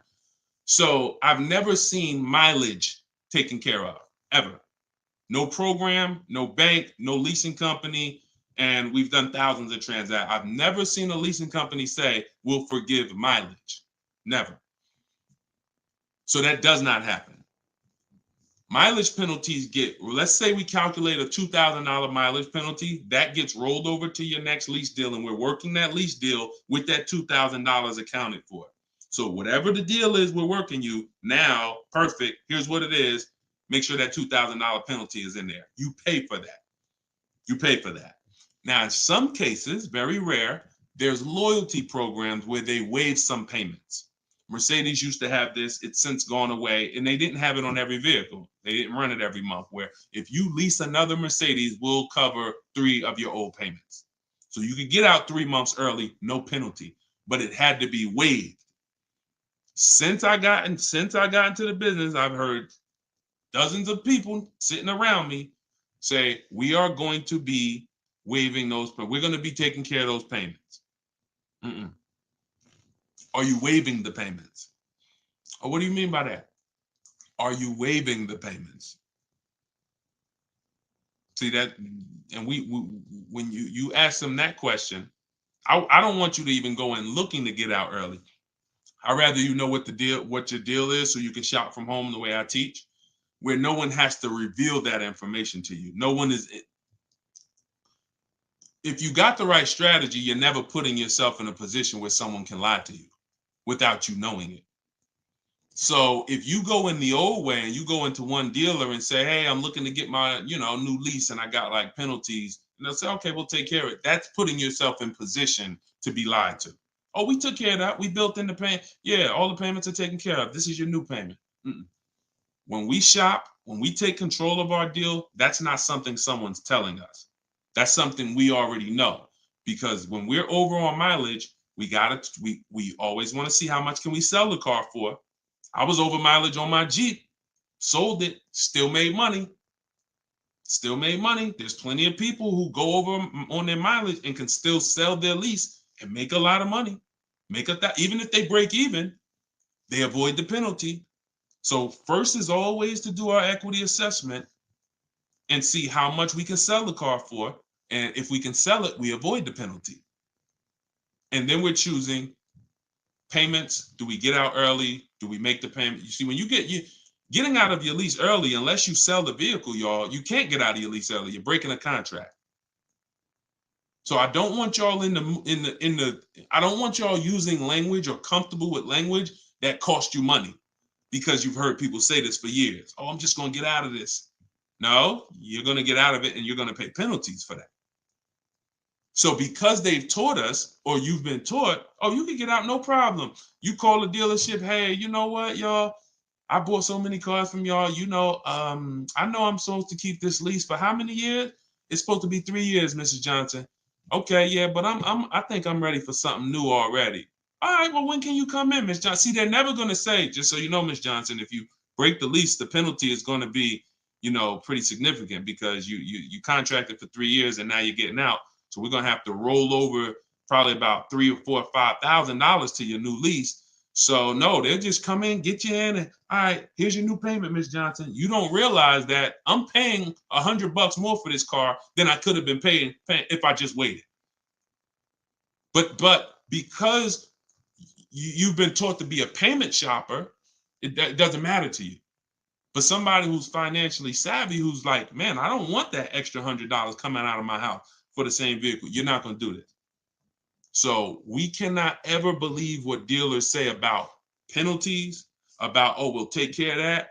So I've never seen mileage taken care of, ever. No program, no bank, no leasing company, and we've done thousands of transactions. I've never seen a leasing company say, we'll forgive mileage. Never. So that does not happen. Mileage penalties let's say we calculate a $2,000 mileage penalty, that gets rolled over to your next lease deal, and we're working that lease deal with that $2,000 accounted for. So whatever the deal is we're working you now, perfect, here's what it is. Make sure that $2,000 penalty is in there. You pay for that. Now, in some cases, very rare, there's loyalty programs where they waive some payments. Mercedes used to have this. It's since gone away, and they didn't have it on every vehicle. They didn't run it every month, where if you lease another Mercedes, we'll cover 3 of your old payments. So you could get out 3 months early, no penalty, but it had to be waived. Since I got into the business, I've heard dozens of people sitting around me say, we are going to be waiving those, but we're going to be taking care of those payments. Mm-mm. Are you waiving the payments? Oh, what do you mean by that? Are you waiving the payments? See that, and we when you ask them that question, I don't want you to even go in looking to get out early. I'd rather you know what your deal is, so you can shop from home the way I teach, where no one has to reveal that information to you. No one is. If you got the right strategy, you're never putting yourself in a position where someone can lie to you without you knowing it. So if you go in the old way and you go into one dealer and say, hey, I'm looking to get my, new lease and I got like penalties, and they'll say, okay, we'll take care of it. That's putting yourself in position to be lied to. Oh, we took care of that. We built in the payment. Yeah, all the payments are taken care of. This is your new payment. Mm-mm. When we shop, when we take control of our deal, that's not something someone's telling us. That's something we already know. Because when we're over on mileage, we always want to see how much can we sell the car for. I was over mileage on my Jeep, sold it, still made money. Still made money. There's plenty of people who go over on their mileage and can still sell their lease and make a lot of money. Even if they break even, they avoid the penalty. So first is always to do our equity assessment and see how much we can sell the car for. And if we can sell it, we avoid the penalty. And then we're choosing payments. Do we get out early? Do we make the payment? You see, when getting out of your lease early, unless you sell the vehicle, y'all, you can't get out of your lease early. You're breaking a contract. So I don't want y'all I don't want y'all using language or comfortable with language that cost you money, because you've heard people say this for years. Oh, I'm just going to get out of this. No, you're going to get out of it and you're going to pay penalties for that. So because they've taught us, or you've been taught, oh, you can get out, no problem. You call the dealership, hey, you know what, y'all? I bought so many cars from y'all. I know I'm supposed to keep this lease for how many years? It's supposed to be 3 years, Mrs. Johnson. Okay, yeah, but I think I'm ready for something new already. All right, well, when can you come in, Miss Johnson? See, they're never going to say, just so you know, Miss Johnson, if you break the lease, the penalty is going to be, pretty significant, because you contracted for 3 years and now you're getting out. So we're going to have to roll over probably about $3,000 or $4,000 or $5,000 to your new lease. So no, they'll just come in, get you in, and all right, here's your new payment, Miss Johnson. You don't realize that I'm paying $100 more for this car than I could have been paying if I just waited. But because you've been taught to be a payment shopper, it doesn't matter to you. But somebody who's financially savvy, who's like, man, I don't want that extra $100 coming out of my house for the same vehicle. You're not going to do this. So we cannot ever believe what dealers say about penalties, about, oh, we'll take care of that.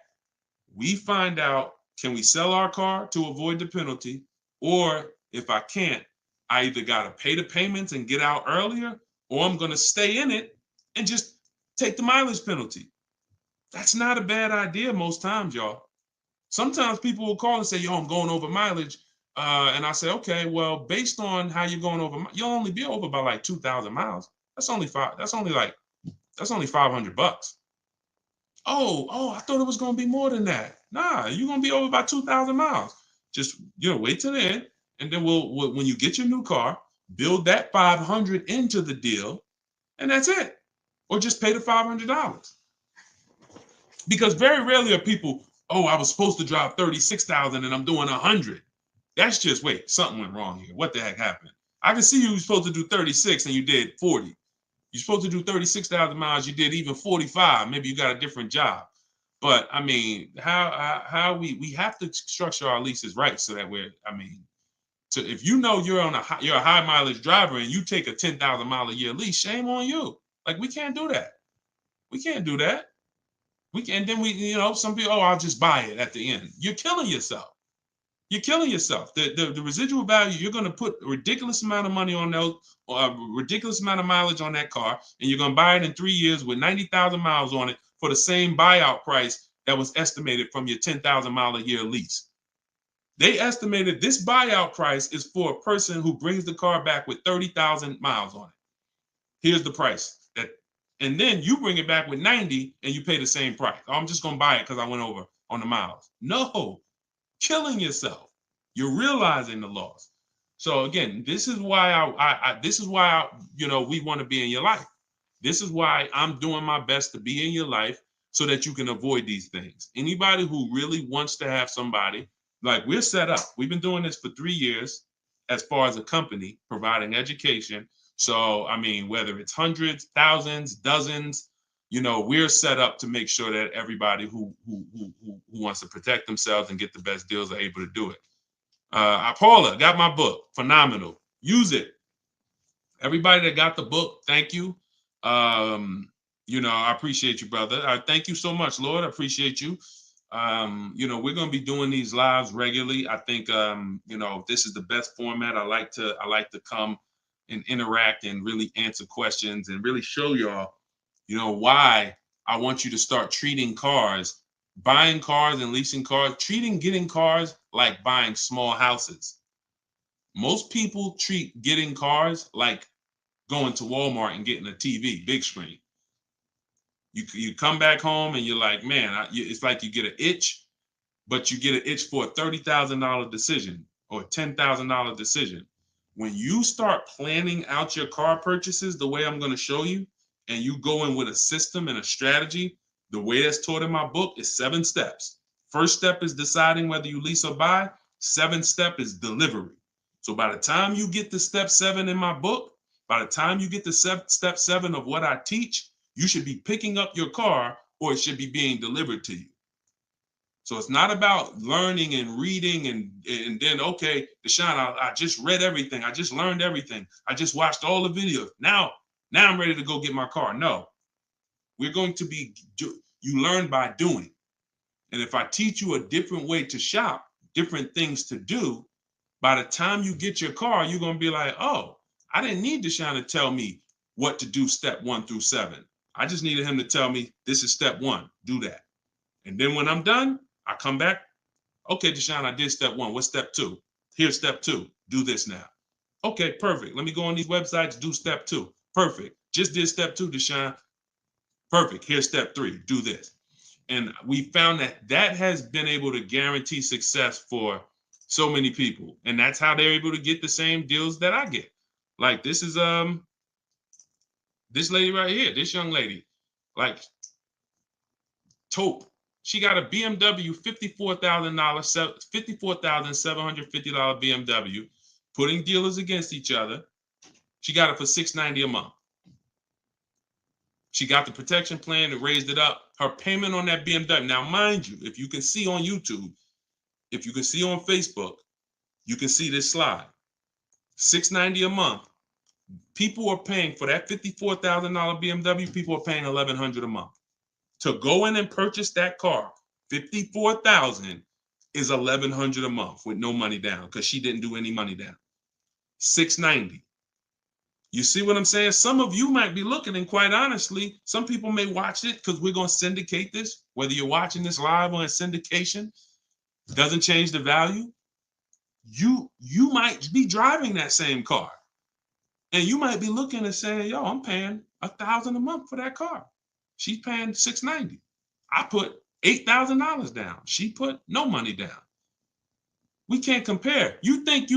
We find out, can we sell our car to avoid the penalty? Or if I can't, I either got to pay the payments and get out earlier, or I'm going to stay in it and just take the mileage penalty. That's not a bad idea most times, y'all. Sometimes people will call and say, yo, I'm going over mileage. And I say, okay, well, based on how you're going over, you'll only be over by like 2,000 miles. That's only $500. Oh, I thought it was going to be more than that. Nah, you're going to be over by 2,000 miles. Just, wait till the end. And then when you get your new car, build that 500 into the deal, and that's it. Or just pay the $500. Because very rarely are people, oh, I was supposed to drive 36,000 and I'm doing 100. That's just, wait, something went wrong here. What the heck happened? I can see you were supposed to do 36 and you did 40. You're supposed to do 36,000 miles, you did even 45. Maybe you got a different job. But I mean, how we have to structure our leases right, so that if you know you're a high mileage driver and you take a 10,000 mile a year lease, shame on you. Like, we can't do that. We can't do that. Some people, oh, I'll just buy it at the end. You're killing yourself. You're killing yourself. The residual value, you're going to put a ridiculous amount of money on those, or a ridiculous amount of mileage on that car, and you're going to buy it in 3 years with 90,000 miles on it for the same buyout price that was estimated from your 10,000 mile a year lease. They estimated this buyout price is for a person who brings the car back with 30,000 miles on it. Here's the price. And then you bring it back with 90 and you pay the same price. Oh, I'm just going to buy it because I went over on the miles. No, killing yourself. You're realizing the loss. So again, this is why we want to be in your life. This is why I'm doing my best to be in your life so that you can avoid these things. Anybody who really wants to have somebody, like we're set up. We've been doing this for 3 years as far as a company, providing education. So, I mean, whether it's hundreds, thousands, dozens, we're set up to make sure that everybody who wants to protect themselves and get the best deals are able to do it. Paula, got my book. Phenomenal. Use it. Everybody that got the book, thank you. I appreciate you, brother. Thank you so much, Lord. I appreciate you. We're going to be doing these lives regularly. I think, this is the best format. I like to come and interact and really answer questions and really show y'all, why I want you to start treating cars, buying cars and leasing cars, getting cars like buying small houses. Most people treat getting cars like going to Walmart and getting a TV, big screen. You come back home and you're like, man, it's like you get an itch, but you get an itch for a $30,000 decision or a $10,000 decision. When you start planning out your car purchases the way I'm going to show you, and you go in with a system and a strategy, the way that's taught in my book is 7 steps. First step is deciding whether you lease or buy. 7th step is delivery. So by the time you get to step 7 in my book, by the time you get to step 7 of what I teach, you should be picking up your car or it should be being delivered to you. So it's not about learning and reading and then, okay, Deshone, I just read everything. I just learned everything. I just watched all the videos. Now I'm ready to go get my car. No, we're going to you learn by doing. And if I teach you a different way to shop, different things to do, by the time you get your car, you're going to be like, oh, I didn't need Deshone to tell me what to do step 1 through 7. I just needed him to tell me this is step 1, do that. And then when I'm done, I come back. Okay, Deshone, I did step 1. What's step 2? Here's step 2. Do this now. Okay, perfect. Let me go on these websites, do step 2. Perfect. Just did step 2, Deshone. Perfect. Here's step 3. Do this. And we found that has been able to guarantee success for so many people. And that's how they're able to get the same deals that I get. Like this is this lady right here, this young lady, like Taupe. She got a BMW $54,750 BMW, putting dealers against each other. She got it for $690 a month. She got the protection plan and raised it up. Her payment on that BMW. Now, mind you, if you can see on YouTube, if you can see on Facebook, you can see this slide. $690 a month. People are paying for that $54,000 BMW. People are paying $1,100 a month. To go in and purchase that car, $54,000 is $1,100 a month with no money down because she didn't do any money down. $690. You see what I'm saying? Some of you might be looking, and quite honestly, some people may watch it because we're going to syndicate this. Whether you're watching this live or in syndication, doesn't change the value. You might be driving that same car, and you might be looking and saying, "Yo, I'm paying $1,000 a month for that car. She's paying $690. I put $8,000 down. She put no money down. We can't compare. You think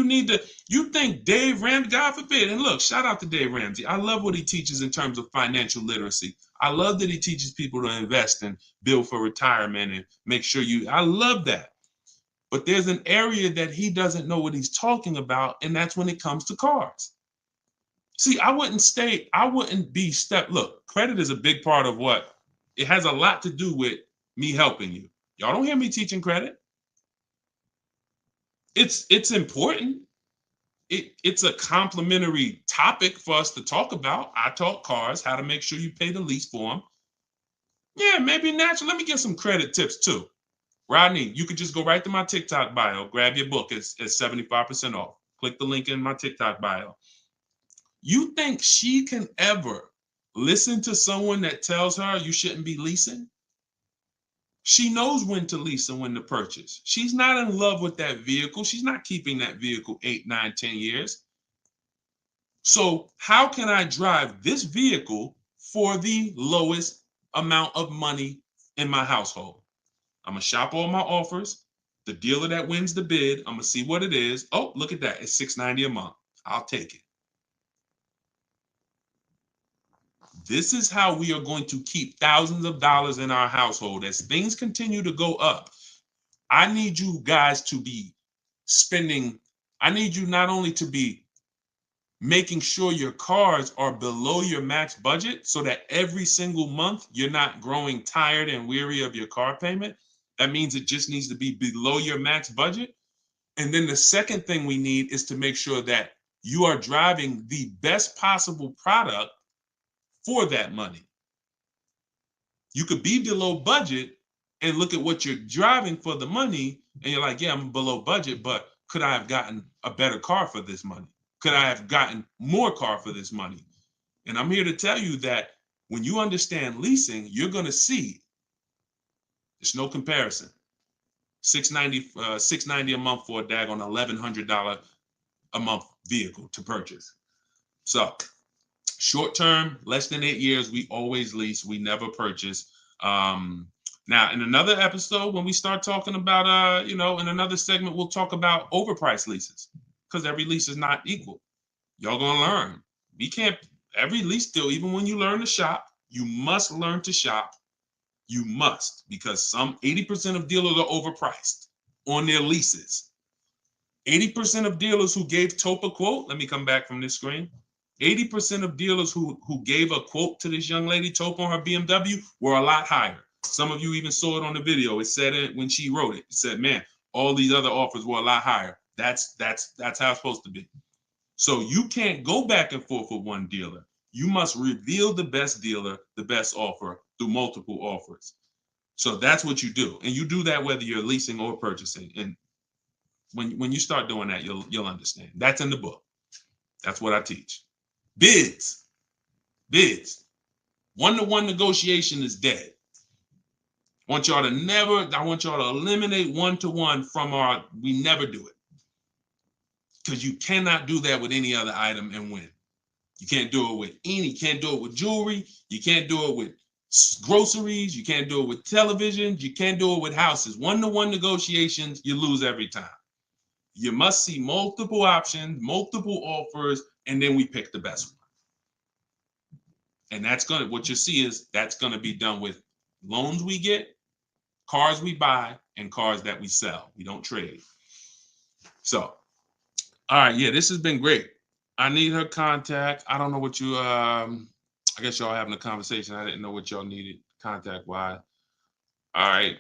Dave Ramsey, God forbid, and look, shout out to Dave Ramsey. I love what he teaches in terms of financial literacy. I love that he teaches people to invest and build for retirement and make sure I love that. But there's an area that he doesn't know what he's talking about, and that's when it comes to cars. See, look, credit is a big part of it has a lot to do with me helping you. Y'all don't hear me teaching credit. It's important. It's a complimentary topic for us to talk about. I talk cars, how to make sure you pay the lease for them. Yeah, maybe naturally. Let me get some credit tips too. Rodney, you could just go right to my TikTok bio, grab your book. It's 75% off. Click the link in my TikTok bio. You think she can ever listen to someone that tells her you shouldn't be leasing? She knows when to lease and when to purchase. She's not in love with that vehicle. She's not keeping that vehicle 8, 9, 10 years. So how can I drive this vehicle for the lowest amount of money in my household? I'm gonna shop all my offers. The dealer that wins the bid, I'm gonna see what it is. Oh, look at that. It's $690 a month. I'll take it. This is how we are going to keep thousands of dollars in our household. As things continue to go up, I need you guys to be spending, I need you not only to be making sure your cars are below your max budget so that every single month you're not growing tired and weary of your car payment. That means it just needs to be below your max budget. And then the second thing we need is to make sure that you are driving the best possible product for that money. You could be below budget and look at what you're driving for the money, and you're like, yeah, I'm below budget, but could I have gotten a better car for this money? Could I have gotten more car for this money? And I'm here to tell you that when you understand leasing, you're going to see there's no comparison. $690 a month for a daggone $1,100 a month vehicle to purchase. So short term, less than 8 years, we always lease. We never purchase. Now, in another episode, when we start talking about, in another segment, we'll talk about overpriced leases because every lease is not equal. Y'all gonna learn. We can't, every lease deal, even when you learn to shop, you must learn to shop. You must, because some 80% of dealers are overpriced on their leases. 80% of dealers who gave Tope a quote, let me come back from this screen. 80% of dealers who gave a quote to this young lady, Tope, on her BMW, were a lot higher. Some of you even saw it on the video. It said it when she wrote it. It said, man, all these other offers were a lot higher. That's how it's supposed to be. So you can't go back and forth with one dealer. You must reveal the best dealer, the best offer through multiple offers. So that's what you do. And you do that whether you're leasing or purchasing. And when you start doing that, you'll understand. That's in the book. That's what I teach. Bids. One-to-one negotiation is dead. I want y'all to eliminate one-to-one from we never do it. Because you cannot do that with any other item and win. You can't do it with jewelry. You can't do it with groceries. You can't do it with televisions. You can't do it with houses. One-to-one negotiations, you lose every time. You must see multiple options, multiple offers, and then we pick the best one. And what you see is that's gonna be done with loans we get, cars we buy, and cars that we sell. We don't trade. So, all right, yeah, this has been great. I need her contact. I don't know what you, I guess y'all having a conversation. I didn't know what y'all needed contact-wise. All right,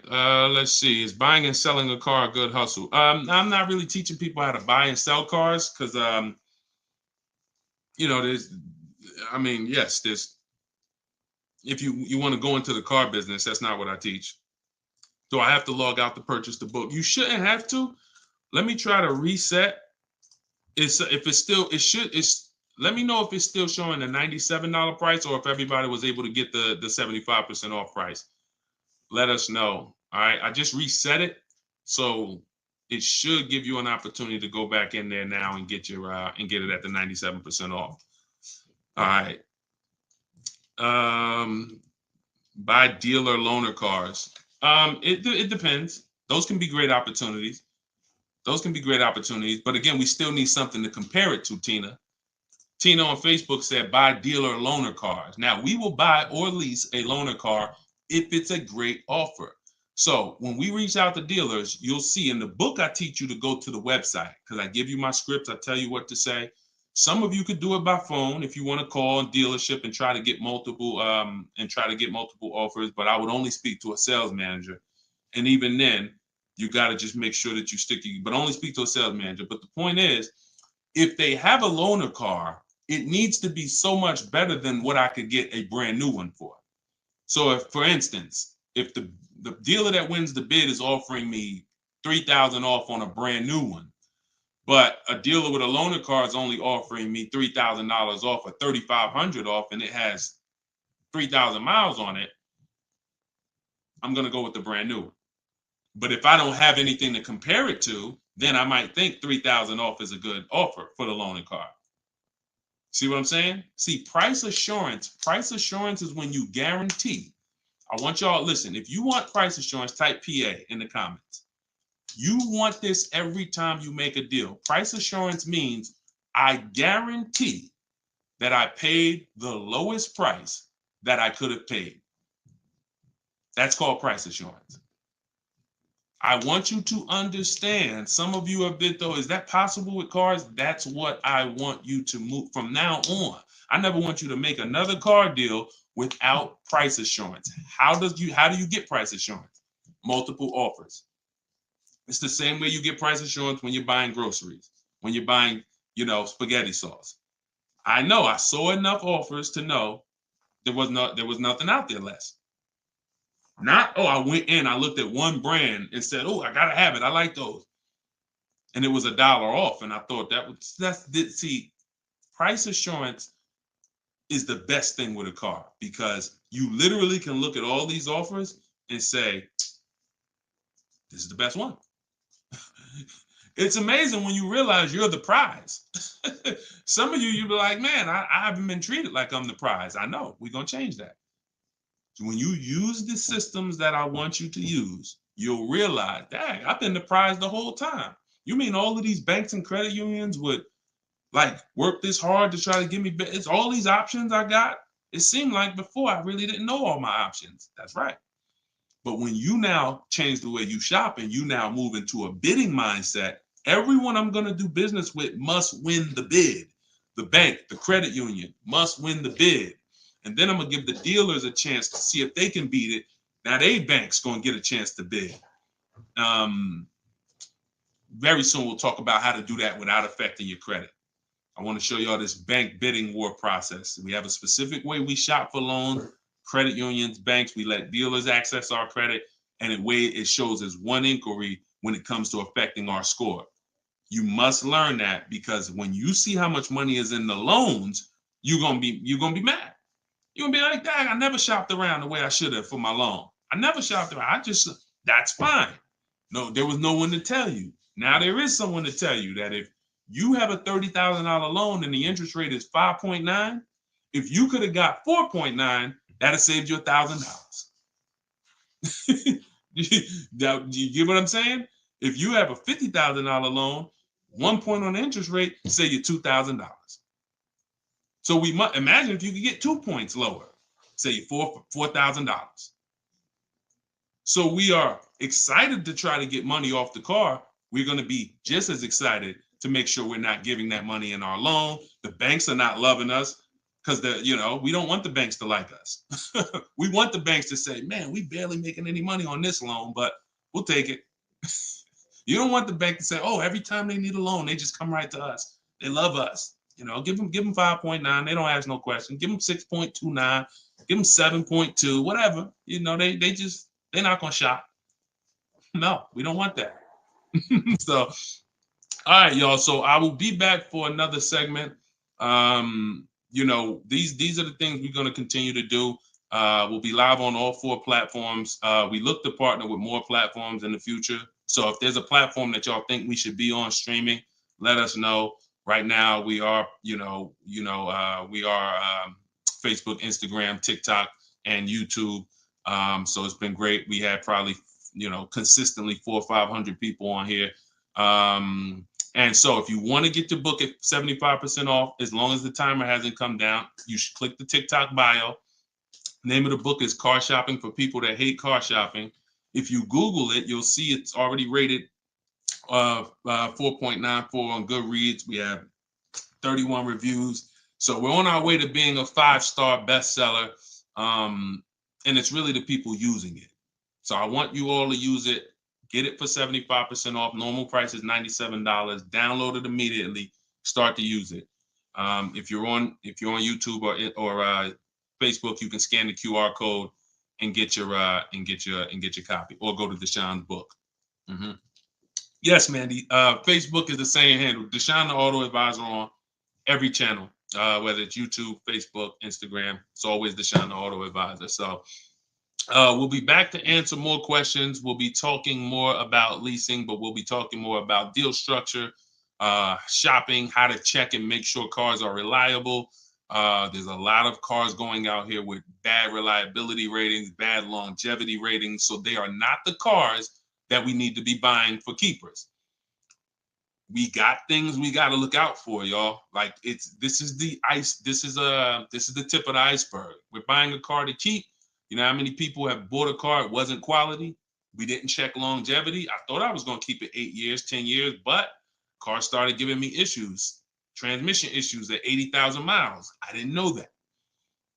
let's see. Is buying and selling a car a good hustle? I'm not really teaching people how to buy and sell cars because, there's, if you want to go into the car business, that's not what I teach. Do I have to log out to purchase the book? You shouldn't have to. Let me try to reset. Let me know if it's still showing a $97 price or if everybody was able to get the 75% off price. Let us know. All right, I just reset it, so it should give you an opportunity to go back in there now and get your and get it at the 97% off. All right. Buy dealer loaner cars. It depends. Those can be great opportunities. But again, we still need something to compare it to, Tina. Tina on Facebook said, buy dealer loaner cars. Now, we will buy or lease a loaner car if it's a great offer. So when we reach out to dealers, you'll see in the book, I teach you to go to the website because I give you my scripts. I tell you what to say. Some of you could do it by phone if you want to call a dealership and try to get multiple offers, but I would only speak to a sales manager. And even then, you got to just make sure that you but only speak to a sales manager. But the point is, if they have a loaner car, it needs to be so much better than what I could get a brand new one for. So if, for instance, if the dealer that wins the bid is offering me $3,000 off on a brand new one, but a dealer with a loaner car is only offering me $3,000 off or $3,500 off, and it has 3,000 miles on it, I'm going to go with the brand new. But if I don't have anything to compare it to, then I might think 3,000 off is a good offer for the loaner car. See what I'm saying? See, price assurance is when you guarantee. I want y'all, listen, if you want price assurance, type PA in the comments. You want this every time you make a deal. Price assurance means I guarantee that I paid the lowest price that I could have paid. That's called price assurance. I want you to understand, some of you have been, though, is that possible with cars? That's what I want you to move from now on. I never want you to make another car deal without price assurance. How do you get price assurance? Multiple offers. It's the same way you get price assurance when you're buying groceries, when you're buying, spaghetti sauce. I know I saw enough offers to know there was nothing out there less. Not, I went in, I looked at one brand and said, I gotta have it. I like those. And it was $1 off. And I thought see, price assurance is the best thing with a car, because you literally can look at all these offers and say, this is the best one. It's amazing when you realize you're the prize. Some of you be like, man, I haven't been treated like I'm the prize. I know, we're gonna change that. When you use the systems that I want you to use, you'll realize, dang, I've been the prize the whole time. You mean all of these banks and credit unions would work this hard to try to give me, it's all these options I got? It seemed like before I really didn't know all my options. That's right. But when you now change the way you shop and you now move into a bidding mindset, everyone I'm going to do business with must win the bid. The bank, the credit union must win the bid. And then I'm going to give the dealers a chance to see if they can beat it. Now they bank's going to get a chance to bid. Very soon we'll talk about how to do that without affecting your credit. I want to show y'all this bank bidding war process. We have a specific way we shop for loans, credit unions, banks. We let dealers access our credit, and the way it shows as one inquiry when it comes to affecting our score. You must learn that, because when you see how much money is in the loans, you're gonna be mad. You're gonna be like, dang, I never shopped around the way I should have for my loan. I never shopped around. That's fine. No, there was no one to tell you. Now there is someone to tell you that if you have a $30,000 loan and the interest rate is 5.9, if you could have got 4.9, that'd have saved you $1,000. You get what I'm saying? If you have a $50,000 loan, 1 point on the interest rate, save you $2,000. So we must imagine if you could get 2 points lower, say you $4,000. So we are excited to try to get money off the car. We're going to be just as excited to make sure we're not giving that money in our loan. The banks are not loving us because we don't want the banks to like us. We want the banks to say, man, we barely making any money on this loan, but we'll take it. You don't want the bank to say, every time they need a loan, they just come right to us. They love us. Give them 5.9. They don't ask no question. Give them 6.29. Give them 7.2. Whatever. They're not gonna shop. No, we don't want that. So, all right, y'all. So I will be back for another segment. These are the things we're gonna continue to do. We'll be live on all 4 platforms. We look to partner with more platforms in the future. So if there's a platform that y'all think we should be on streaming, let us know. Right now, we are, Facebook, Instagram, TikTok, and YouTube. So it's been great. We had probably, consistently 400 or 500 people on here. And so if you want to get your book at 75% off, as long as the timer hasn't come down, you should click the TikTok bio. Name of the book is Car Shopping for People That Hate Car Shopping. If you Google it, you'll see it's already rated 4.94 on Goodreads. We have 31 reviews. So we're on our way to being a 5-star bestseller. And it's really the people using it. So I want you all to use it. Get it for 75% off. Normal price is $97. Download it immediately. Start to use it. If you're on YouTube or Facebook, you can scan the QR code and get your copy, or go to Deshone's book. Yes, Mandy. Facebook is the same handle, Deshone the Auto Advisor, on every channel, whether it's YouTube, Facebook, Instagram. It's always Deshone the Auto Advisor. So we'll be back to answer more questions. We'll be talking more about leasing, but we'll be talking more about deal structure, shopping, how to check and make sure cars are reliable. There's a lot of cars going out here with bad reliability ratings, bad longevity ratings. So they are not the cars that we need to be buying for keepers. We got things we got to look out for, y'all. Like, this is the tip of the iceberg. We're buying a car to keep. You know how many people have bought a car, it wasn't quality, we didn't check longevity. I thought I was going to keep it 8 years, 10 years, but car started giving me issues, transmission issues at 80,000 miles. I didn't know that.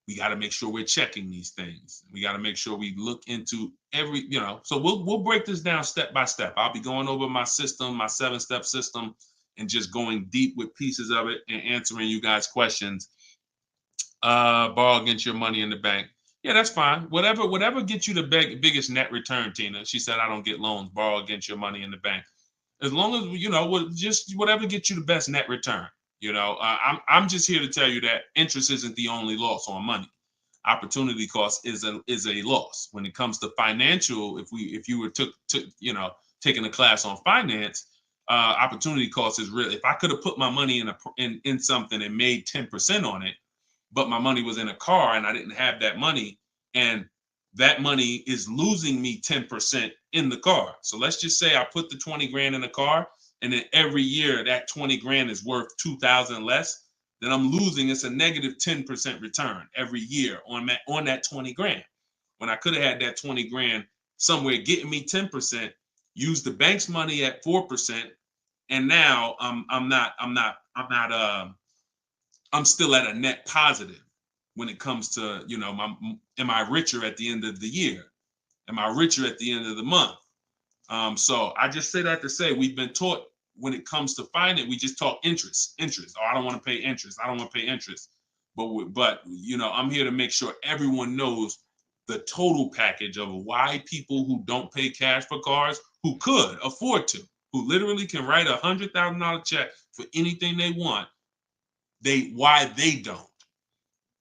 We got to make sure we're checking these things. We got to make sure we look into every, so we'll break this down step by step. I'll be going over my system, my 7-step system, and just going deep with pieces of it and answering you guys' questions. Borrow against your money in the bank. Yeah, that's fine. Whatever gets you the biggest net return, Tina. She said, I don't get loans. Borrow against your money in the bank. As long as, just whatever gets you the best net return. I'm just here to tell you that interest isn't the only loss on money. Opportunity cost is a loss when it comes to financial. If you were taking a class on finance, opportunity cost is real. If I could have put my money in something and made 10% on it, but my money was in a car and I didn't have that money, and that money is losing me 10% in the car. So let's just say I put the 20 grand in the car, and then every year that 20 grand is worth 2,000 less, then I'm losing. It's a negative 10% return every year on that 20 grand. When I could have had that 20 grand somewhere getting me 10%, use the bank's money at 4%, and now I'm still at a net positive when it comes to, am I richer at the end of the year? Am I richer at the end of the month? So I just say that to say we've been taught when it comes to finance, we just talk interest. Oh, I don't want to pay interest. I don't want to pay interest. But I'm here to make sure everyone knows the total package of why people who don't pay cash for cars, who could afford to, who literally can write $100,000 check for anything they want, why they don't.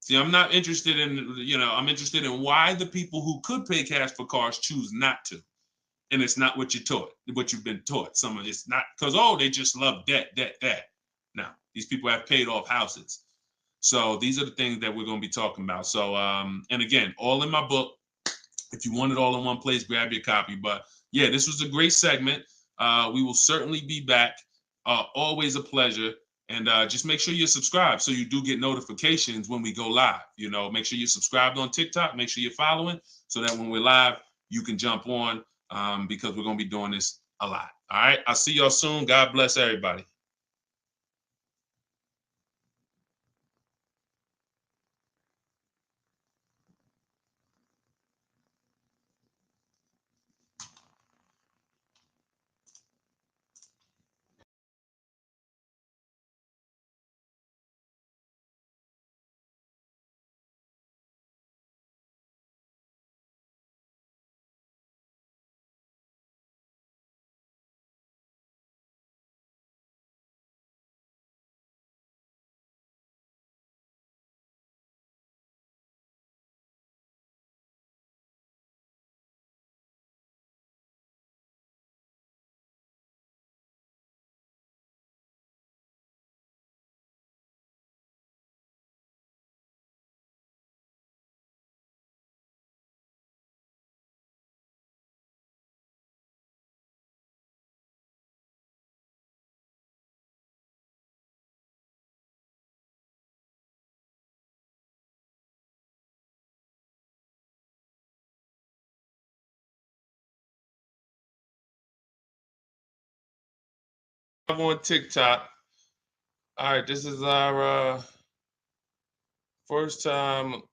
See, I'm not interested in, I'm interested in why the people who could pay cash for cars choose not to. And it's not what you've been taught. Some of it's not because, they just love debt. Now, these people have paid off houses. So these are the things that we're going to be talking about. So, and again, all in my book. If you want it all in one place, grab your copy. But yeah, this was a great segment. We will certainly be back. Always a pleasure. And just make sure you're subscribed so you do get notifications when we go live. Make sure you're subscribed on TikTok. Make sure you're following so that when we're live, you can jump on because we're going to be doing this a lot. All right. I'll see y'all soon. God bless everybody. I'm on TikTok. All right. This is our first time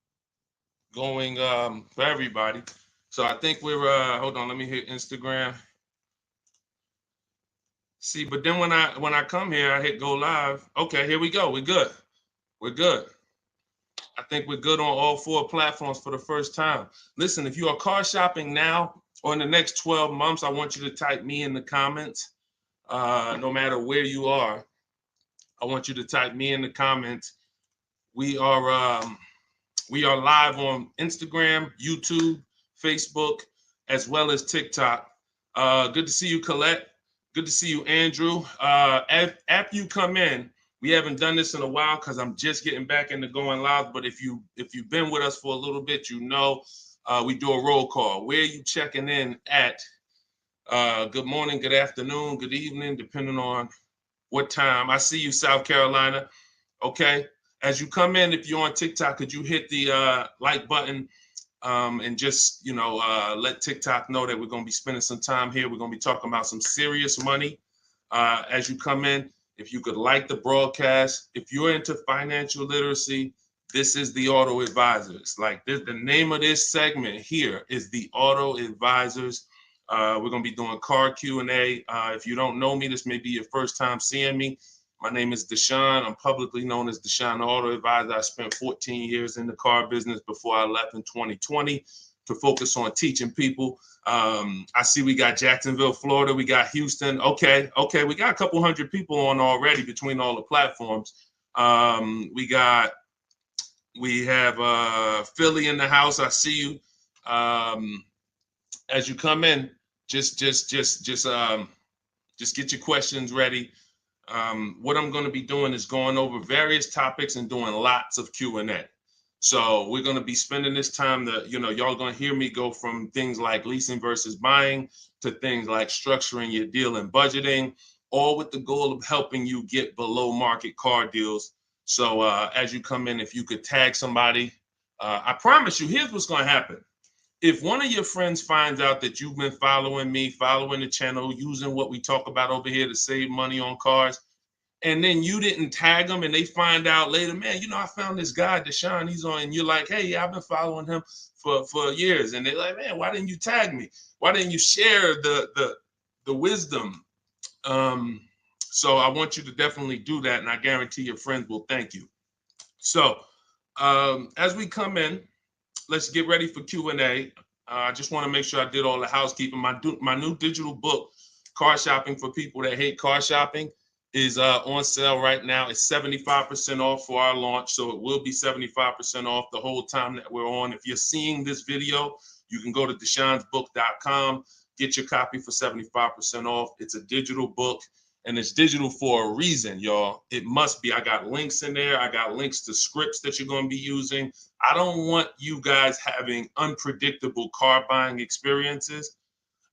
going for everybody. So I think we're hold on, let me hit Instagram. See, but then when I come here, I hit go live. Okay, here we go. We're good. We're good. I think we're good on all 4 platforms for the first time. Listen, if you are car shopping now or in the next 12 months, I want you to type me in the comments. No matter where you are, I want you to type me in the comments. We are live on Instagram, YouTube, Facebook, as well as TikTok. Good to see you, Colette. Good to see you, Andrew. After you come in, we haven't done this in a while because I'm just getting back into going live. But if you've been with us for a little bit, you know we do a roll call. Where are you checking in at? Good morning, good afternoon, good evening, depending on what time. I see you, South Carolina. Okay. As you come in, if you're on TikTok, could you hit the like button and just, let TikTok know that we're going to be spending some time here. We're going to be talking about some serious money as you come in. If you could like the broadcast, if you're into financial literacy, this is the Auto Advisors. Like this, the name of this segment here is the Auto Advisors. We're going to be doing car Q&A. If you don't know me, this may be your first time seeing me. My name is Deshone. I'm publicly known as Deshone the Auto Advisor. I spent 14 years in the car business before I left in 2020 to focus on teaching people. I see we got Jacksonville, Florida. We got Houston. Okay. We got a couple hundred people on already between all the platforms. We have Philly in the house. I see you. As you come in, just get your questions ready. What I'm going to be doing is going over various topics and doing lots of Q&A. So we're going to be spending this time that, y'all going to hear me go from things like leasing versus buying to things like structuring your deal and budgeting, all with the goal of helping you get below market car deals. So as you come in, if you could tag somebody, I promise you, here's what's going to happen. If one of your friends finds out that you've been following me, following the channel, using what we talk about over here to save money on cars, and then you didn't tag them and they find out later, man, I found this guy, Deshone, he's on, and you're like, hey, yeah, I've been following him for years. And they're like, man, why didn't you tag me? Why didn't you share the wisdom? So I want you to definitely do that. And I guarantee your friends will thank you. So as we come in, let's get ready for Q&A. I just want to make sure I did all the housekeeping. My new digital book, Car Shopping for People That Hate Car Shopping, is on sale right now. It's 75% off for our launch, so it will be 75% off the whole time that we're on. If you're seeing this video, you can go to deshonsbook.com, get your copy for 75% off. It's a digital book, and it's digital for a reason, y'all. It must be. I got links in there. I got links to scripts that you're going to be using. I don't want you guys having unpredictable car buying experiences.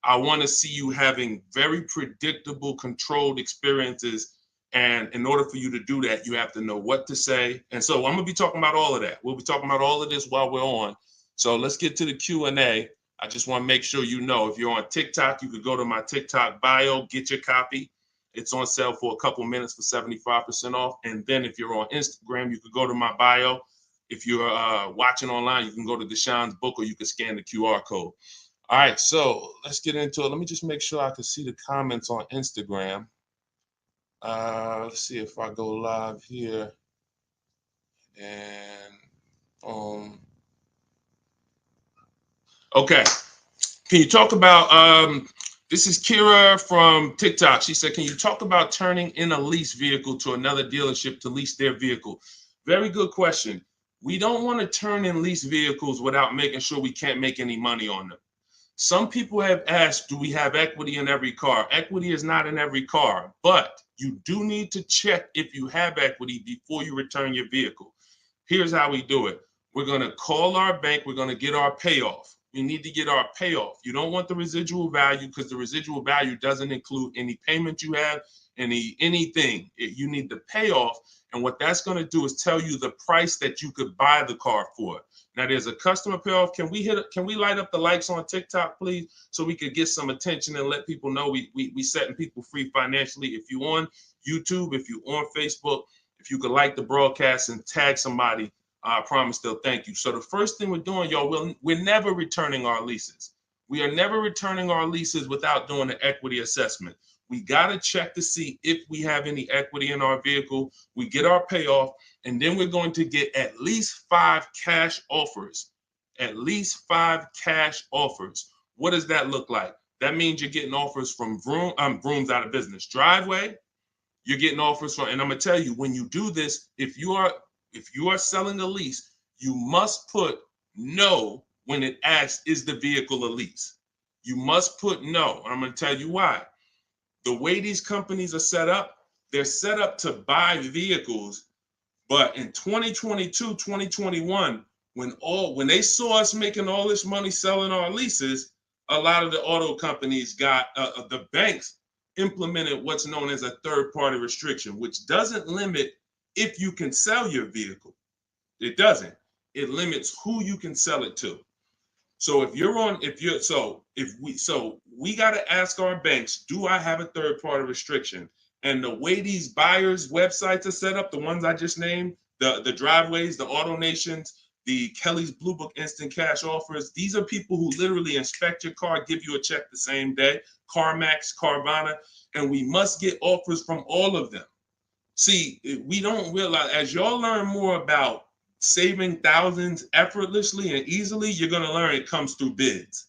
I want to see you having very predictable, controlled experiences. And in order for you to do that, you have to know what to say. And so I'm going to be talking about all of that. We'll be talking about all of this while we're on. So let's get to the Q&A. I just want to make sure you know, if you're on TikTok, you could go to my TikTok bio, get your copy. It's on sale for a couple minutes for 75% off. And then if you're on Instagram, you could go to my bio. If you're watching online, you can go to Deshone's book, or you can scan the QR code. All right, so let's get into it. Let me just make sure I can see the comments on Instagram. Let's see if I go live here. And okay. Can you talk about, this is Kira from TikTok. She said, can you talk about turning in a lease vehicle to another dealership to lease their vehicle? Very good question. We don't want to turn in lease vehicles without making sure we can't make any money on them. Some people have asked, do we have equity in every car? Equity is not in every car, but you do need to check if you have equity before you return your vehicle. Here's how we do it. We're going to call our bank. We're going to get our payoff. We need to get our payoff. You don't want the residual value, because the residual value doesn't include any payment you have, anything. You need the payoff. And what that's going to do is tell you the price that you could buy the car for. Now there's a customer payoff. Can we light up the likes on TikTok, please, so we could get some attention and let people know we setting people free financially. If you on YouTube, if you on Facebook, if you could like the broadcast and tag somebody, I promise they'll thank you. So the first thing we're doing, y'all, we're never returning our leases. We are never returning our leases without doing an equity assessment. We got to check to see if we have any equity in our vehicle. We get our payoff. And then we're going to get at least 5 cash offers. At least 5 cash offers. What does that look like? That means you're getting offers from Vroom's out of business. Driveway, you're getting offers from, and I'm gonna tell you, when you do this, if you are selling a lease, you must put no when it asks, is the vehicle a lease? You must put no. And I'm gonna tell you why. The way these companies are set up, they're set up to buy vehicles. But in 2022, 2021, when they saw us making all this money selling our leases, a lot of the auto companies got the banks implemented what's known as a third-party restriction, which doesn't limit if you can sell your vehicle. It doesn't. It limits who you can sell it to. So we got to ask our banks, do I have a third-party restriction? And the way these buyers' websites are set up, the ones I just named, the Driveways, the AutoNations, the Kelly's Blue Book Instant Cash Offers, these are people who literally inspect your car, give you a check the same day, CarMax, Carvana, and we must get offers from all of them. See, we don't realize, as y'all learn more about saving thousands effortlessly and easily, you're going to learn it comes through bids.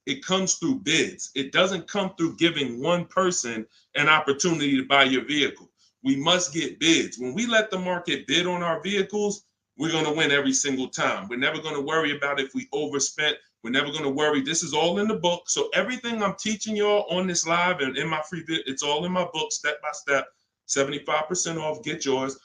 It comes through bids. It doesn't come through giving one person an opportunity to buy your vehicle. We must get bids. When we let the market bid on our vehicles, we're going to win every single time. We're never going to worry about if we overspent. We're never going to worry. This is all in the book. So everything I'm teaching y'all on this live and in my free vid, it's all in my book, step by step, 75% off, get yours.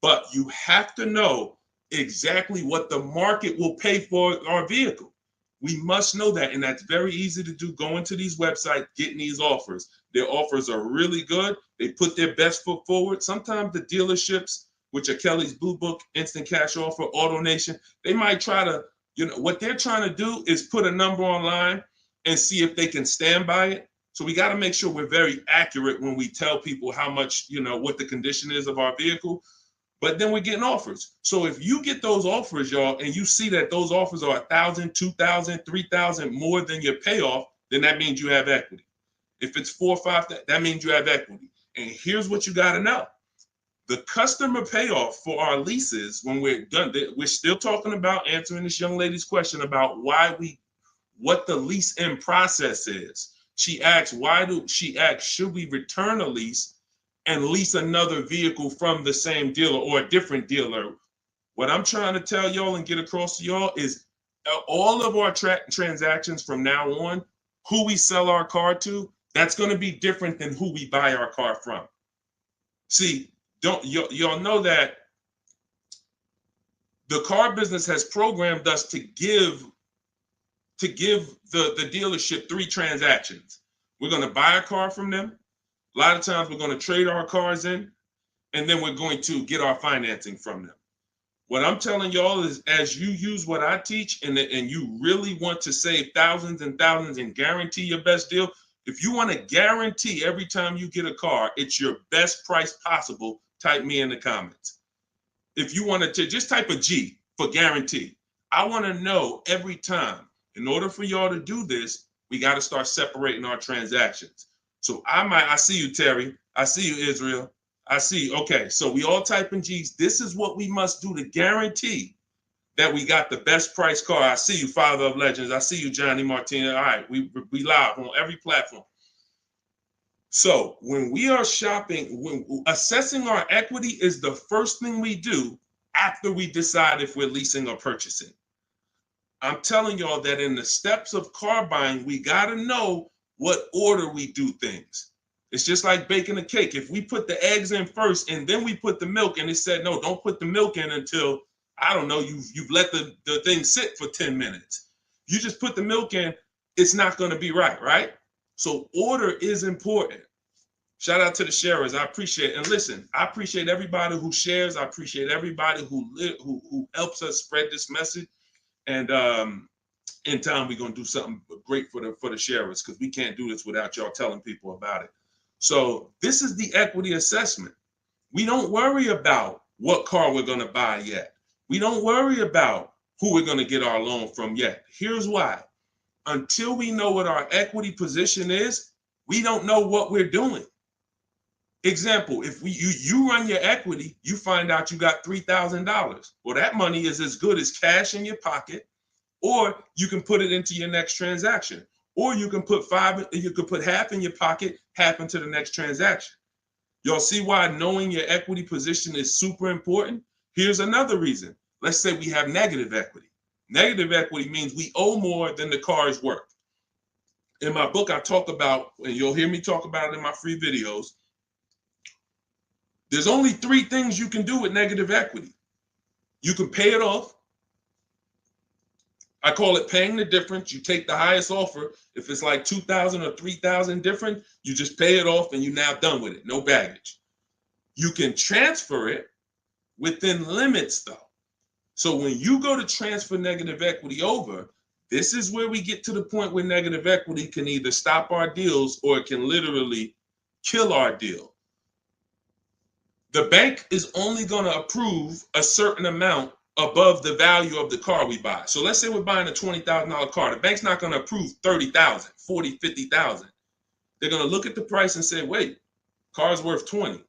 But you have to know exactly what the market will pay for our vehicle. We must know that, and that's very easy to do. Going to these websites, getting these offers. Their offers are really good. They put their best foot forward. Sometimes the dealerships, which are Kelly's Blue Book, Instant Cash Offer, AutoNation, they might try to, what they're trying to do is put a number online and see if they can stand by it. So we got to make sure we're very accurate when we tell people how much, what the condition is of our vehicle. But then we're getting offers. So if you get those offers, y'all, and you see that those offers are $1,000, $2,000, $3,000 more than your payoff, then that means you have equity. If it's $4,000 or $5,000, that means you have equity. And here's what you got to know. The customer payoff for our leases, when we're done, we're still talking about answering this young lady's question about what the lease in process is. She asks, should we return a lease and lease another vehicle from the same dealer or a different dealer? What I'm trying to tell y'all and get across to y'all is all of our transactions from now on, who we sell our car to, that's going to be different than who we buy our car from. See, y'all know that the car business has programmed us to give the dealership 3 transactions. We're going to buy a car from them. A lot of times we're going to trade our cars in, and then we're going to get our financing from them. What I'm telling y'all is, as you use what I teach and you really want to save thousands and thousands and guarantee your best deal, if you want to guarantee every time you get a car, it's your best price possible, type me in the comments. If you want to just type a G for guarantee. I want to know every time. In order for y'all to do this, we got to start separating our transactions. So I see you, Terry. I see you, Israel. I see you. Okay, so we all type in G's. This is what we must do to guarantee that we got the best price car. I see you, Father of Legends. I see you, Johnny Martinez. All right, we live on every platform. So when we are shopping, when assessing our equity is the first thing we do after we decide if we're leasing or purchasing. I'm telling y'all that in the steps of car buying, we got to know what order we do things. It's just like baking a cake. If we put the eggs in first and then we put the milk, and it said, no, don't put the milk in until, I don't know, you've let the thing sit for 10 minutes. You just put the milk in, it's not going to be right? So order is important. Shout out to the sharers. I appreciate it. And listen, I appreciate everybody who shares. I appreciate everybody who helps us spread this message. And in time, we're going to do something great for the sharers, because we can't do this without y'all telling people about it. So this is the equity assessment. We don't worry about what car we're going to buy yet. We don't worry about who we're going to get our loan from yet. Here's why. Until we know what our equity position is, we don't know what we're doing. Example, if you run your equity, you find out you got $3,000. Well, that money is as good as cash in your pocket, or you can put it into your next transaction, or you can put half in your pocket, half into the next transaction. Y'all see why knowing your equity position is super important? Here's another reason. Let's say we have negative equity. Negative equity means we owe more than the car is worth. In my book, I talk about, and you'll hear me talk about it in my free videos, there's only 3 things you can do with negative equity. You can pay it off. I call it paying the difference. You take the highest offer. If it's like 2,000 or 3,000 different, you just pay it off and you're now done with it. No baggage. You can transfer it within limits though. So when you go to transfer negative equity over, this is where we get to the point where negative equity can either stop our deals or it can literally kill our deal. The bank is only going to approve a certain amount above the value of the car we buy. So let's say we're buying a $20,000 car. The bank's not going to approve 30,000, 40, 50,000. They're going to look at the price and say, wait, car's worth 20.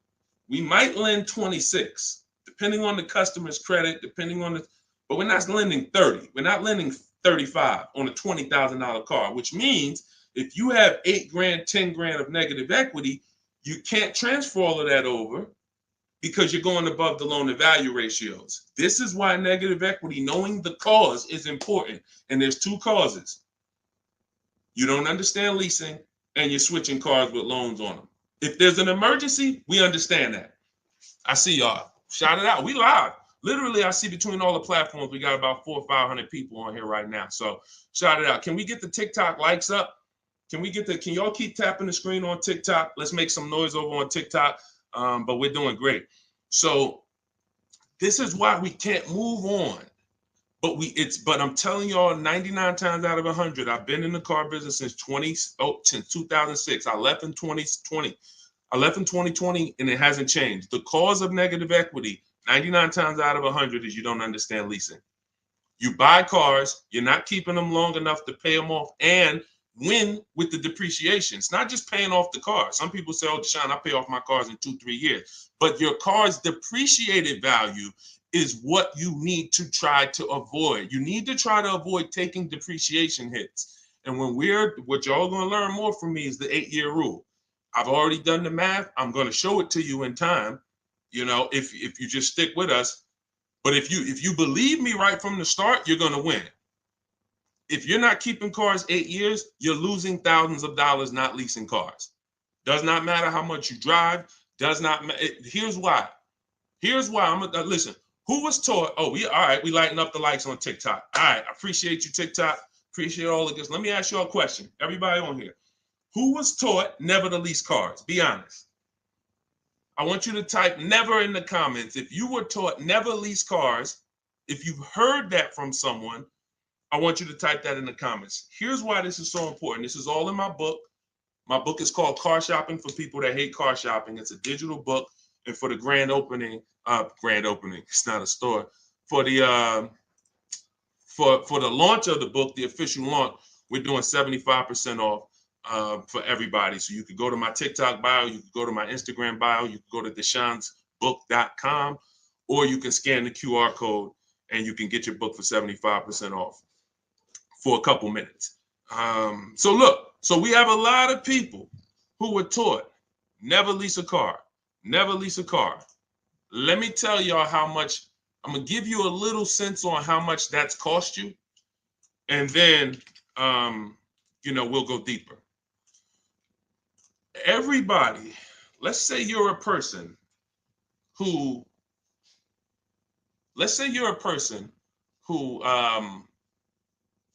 We might lend 26, depending on the customer's credit, but we're not lending 30. We're not lending 35 on a $20,000 car, which means if you have 8 grand, 10 grand of negative equity, you can't transfer all of that over because you're going above the loan to value ratios. This is why negative equity, knowing the cause, is important. And there's 2 causes. You don't understand leasing and you're switching cars with loans on them. If there's an emergency, we understand that. I see y'all. Shout it out. We live. Literally, I see between all the platforms, we got about 400 or 500 people on here right now. So shout it out. Can we get the TikTok likes up? Can y'all keep tapping the screen on TikTok? Let's make some noise over on TikTok. But we're doing great. So this is why we can't move on. But I'm telling y'all, 99 times out of 100, I've been in the car business since 2006. I left in 2020. I left in 2020 and it hasn't changed. The cause of negative equity, 99 times out of 100, is you don't understand leasing. You buy cars, you're not keeping them long enough to pay them off and win with the depreciation. It's not just paying off the car. Some people say, oh, Deshone, I pay off my cars in 2-3 years. But your car's depreciated value is what you need to try to avoid. You need to try to avoid taking depreciation hits. And what y'all going to learn more from me is the 8-year rule. I've already done the math. I'm going to show it to you in time, if you just stick with us. But if you believe me right from the start, you're going to win. If you're not keeping cars 8 years, you're losing thousands of dollars not leasing cars. Does not matter how much you drive. Does not matter. Here's why. Listen. Who was taught? Oh, we lighten up the likes on TikTok. All right, I appreciate you, TikTok. Appreciate all of this. Let me ask you a question. Everybody on here. Who was taught never to lease cars? Be honest. I want you to type never in the comments. If you were taught never lease cars, if you've heard that from someone, I want you to type that in the comments. Here's why this is so important. This is all in my book. My book is called Car Shopping for People That Hate Car Shopping. It's a digital book. And for the grand opening, it's not a store. For the launch of the book, the official launch, we're doing 75% off for everybody. So you could go to my TikTok bio, you could go to my Instagram bio, you could go to deshonsbook.com, or you can scan the QR code and you can get your book for 75% off for a couple minutes. So we have a lot of people who were taught never lease a car. Never lease a car. Let me tell y'all how much. I'm going to give you a little sense on how much that's cost you. And then, we'll go deeper. Everybody, let's say you're a person who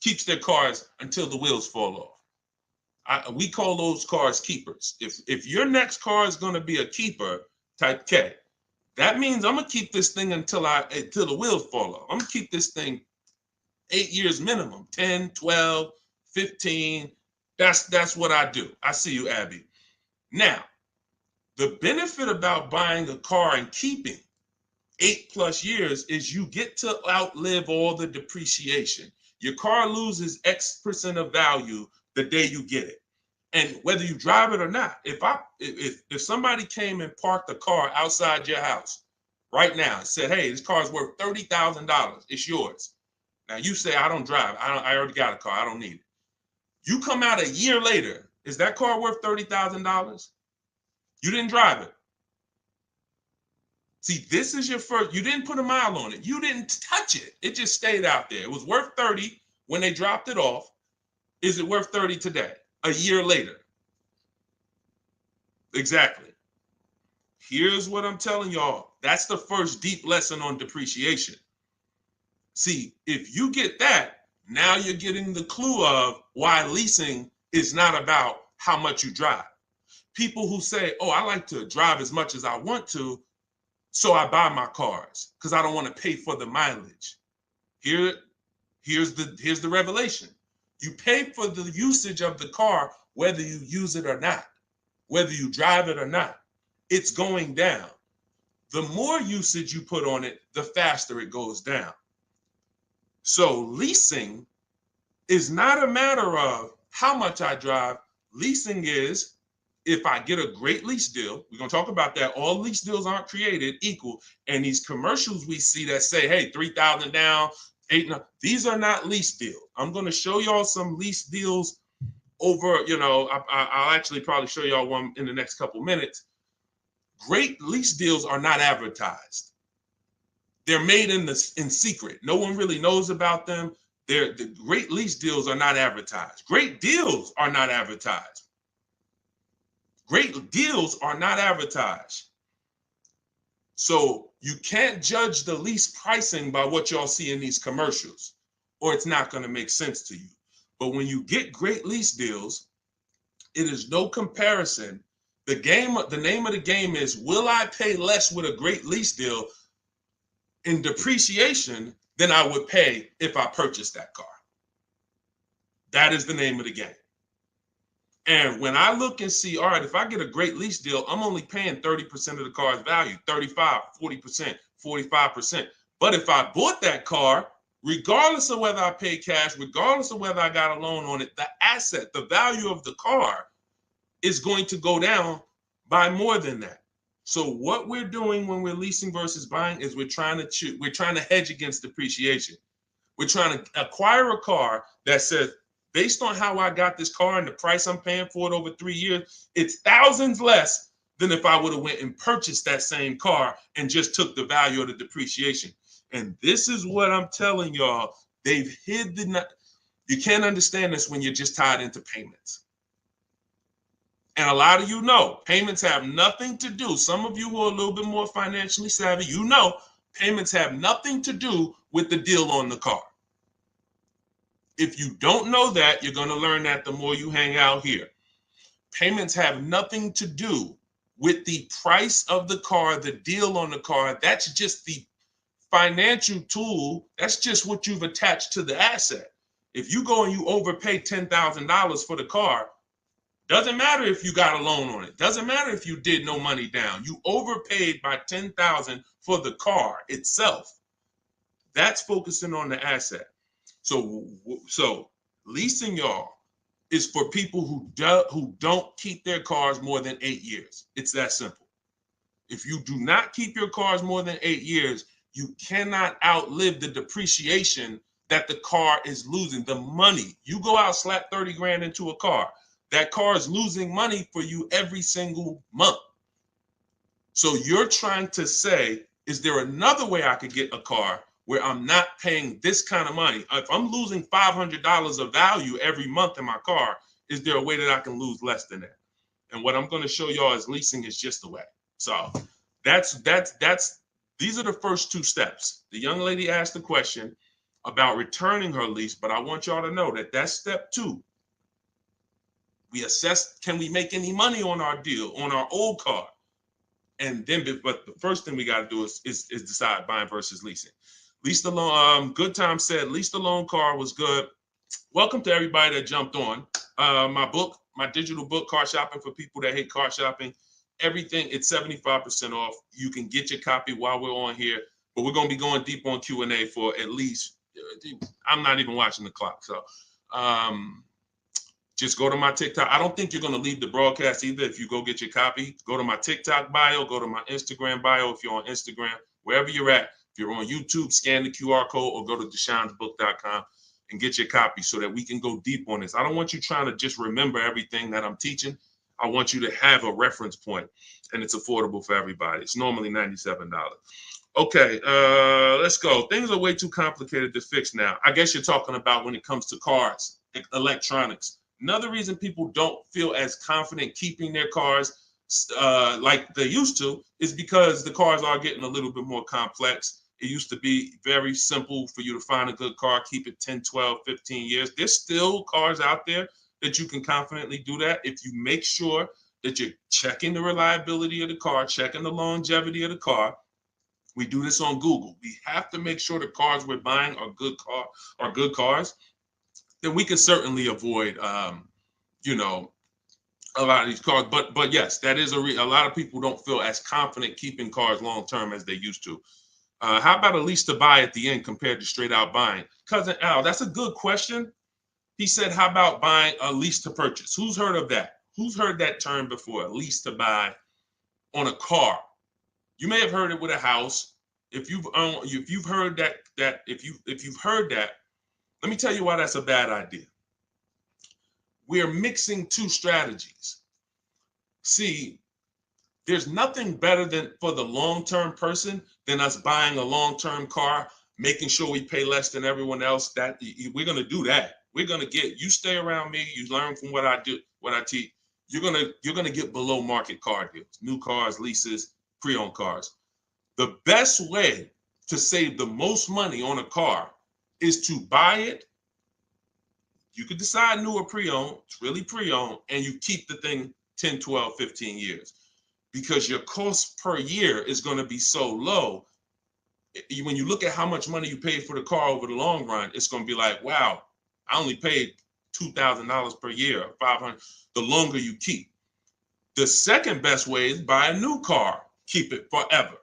keeps their cars until the wheels fall off. We call those cars keepers. If your next car is going to be a keeper, type K. That means I'm going to keep this thing until the wheels fall off. I'm going to keep this thing 8 years minimum, 10, 12, 15. That's what I do. I see you, Abby. Now, the benefit about buying a car and keeping 8+ years is you get to outlive all the depreciation. Your car loses X% of value the day you get it. And whether you drive it or not, if somebody came and parked a car outside your house right now and said, "Hey, this car is worth $30,000. It's yours." Now you say, "I don't drive. I already got a car. I don't need it." You come out a year later, is that car worth $30,000? You didn't drive it. See, this is your first. You didn't put a mile on it. You didn't touch it. It just stayed out there. It was worth 30 when they dropped it off. Is it worth 30 today? A year later? Exactly. Here's what I'm telling y'all. That's the first deep lesson on depreciation. See, if you get that, now you're getting the clue of why leasing is not about how much you drive. People who say, "Oh, I like to drive as much as I want to, so I buy my cars because I don't want to pay for the mileage." Here's the revelation. You pay for the usage of the car whether you use it or not, whether you drive it or not. It's going down. The more usage you put on it, the faster it goes down. So leasing is not a matter of how much I drive. Leasing is, if I get a great lease deal, we're going to talk about that. All lease deals aren't created equal. And these commercials we see that say, "Hey, 3,000 down, 8," these are not lease deals. I'm going to show y'all some lease deals over, I'll actually probably show y'all one in the next couple minutes. Great lease deals are not advertised. They're made in secret. No one really knows about them. The great lease deals are not advertised. Great deals are not advertised. Great deals are not advertised. So you can't judge the lease pricing by what y'all see in these commercials, or it's not going to make sense to you. But when you get great lease deals, it is no comparison. The name of the game is, will I pay less with a great lease deal in depreciation than I would pay if I purchased that car? That is the name of the game. And when I look and see, all right, if I get a great lease deal, I'm only paying 30% of the car's value, 35, 40%, 45%. But if I bought that car, regardless of whether I paid cash, regardless of whether I got a loan on it, the asset, the value of the car is going to go down by more than that. So what we're doing when we're leasing versus buying is we're trying to hedge against depreciation. We're trying to acquire a car that says, based on how I got this car and the price I'm paying for it over 3 years, it's thousands less than if I would have went and purchased that same car and just took the value of the depreciation. And this is what I'm telling y'all. They've hid you can't understand this when you're just tied into payments. And a lot of you know, payments have nothing to do. Some of you who are a little bit more financially savvy, payments have nothing to do with the deal on the car. If you don't know that, you're going to learn that the more you hang out here. Payments have nothing to do with the price of the car, the deal on the car. That's just the financial tool. That's just what you've attached to the asset. If you go and you overpay $10,000 for the car, doesn't matter if you got a loan on it. Doesn't matter if you did no money down. You overpaid by $10,000 for the car itself. That's focusing on the asset. So leasing, y'all, is for people who don't keep their cars more than 8 years. It's that simple. If you do not keep your cars more than 8 years, you cannot outlive the depreciation that the car is losing. The money, you go out, slap 30 grand into a car, that car is losing money for you every single month. So you're trying to say, is there another way I could get a car where I'm not paying this kind of money? If I'm losing $500 of value every month in my car, is there a way that I can lose less than that? And what I'm going to show y'all is leasing is just the way. So these are the first two steps. The young lady asked the question about returning her lease, but I want y'all to know that that's step 2. We assess, can we make any money on our deal, on our old car? And then, but the first thing we got to do is decide buying versus leasing. Lease the loan. Good Time said, lease the loan car was good. Welcome to everybody that jumped on. My digital book, Car Shopping for People That Hate Car Shopping. Everything, it's 75% off. You can get your copy while we're on here, but we're going to be going deep on Q&A for at least, I'm not even watching the clock. So Just go to my TikTok. I don't think you're going to leave the broadcast either. If you go get your copy, go to my TikTok bio, go to my Instagram bio. If you're on Instagram, wherever you're at, if you're on YouTube, scan the QR code or go to deshonebook.com and get your copy so that we can go deep on this. I don't want you trying to just remember everything that I'm teaching. I want you to have a reference point, and it's affordable for everybody. It's normally $97. Okay, let's go. Things are way too complicated to fix now. I guess you're talking about when it comes to cars, electronics. Another reason people don't feel as confident keeping their cars like they used to is because the cars are getting a little bit more complex. It used to be very simple for you to find a good car, keep it 10, 12, 15 years. There's still cars out there that you can confidently do that if you make sure that you're checking the reliability of the car, checking the longevity of the car. We do this on Google. We have to make sure the cars we're buying are good cars. Then we can certainly avoid, you know, a lot of these cars. But yes, that is a lot of people don't feel as confident keeping cars long term as they used to. How about a lease to buy at the end compared to straight out buying? Cousin Al, that's a good question. He said, how about buying a lease to purchase? Who's heard of that? Who's heard that term before? A lease to buy on a car. You may have heard it with a house. If you've heard that, if you've heard that, let me tell you why that's a bad idea. We're mixing two strategies. See, there's nothing better than for the long-term person than us buying a long-term car, making sure we pay less than everyone else. That we're gonna do that. We're gonna get you stay around me. You learn from what I do, what I teach. You're gonna get below market car deals, new cars, leases, pre-owned cars. The best way to save the most money on a car is to buy it. You could decide new or pre-owned. It's really pre-owned, and you keep the thing 10, 12, 15 years. Because your cost per year is going to be so low. When you look at how much money you paid for the car over the long run, it's going to be like, wow, I only paid $2,000 per year, or $500. The longer you keep. The second best way is buy a new car. Keep it forever.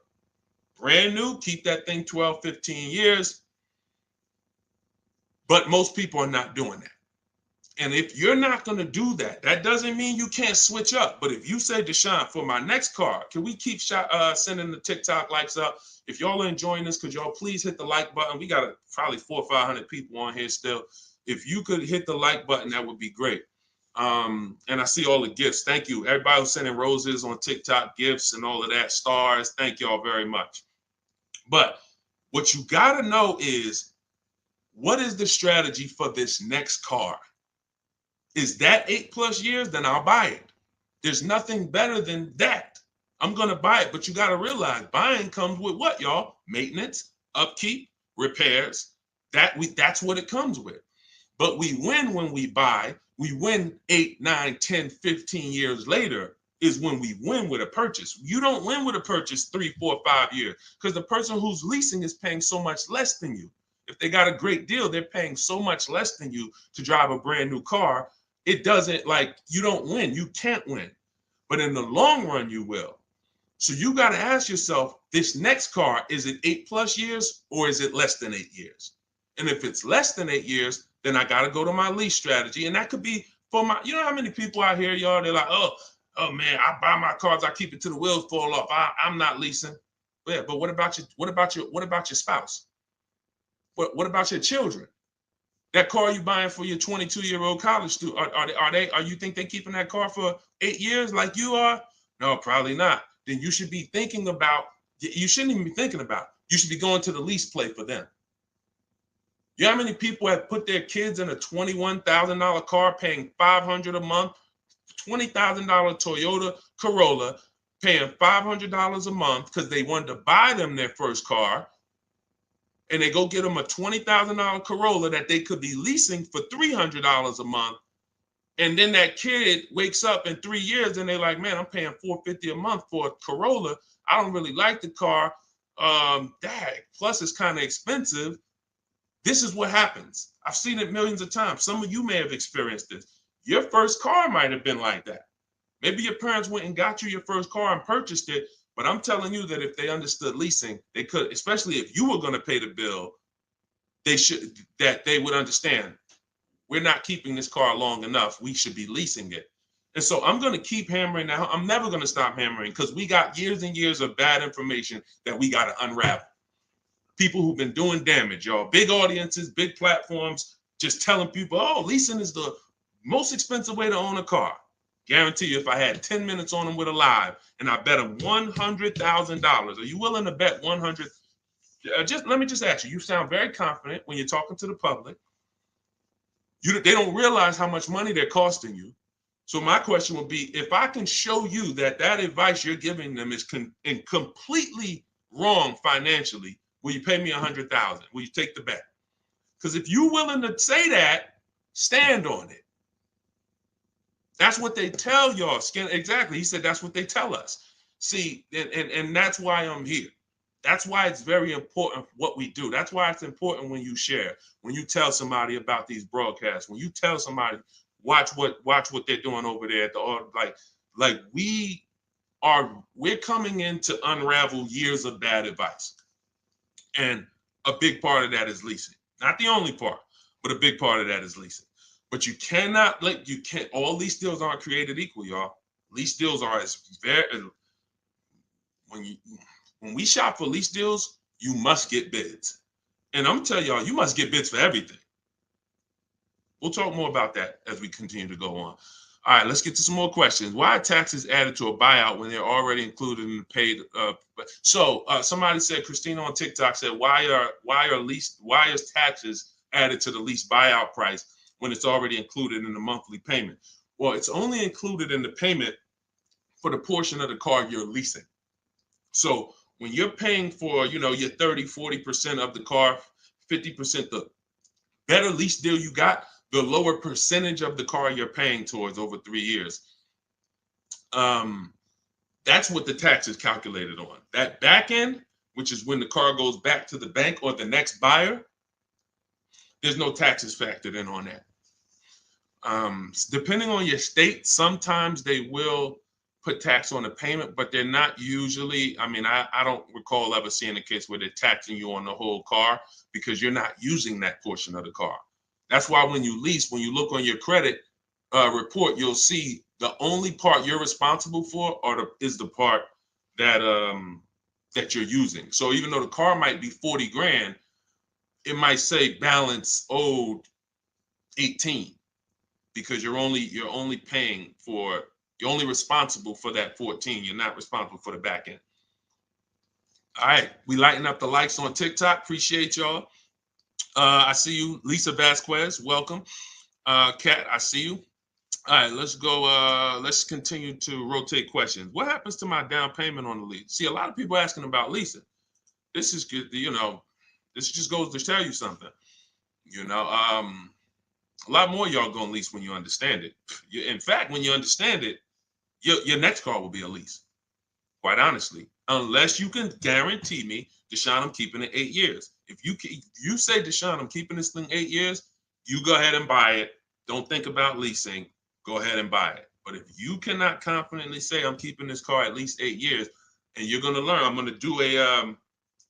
Brand new, keep that thing 12, 15 years. But most people are not doing that. And if you're not going to do that, that doesn't mean you can't switch up. But if you say, Deshone, for my next car, can we keep sending the TikTok likes up? If y'all are enjoying this, could y'all please hit the like button? We got probably 400 or 500 people on here still. If you could hit the like button, that would be great. And I see all the gifts. Thank you. Everybody who's sending roses on TikTok, gifts and all of that, stars. Thank y'all very much. But what you got to know is, what is the strategy for this next car? Is that 8+ years? Then I'll buy it. There's nothing better than that. I'm going to buy it. But you got to realize buying comes with what, y'all? Maintenance, upkeep, repairs. That's what it comes with. But we win when we buy. We win 8, 9, 10, 15 years later is when we win with a purchase. You don't win with a purchase 3, 4, 5 years because the person who's leasing is paying so much less than you. If they got a great deal, they're paying so much less than you to drive a brand new car. It doesn't, like, you don't win. You can't win. But in the long run, you will. So you got to ask yourself, this next car, is it 8+ years or is it less than 8 years? And if it's less than 8 years, then I got to go to my lease strategy. And that could be for my, you know how many people out here, y'all, they're like, oh man, I buy my cars, I keep it till the wheels fall off. I'm not leasing. Yeah, but what about your spouse? What about your children? That car you buying for your 22-year-old college student, are you think they're keeping that car for 8 years like you are? No, probably not. Then you should be thinking about, you shouldn't even be thinking about, you should be going to the lease play for them. You know how many people have put their kids in a $21,000 car paying $500 a month, $20,000 Toyota Corolla, paying $500 a month because they wanted to buy them their first car, and they go get them a $20,000 Corolla that they could be leasing for $300 a month. And then that kid wakes up in 3 years and they're like, man, I'm paying $450 a month for a Corolla. I don't really like the car. Plus it's kind of expensive. This is what happens. I've seen it millions of times. Some of you may have experienced this. Your first car might have been like that. Maybe your parents went and got you your first car and purchased it. But I'm telling you that if they understood leasing, they could, especially if you were going to pay the bill, they would understand. we're not keeping this car long enough. We should be leasing it. And so I'm going to keep hammering now. I'm never going to stop hammering because we got years and years of bad information that we got to unravel. People who've been doing damage, y'all. Big audiences, big platforms, just telling people, oh, leasing is the most expensive way to own a car. Guarantee you, if I had 10 minutes on them with a live and I bet them $100,000, are you willing to bet 100? Just let me just ask you. You sound very confident when you're talking to the public. They don't realize how much money they're costing you. So my question would be, if I can show you that advice you're giving them is completely wrong financially, will you pay me $100,000? Will you take the bet? Because if you're willing to say that, stand on it. That's what they tell y'all. Exactly. He said that's what they tell us. See, and that's why I'm here. That's why it's very important what we do. That's why it's important when you share, when you tell somebody about these broadcasts, when you tell somebody, watch what they're doing over there at the like we're coming in to unravel years of bad advice. And a big part of that is leasing. Not the only part, but a big part of that is leasing. But you cannot all lease deals aren't created equal, y'all. Lease deals are when we shop for lease deals, you must get bids. And I'm telling y'all, you must get bids for everything. We'll talk more about that as we continue to go on. All right, let's get to some more questions. Why are taxes added to a buyout when they're already included in the paid? Somebody said, Christina on TikTok said, why is taxes added to the lease buyout price when it's already included in the monthly payment? Well, it's only included in the payment for the portion of the car you're leasing. So when you're paying for, your 30-40% of the car, 50%, the better lease deal you got, the lower percentage of the car you're paying towards over 3 years. That's what the tax is calculated on. That back end, which is when the car goes back to the bank or the next buyer, there's no taxes factored in on that. Depending on your state, sometimes they will put tax on the payment, but they're not usually. I don't recall ever seeing a case where they're taxing you on the whole car because you're not using that portion of the car. That's why when you lease, when you look on your credit report, you'll see the only part you're responsible for is the part that you're using. So even though the car might be 40 grand, it might say balance owed 18 because you're only responsible for that 14. You're not responsible for the back end. All right, we lighten up the likes on TikTok. Appreciate y'all. I see you, Lisa Vasquez. Welcome. Kat, I see you. All right, let's go. Let's continue to rotate questions. What happens to my down payment on the lease? See, a lot of people asking about leasing. This is good. This just goes to tell you something. A lot more y'all gonna lease when you understand it. In fact, when you understand it, your next car will be a lease. Quite honestly, unless you can guarantee me, Deshone, I'm keeping it 8 years. If you say, Deshone, I'm keeping this thing 8 years, you go ahead and buy it. Don't think about leasing. Go ahead and buy it. But if you cannot confidently say I'm keeping this car at least 8 years, and you're gonna learn, I'm gonna do a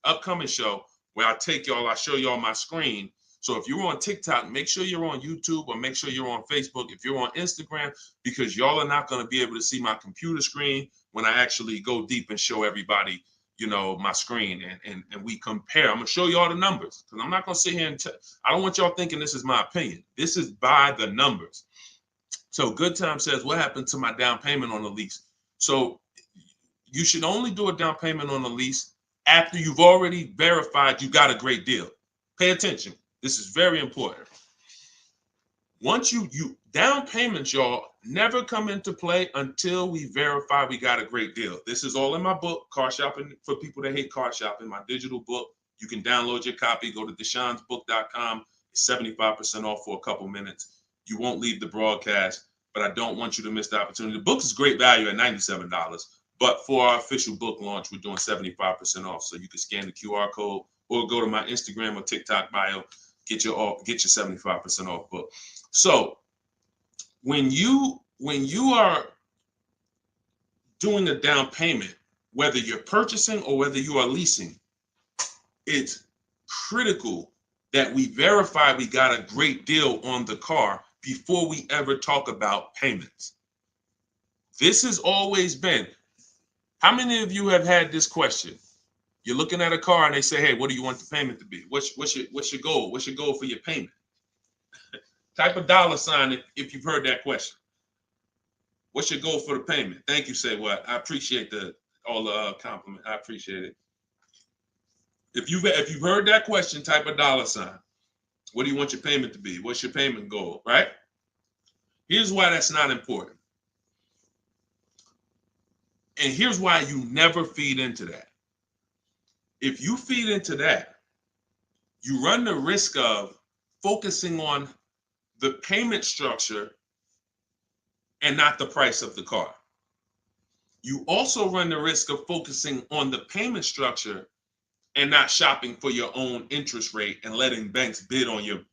upcoming show where I show y'all my screen. So if you're on TikTok, make sure you're on YouTube or make sure you're on Facebook. If you're on Instagram, because y'all are not going to be able to see my computer screen when I actually go deep and show everybody, my screen and we compare. I'm going to show you all the numbers because I'm not going to sit here and I don't want y'all thinking this is my opinion. This is by the numbers. So Good Time says, what happened to my down payment on the lease? So you should only do a down payment on the lease after you've already verified you got a great deal. Pay attention. This is very important. Once you down payments, y'all, never come into play until we verify we got a great deal. This is all in my book, Car Shopping for People That Hate Car Shopping, my digital book. You can download your copy. Go to deshonsbook.com. It's 75% off for a couple minutes. You won't leave the broadcast, but I don't want you to miss the opportunity. The book is great value at $97, but for our official book launch, we're doing 75% off. So you can scan the QR code or go to my Instagram or TikTok bio. Get your 75% off book. So when you are doing the down payment, whether you're purchasing or whether you are leasing, it's critical that we verify we got a great deal on the car before we ever talk about payments. This has always been. How many of you have had this question? You're looking at a car and they say, hey, what do you want the payment to be? What's your goal? What's your goal for your payment? Type a $ if you've heard that question. What's your goal for the payment? Thank you, Say What. I appreciate all the compliment. I appreciate it. If you've heard that question, type a $. What do you want your payment to be? What's your payment goal, right? Here's why that's not important. And here's why you never feed into that. If you feed into that, you run the risk of focusing on the payment structure and not the price of the car. You also run the risk of focusing on the payment structure and not shopping for your own interest rate and letting banks bid on your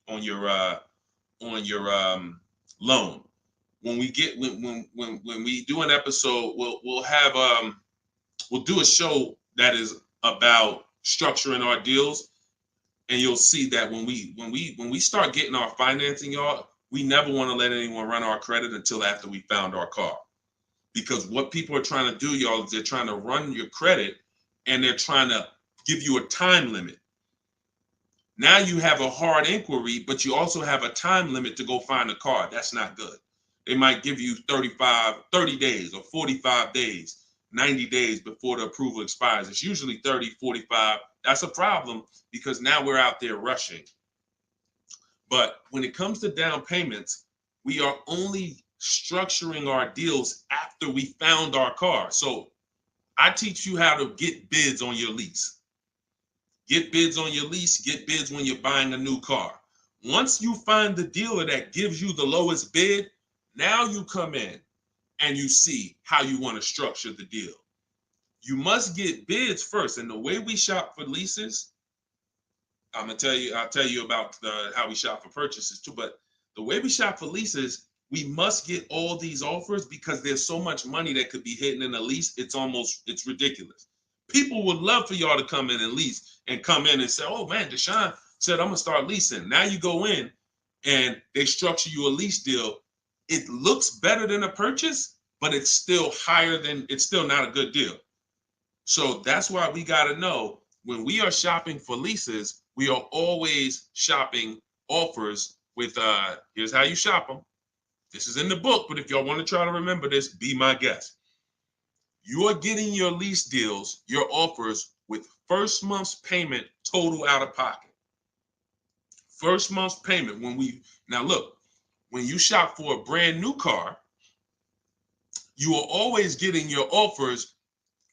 loan. When we do an episode, we'll do a show that is about structuring our deals, and you'll see that when we start getting our financing, y'all, we never want to let anyone run our credit until after we found our car. Because what people are trying to do, y'all, is they're trying to run your credit and they're trying to give you a time limit. Now you have a hard inquiry, but you also have a time limit to go find a car. That's not good. They might give you 30 days or 45 days, 90 days before the approval expires. It's usually 30, 45. That's a problem because now we're out there rushing. But when it comes to down payments, we are only structuring our deals after we found our car. So I teach you how to get bids on your lease. Get bids on your lease, get bids when you're buying a new car. Once you find the dealer that gives you the lowest bid, now you come in and you see how you want to structure the deal. You must get bids first. And the way we shop for leases, I'll tell you about how we shop for purchases too, but the way we shop for leases, we must get all these offers because there's so much money that could be hidden in a lease. It's ridiculous. People would love for y'all to come in and lease and come in and say, oh man, Deshone said, I'm gonna start leasing. Now you go in and they structure you a lease deal. It looks better than a purchase, but it's still not a good deal. So that's why we gotta know when we are shopping for leases, we are always shopping offers with, here's how you shop them. This is in the book, but if y'all want to try to remember this, be my guest. You are getting your lease deals, your offers with first month's payment total out of pocket. First month's payment. Now look, when you shop for a brand new car, you are always getting your offers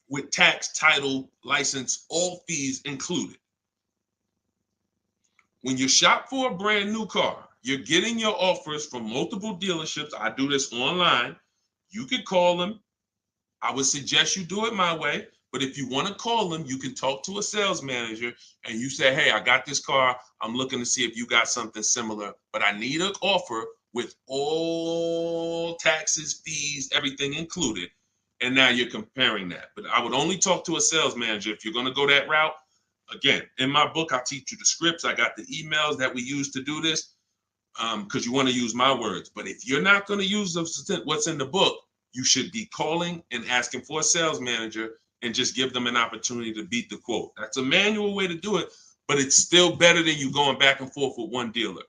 with tax, title, license, all fees included. When you shop for a brand new car, you're getting your offers from multiple dealerships. I do this online. You can call them. I would suggest you do it my way. But if you want to call them, you can talk to a sales manager and you say, hey, I got this car. I'm looking to see if you got something similar, but I need an offer with all taxes, fees, everything included. And now you're comparing that. But I would only talk to a sales manager if you're going to go that route. Again, in my book, I teach you the scripts. I got the emails that we use to do this because you want to use my words. But if you're not going to use what's in the book, you should be calling and asking for a sales manager and just give them an opportunity to beat the quote. That's a manual way to do it, but it's still better than you going back and forth with one dealer.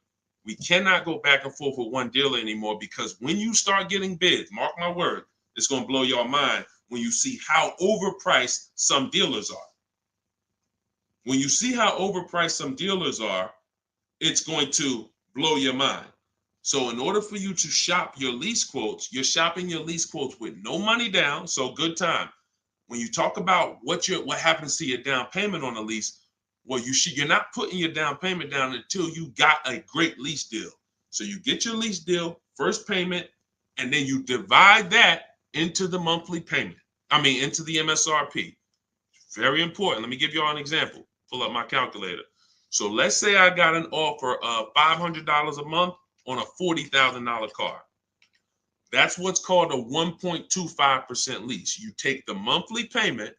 We cannot go back and forth with one dealer anymore because when you start getting bids, mark my word, it's going to blow your mind when you see how overpriced some dealers are. When you see how overpriced some dealers are, it's going to blow your mind. So in order for you to shop your lease quotes, you're shopping your lease quotes with no money down, so good time. When you talk about what happens to your down payment on a lease, well, you're not putting your down payment down until you got a great lease deal. So you get your lease deal, first payment, and then you divide that into the monthly payment. Into the MSRP. Very important. Let me give you all an example. Pull up my calculator. So let's say I got an offer of $500 a month on a $40,000 car. That's what's called a 1.25% lease. You take the monthly payment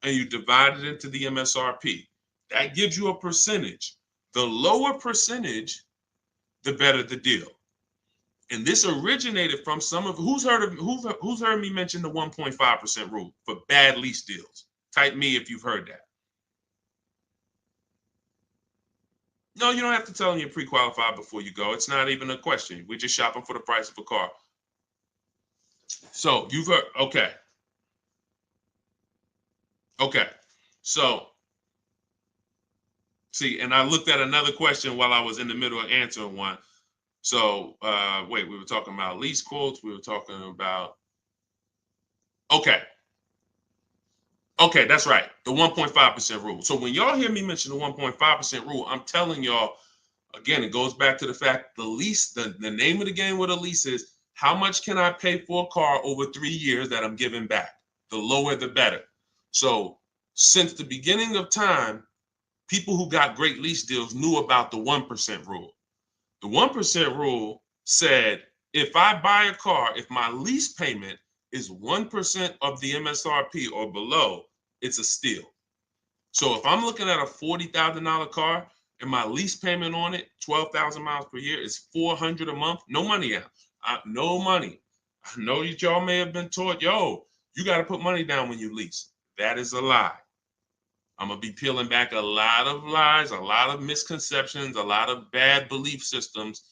and you divide it into the MSRP. That gives you a percentage. The lower percentage, the better the deal. And this originated from some of who's heard me mention the 1.5% rule for bad lease deals. Type me if you've heard that. No, you don't have to tell them you're pre-qualified before you go. It's not even a question. We're just shopping for the price of a car. So you've heard, okay. Okay. So, see, and I looked at another question while I was in the middle of answering one. So, wait, we were talking about lease quotes. We were talking about, okay. Okay, that's right. The 1.5% rule. So when y'all hear me mention the 1.5% rule, I'm telling y'all, again, it goes back to the fact the lease, the name of the game with a lease is how much can I pay for a car over 3 years that I'm giving back? The lower, the better. So since the beginning of time, people who got great lease deals knew about the 1% rule. The 1% rule said, if I buy a car, if my lease payment is 1% of the MSRP or below, it's a steal. So if I'm looking at a $40,000 car and my lease payment on it, 12,000 miles per year, is $400 a month, no money out. No money. I know that y'all may have been taught, yo, you got to put money down when you lease. That is a lie. I'm going to be peeling back a lot of lies, a lot of misconceptions, a lot of bad belief systems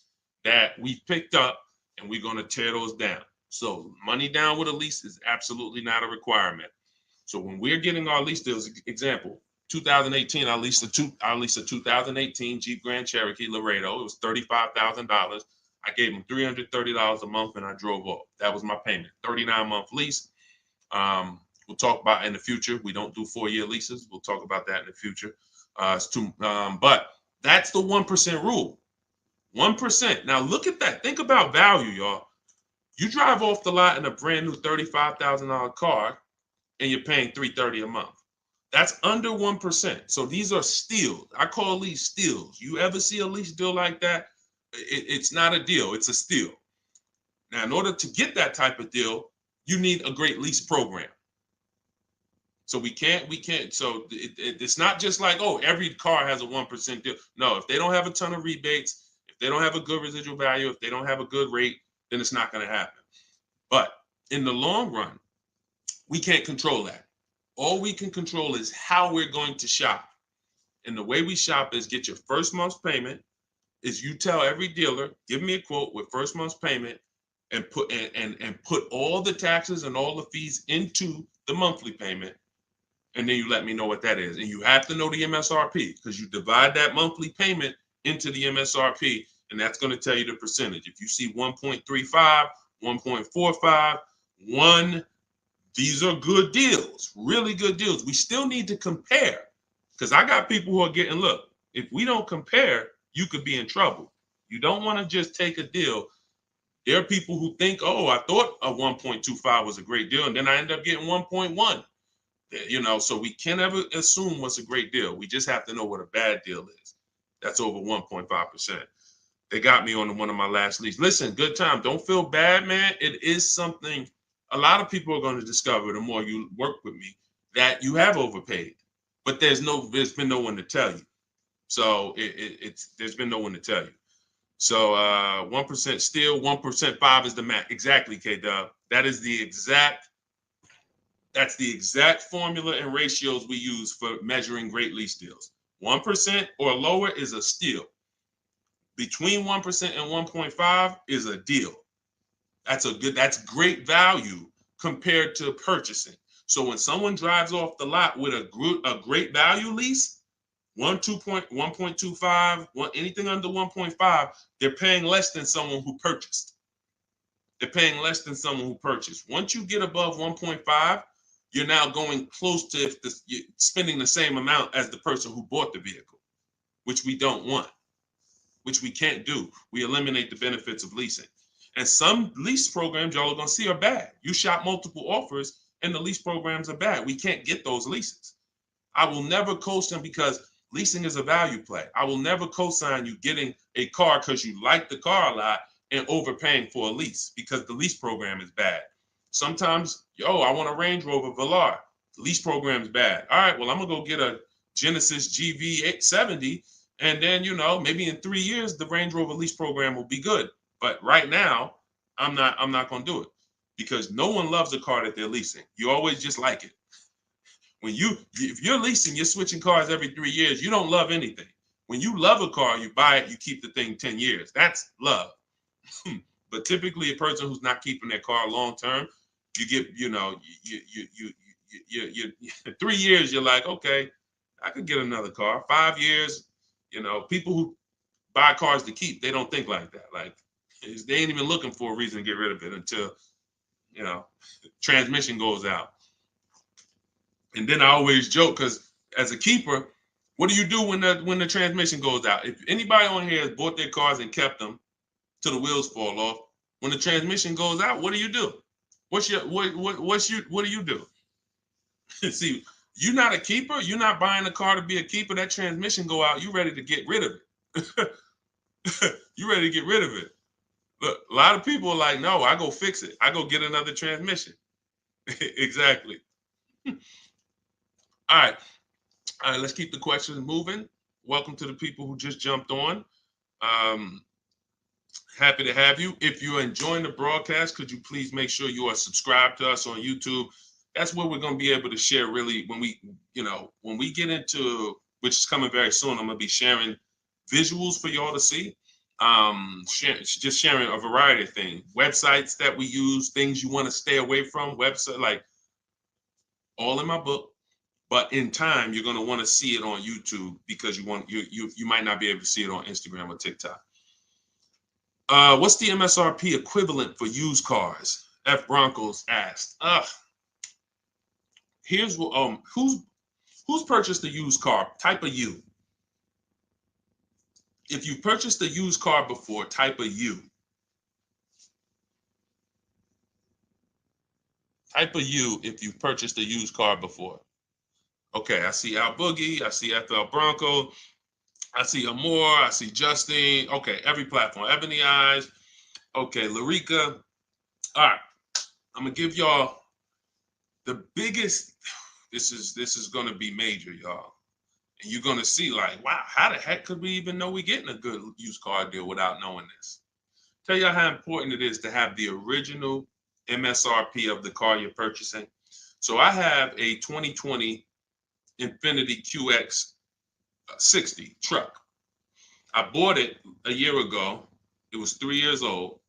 that we've picked up, and we're going to tear those down. So money down with a lease is absolutely not a requirement. So when we're getting our lease deals, example, 2018, I leased a 2018 Jeep Grand Cherokee Laredo. It was $35,000. I gave them $330 a month, and I drove off. That was my payment. 39-month lease. We'll talk about in the future. We don't do 4-year leases. We'll talk about that in the future. But that's the 1% rule. 1%. Now look at that. Think about value, y'all. You drive off the lot in a brand new $35,000 car, and you're paying $330 a month. That's under 1%. So these are steals. I call these steals. You ever see a lease deal like that? It's not a deal. It's a steal. Now, in order to get that type of deal, you need a great lease program. So we can't. So it's not just like, oh, every car has a 1% deal. No, if they don't have a ton of rebates, if they don't have a good residual value, if they don't have a good rate, then it's not going to happen. But in the long run, we can't control that. All we can control is how we're going to shop. And the way we shop is get your first month's payment. Is you tell every dealer, give me a quote with first month's payment, and put all the taxes and all the fees into the monthly payment. And then you let me know what that is. And you have to know the MSRP, because you divide that monthly payment into the MSRP, and that's going to tell you the percentage. If you see 1.35, 1.45, 1, these are good deals, really good deals. We still need to compare, because I got people who are getting, look, if we don't compare, you could be in trouble. You don't want to just take a deal. There are people who think, oh, I thought a 1.25 was a great deal, and then I end up getting 1.1. You know, so we can't ever assume what's a great deal. We just have to know what a bad deal is. That's over 1.5%. They got me on one of my last leads. Listen, good time. Don't feel bad, man. It is something a lot of people are going to discover the more you work with me, that you have overpaid. But there's been no one to tell you. So there's been no one to tell you. So 1% still, 1% 5 is the max. Exactly, K-Dub. That's the exact formula and ratios we use for measuring great lease deals. 1% or lower is a steal. Between 1% and 1.5 is a deal. That's great value compared to purchasing. So when someone drives off the lot with a great value lease, 1.25, anything under 1.5, they're paying less than someone who purchased. They're paying less than someone who purchased. Once you get above 1.5, you're now going close to spending the same amount as the person who bought the vehicle, which we don't want, which we can't do. We eliminate the benefits of leasing. And some lease programs y'all are going to see are bad. You shop multiple offers and the lease programs are bad. We can't get those leases. I will never co-sign, because leasing is a value play. I will never co-sign you getting a car because you like the car a lot and overpaying for a lease, because the lease program is bad. Sometimes, I want a Range Rover Velar. The lease program is bad. All right, well, I'm going to go get a Genesis GV870, And then, you know, maybe in 3 years, the Range Rover lease program will be good. But right now, I'm not going to do it because no one loves a car that they're leasing. You always just like it. If you're leasing, you're switching cars every 3 years. You don't love anything. When you love a car, you buy it, you keep the thing 10 years. That's love. But typically, a person who's not keeping their car long term, you get, you know, you 3 years, you're like, okay, I could get another car. 5 years, you know, people who buy cars to keep, they don't think like that. Like, they ain't even looking for a reason to get rid of it until, you know, transmission goes out. And then I always joke because as a keeper, what do you do when the transmission goes out? If anybody on here has bought their cars and kept them till the wheels fall off, when the transmission goes out, what do you do? What do you do? See, you're not a keeper. You're not buying a car to be a keeper. That transmission go out, you ready to get rid of it. You ready to get rid of it. Look, a lot of people are like, no, I go fix it. I go get another transmission. Exactly. All right. All right, let's keep the questions moving. Welcome to the people who just jumped on. Happy to have you. If you're enjoying the broadcast, could you please make sure you are subscribed to us on YouTube? That's where we're going to be able to share really when we get into, which is coming very soon, I'm going to be sharing visuals for y'all to see. Just sharing a variety of things, websites that we use, things you want to stay away from, website, like all in my book. But in time, you're going to want to see it on YouTube because you might not be able to see it on Instagram or TikTok. What's the MSRP equivalent for used cars? F Broncos asked. Here's what who's purchased a used car? Type a U. If you purchased a used car before, type a U. Type a U if you've purchased a used car before. Okay, I see Al Boogie, I see FL Bronco, I see Amore, I see Justine. Okay, every platform. Ebony Eyes. Okay, Larica. All right, I'm gonna give y'all the biggest. This is gonna be major, y'all. And you're gonna see like, wow, how the heck could we even know we're getting a good used car deal without knowing this? Tell y'all how important it is to have the original MSRP of the car you're purchasing. So I have a 2020 Infiniti QX 60 truck. I bought it a year ago. It was 3 years old.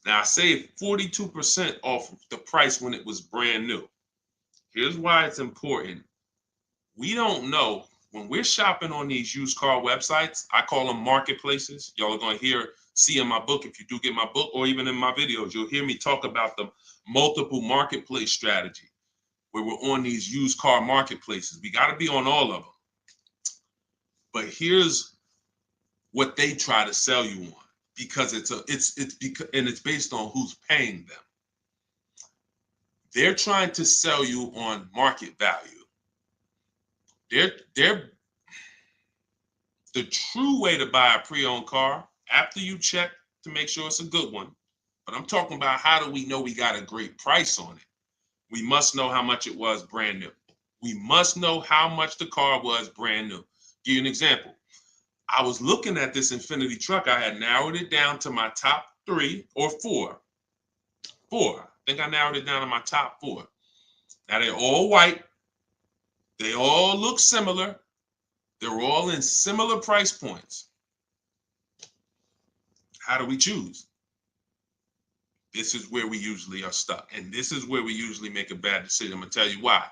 Now I saved 42% off the price when it was brand new. Here's why it's important. We don't know when we're shopping on these used car websites. I call them marketplaces. Y'all are going to see in my book, if you do get my book, or even in my videos, you'll hear me talk about the multiple marketplace strategy where we're on these used car marketplaces. We got to be on all of them. But here's what they try to sell you on, because it's based on who's paying them. They're trying to sell you on market value. The true way to buy a pre-owned car, after you check to make sure it's a good one, but I'm talking about how do we know we got a great price on it? We must know how much it was brand new. We must know how much the car was brand new. Give you an example. I was looking at this Infiniti truck. I had narrowed it down to my top 3 or 4. I think I narrowed it down to my top 4. Now they're all white. They all look similar. They're all in similar price points. How do we choose? This is where we usually are stuck. And this is where we usually make a bad decision. I'm going to tell you why.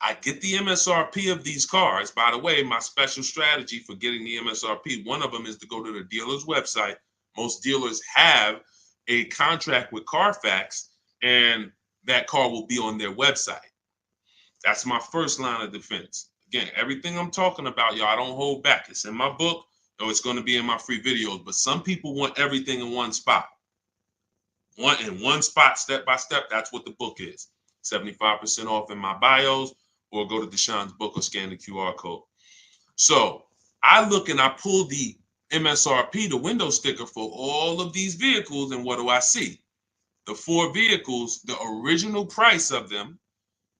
I get the MSRP of these cars. By the way, my special strategy for getting the MSRP, one of them is to go to the dealer's website. Most dealers have a contract with Carfax, and that car will be on their website. That's my first line of defense. Again, everything I'm talking about, y'all, I don't hold back. It's in my book, or it's going to be in my free videos. But some people want everything in one spot. One spot, step by step. That's what the book is. 75% off in my bios, or go to Deshone's book or scan the QR code. So I look and I pull the MSRP, the window sticker for all of these vehicles, and what do I see? The 4 vehicles, the original price of them,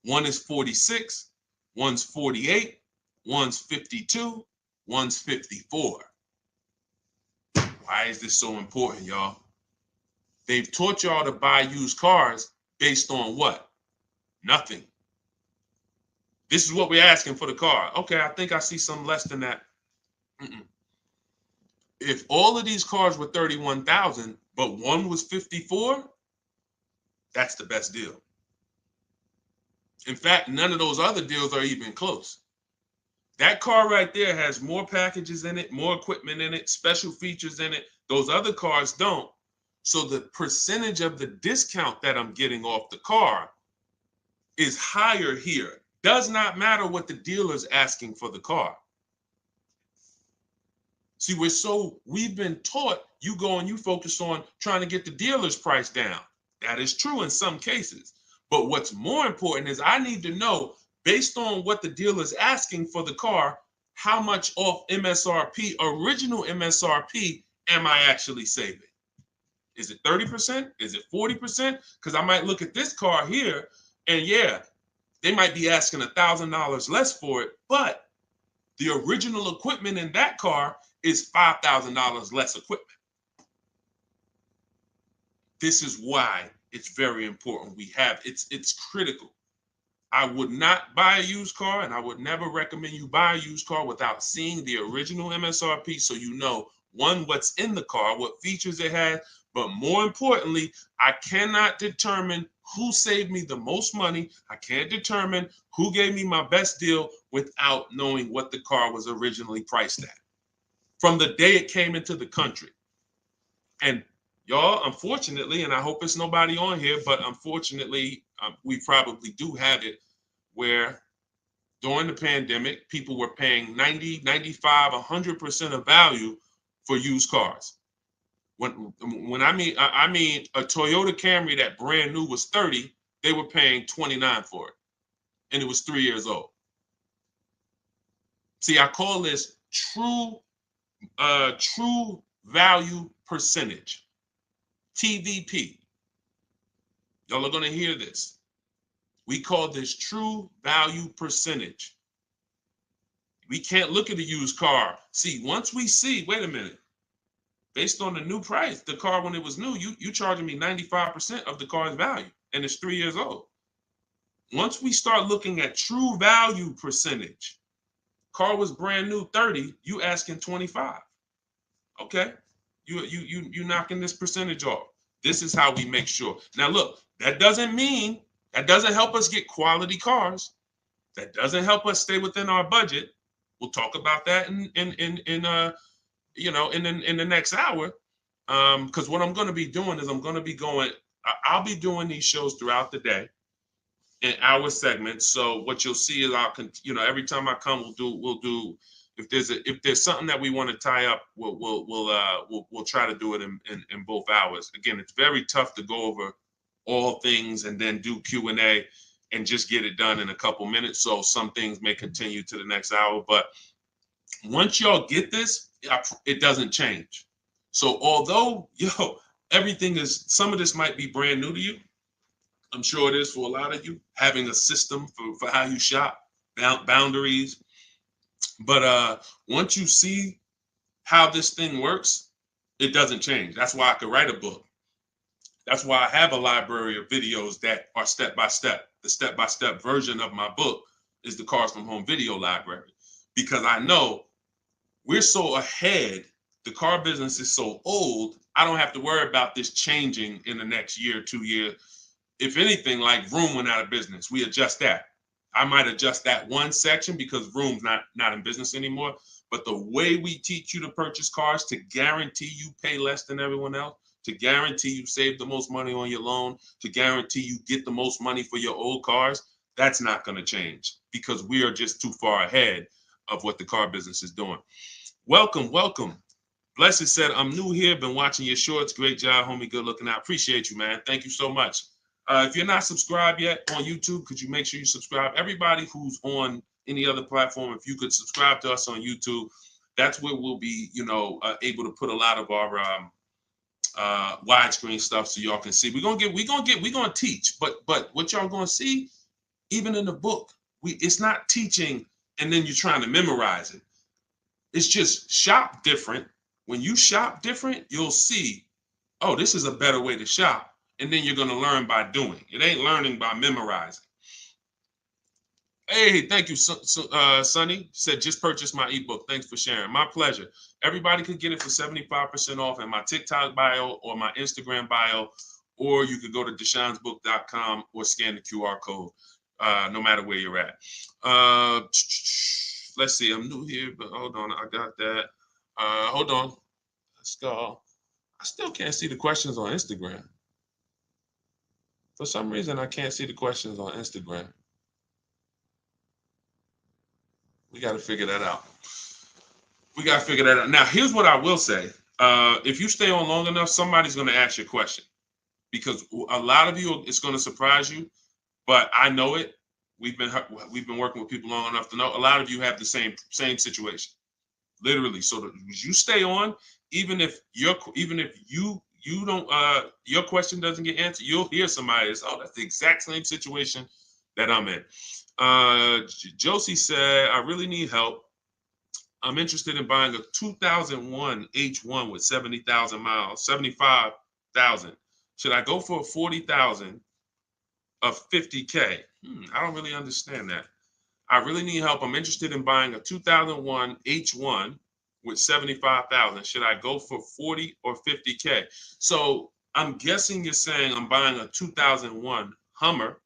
one is 46, one's 48, one's 52, one's 54. Why is this so important, y'all? They've taught y'all to buy used cars based on what? Nothing. This is what we're asking for the car. Okay, I think I see some less than that. If all of these cars were 31,000, but one was 54, that's the best deal. In fact, none of those other deals are even close. That car right there has more packages in it, more equipment in it, special features in it. Those other cars don't. So the percentage of the discount that I'm getting off the car is higher here. Does not matter what the dealer's asking for the car. See, we've been taught you go and you focus on trying to get the dealer's price down. That is true in some cases. But what's more important is I need to know, based on what the dealer's asking for the car, how much off MSRP, original MSRP, am I actually saving? Is it 30%? Is it 40%? Because I might look at this car here and yeah, they might be asking $1,000 less for it, but the original equipment in that car is $5,000 less equipment. This is why it's very important. It's critical. I would not buy a used car, and I would never recommend you buy a used car without seeing the original MSRP, so you know, one, what's in the car, what features it has, but more importantly, I cannot determine who saved me the most money. I can't determine who gave me my best deal without knowing what the car was originally priced at from the day it came into the country. And y'all, unfortunately, and I hope it's nobody on here, but unfortunately, we probably do have it where during the pandemic, people were paying 90, 95, 100% of value for used cars. When I mean a Toyota Camry that brand new was 30, they were paying 29 for it, and it was 3 years old. See, I call this true value percentage, TVP. Y'all are going to hear this. We call this true value percentage. We can't look at a used car. See, once we see, wait a minute, based on the new price, the car when it was new, you charging me 95% of the car's value, and it's 3 years old. Once we start looking at true value percentage, car was brand new 30, you asking 25. Okay, you knocking this percentage off. This is how we make sure. Now look, that doesn't help us get quality cars. That doesn't help us stay within our budget. We'll talk about that in the next hour. Because what I'm going to be doing is I'll be doing these shows throughout the day in hour segments. So what you'll see is every time I come, we'll do if there's something that we want to tie up, we'll try to do it in both hours. Again, it's very tough to go over all things and then do Q&A and just get it done in a couple minutes. So some things may continue to the next hour, but once y'all get this, it doesn't change. So although, some of this might be brand new to you. I'm sure it is for a lot of you, having a system for how you shop, boundaries. But once you see how this thing works, it doesn't change. That's why I could write a book. That's why I have a library of videos that are step-by-step. The step-by-step version of my book is the Cars from Home video library, because I know we're so ahead. The car business is so old. I don't have to worry about this changing in the next year, 2 years. If anything, like Vroom went out of business, we adjust that. I might adjust that one section because Vroom's not in business anymore. But the way we teach you to purchase cars to guarantee you pay less than everyone else, to guarantee you save the most money on your loan, to guarantee you get the most money for your old cars, that's not going to change because we are just too far ahead of what the car business is doing. Welcome. Blessed said, I'm new here, been watching your shorts. Great job, homie. Good looking out. Appreciate you, man. Thank you so much. If you're not subscribed yet on YouTube, could you make sure you subscribe? Everybody who's on any other platform, if you could subscribe to us on YouTube, that's where we'll be, able to put a lot of our widescreen stuff so y'all can see. We're gonna teach, but what y'all gonna see, even in the book, it's not teaching and then you're trying to memorize it. It's just shop different, When you shop different, you'll see, oh, this is a better way to shop. And then you're going to learn by doing. It ain't learning by memorizing. Hey, thank you, Sonny. Said, just purchased my ebook. Thanks for sharing. My pleasure. Everybody could get it for 75% off in my TikTok bio or my Instagram bio, or you could go to deshonesbook.com or scan the QR code, no matter where you're at. Let's see. I'm new here, but hold on. I got that. Hold on. Let's go. I still can't see the questions on Instagram. For some reason, I can't see the questions on Instagram. We got to figure that out. Now, here's what I will say. If you stay on long enough, somebody's going to ask you a question, because a lot of you, it's going to surprise you, but I know it. We've been working with people long enough to know a lot of you have the same situation, literally. So you stay on, even if you don't, your question doesn't get answered, you'll hear somebody that's, oh, that's the exact same situation that I'm in. Josie said, I really need help. I'm interested in buying a 2001 H1 with 70,000 miles, 75,000. Should I go for a 40,000 of 50K? I don't really understand that. I really need help. I'm interested in buying a 2001 H1 with 75,000. Should I go for 40 or 50K? So I'm guessing you're saying I'm buying a 2001 Hummer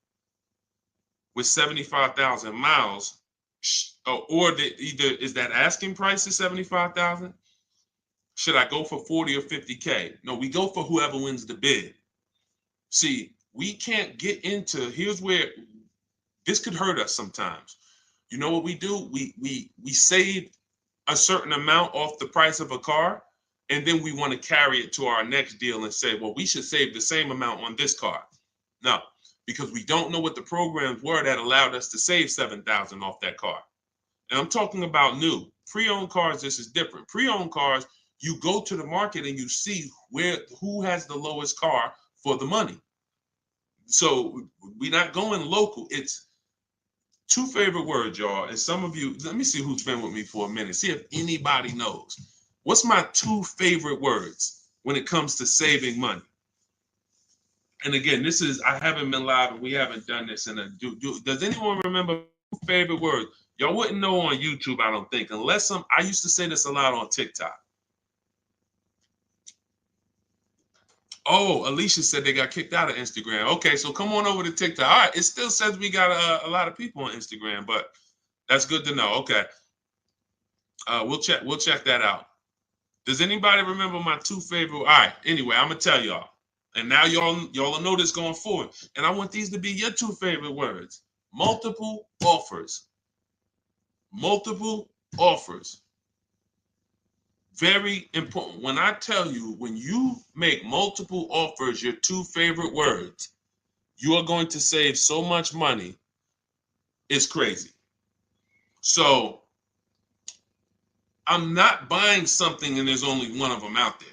with 75,000 miles. Or either is that asking price is 75,000? Should I go for 40 or 50K? No, we go for whoever wins the bid. See, we can't get into, here's where this could hurt us sometimes. You know what we do? We save a certain amount off the price of a car, and then we want to carry it to our next deal and say, well, we should save the same amount on this car. No, because we don't know what the programs were that allowed us to save 7,000 off that car. And I'm talking about new. Pre-owned cars, this is different. Pre-owned cars, you go to the market and you see who has the lowest car for the money. So we're not going local. It's two favorite words, y'all. And some of you, let me see who's been with me for a minute. See if anybody knows. What's my two favorite words when it comes to saving money? And again, this is, I haven't been live and we haven't done this in a, does anyone remember favorite words? Y'all wouldn't know on YouTube, I don't think, unless I used to say this a lot on TikTok. Oh, Alicia said they got kicked out of Instagram. Okay, so come on over to TikTok. All right, it still says we got a lot of people on Instagram, but that's good to know. Okay, we'll check that out. Does anybody remember my two favorite? All right, anyway, I'm gonna tell y'all, and now y'all will know this going forward. And I want these to be your two favorite words: multiple offers. Multiple offers. Very important. When I tell you, when you make multiple offers your two favorite words, you are going to save so much money. It's crazy. So I'm not buying something and there's only one of them out there.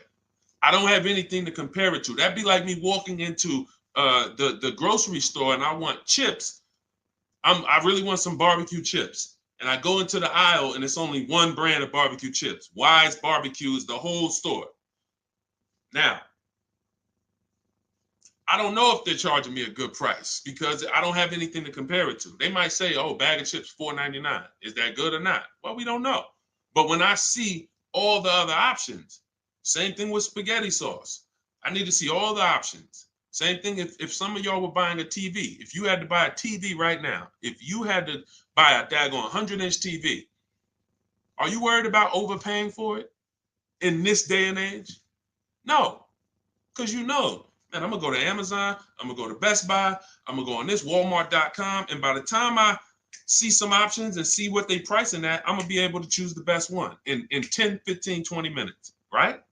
I don't have anything to compare it to. That'd be like me walking into the grocery store and I want chips. I really want some barbecue chips. And I go into the aisle and it's only one brand of barbecue chips. Wise Barbecue is the whole store. Now, I don't know if they're charging me a good price because I don't have anything to compare it to. They might say, oh, bag of chips, $4.99. Is that good or not? Well, we don't know. But when I see all the other options, same thing with spaghetti sauce. I need to see all the options. Same thing if some of y'all were buying a TV. If you had to buy a TV right now, if you had to buy a daggone 100-inch TV, are you worried about overpaying for it in this day and age? No, because you know, man, I'm going to go to Amazon, I'm going to go to Best Buy, I'm going to go on this Walmart.com, and by the time I see some options and see what they pricing at, I'm going to be able to choose the best one in 10, 15, 20 minutes, right?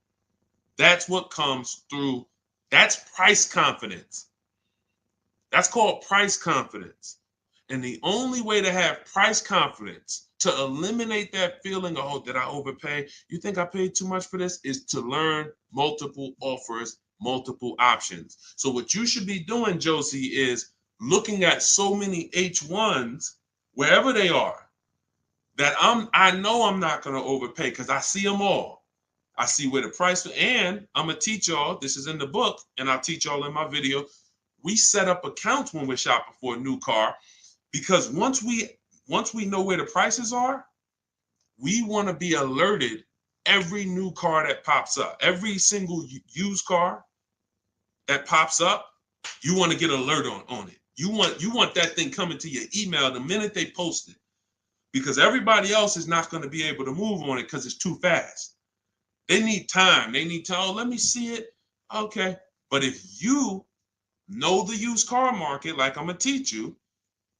That's what comes through. That's price confidence. That's called price confidence. And the only way to have price confidence, to eliminate that feeling of, oh, did I overpay? You think I paid too much for this? Is to learn multiple offers, multiple options. So what you should be doing, Josie, is looking at so many H1s, wherever they are, that I know I'm not going to overpay because I see them all. I see where the price, and I'm gonna teach y'all, this is in the book, and I'll teach y'all in my video. We set up accounts when we're shopping for a new car, because once we know where the prices are, we want to be alerted every new car that pops up, every single used car that pops up, you want to get alert on it. You want that thing coming to your email the minute they post it, because everybody else is not going to be able to move on it because it's too fast. They need time. They need to, oh, let me see it. Okay. But if you know the used car market, like I'm going to teach you,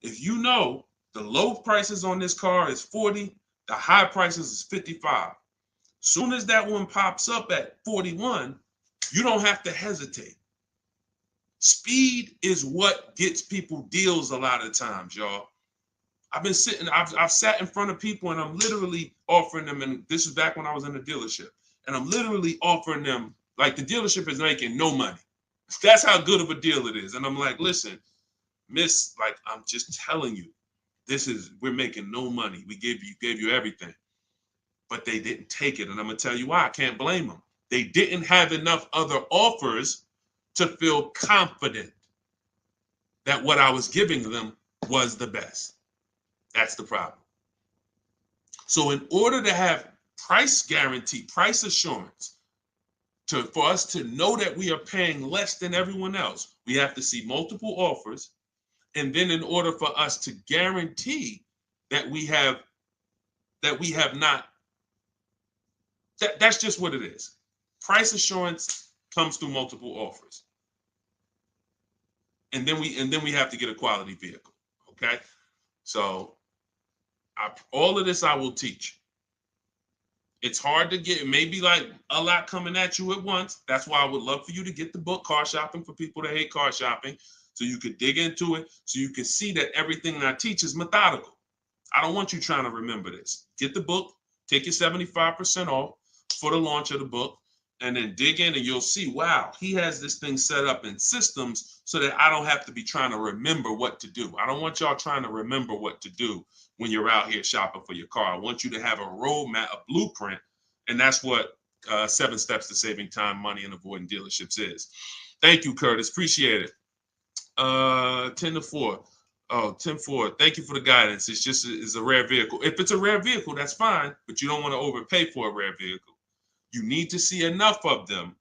if you know the low prices on this car is 40, the high prices is 55. Soon as that one pops up at 41, you don't have to hesitate. Speed is what gets people deals a lot of times, y'all. I've sat in front of people and I'm literally offering them, and this is back when I was in the dealership, and I'm literally offering them, like, the dealership is making no money. That's how good of a deal it is. And I'm like, listen, miss, like, I'm just telling you, we're making no money. We gave you everything. But they didn't take it. And I'm gonna tell you why. I can't blame them. They didn't have enough other offers to feel confident that what I was giving them was the best. That's the problem. So in order to have price guarantee, price assurance, for us to know that we are paying less than everyone else, we have to see multiple offers. And then in order for us to guarantee that we have not, that's just what it is. Price assurance comes through multiple offers. And then we have to get a quality vehicle. Okay. So all of this I will teach. It's hard to get, maybe like a lot coming at you at once. That's why I would love for you to get the book, Car Shopping for People That Hate Car Shopping, so you could dig into it, so you can see that everything that I teach is methodical. I don't want you trying to remember this. Get the book, take your 75% off for the launch of the book, and then dig in and you'll see, wow, he has this thing set up in systems so that I don't have to be trying to remember what to do. I don't want y'all trying to remember what to do when you're out here shopping for your car. I want you to have a roadmap, a blueprint, and that's what 7 Steps to Saving Time, Money, and Avoiding Dealerships is. Thank you, Curtis. Appreciate it. 10-4. Oh, 10-4. Thank you for the guidance. It's a rare vehicle. If it's a rare vehicle, that's fine, but you don't want to overpay for a rare vehicle. You need to see enough of them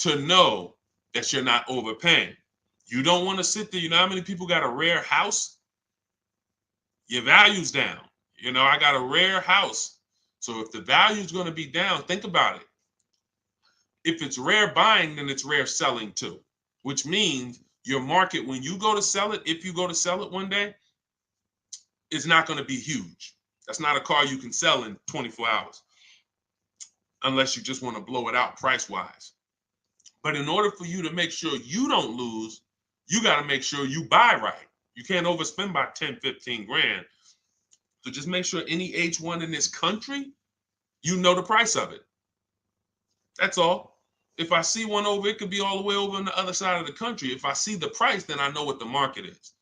to know that you're not overpaying. You don't want to sit there. You know how many people got a rare house? Your value's down. You know, I got a rare house. So if the value is going to be down, think about it. If it's rare buying, then it's rare selling too, which means your market, when you go to sell it, if you go to sell it one day, it's not going to be huge. That's not a car you can sell in 24 hours unless you just want to blow it out price-wise. But in order for you to make sure you don't lose, you got to make sure you buy right. You can't overspend by 10, 15 grand. So just make sure any H1 in this country, you know the price of it. That's all. If I see one over, it could be all the way over on the other side of the country. If I see the price, then I know what the market is.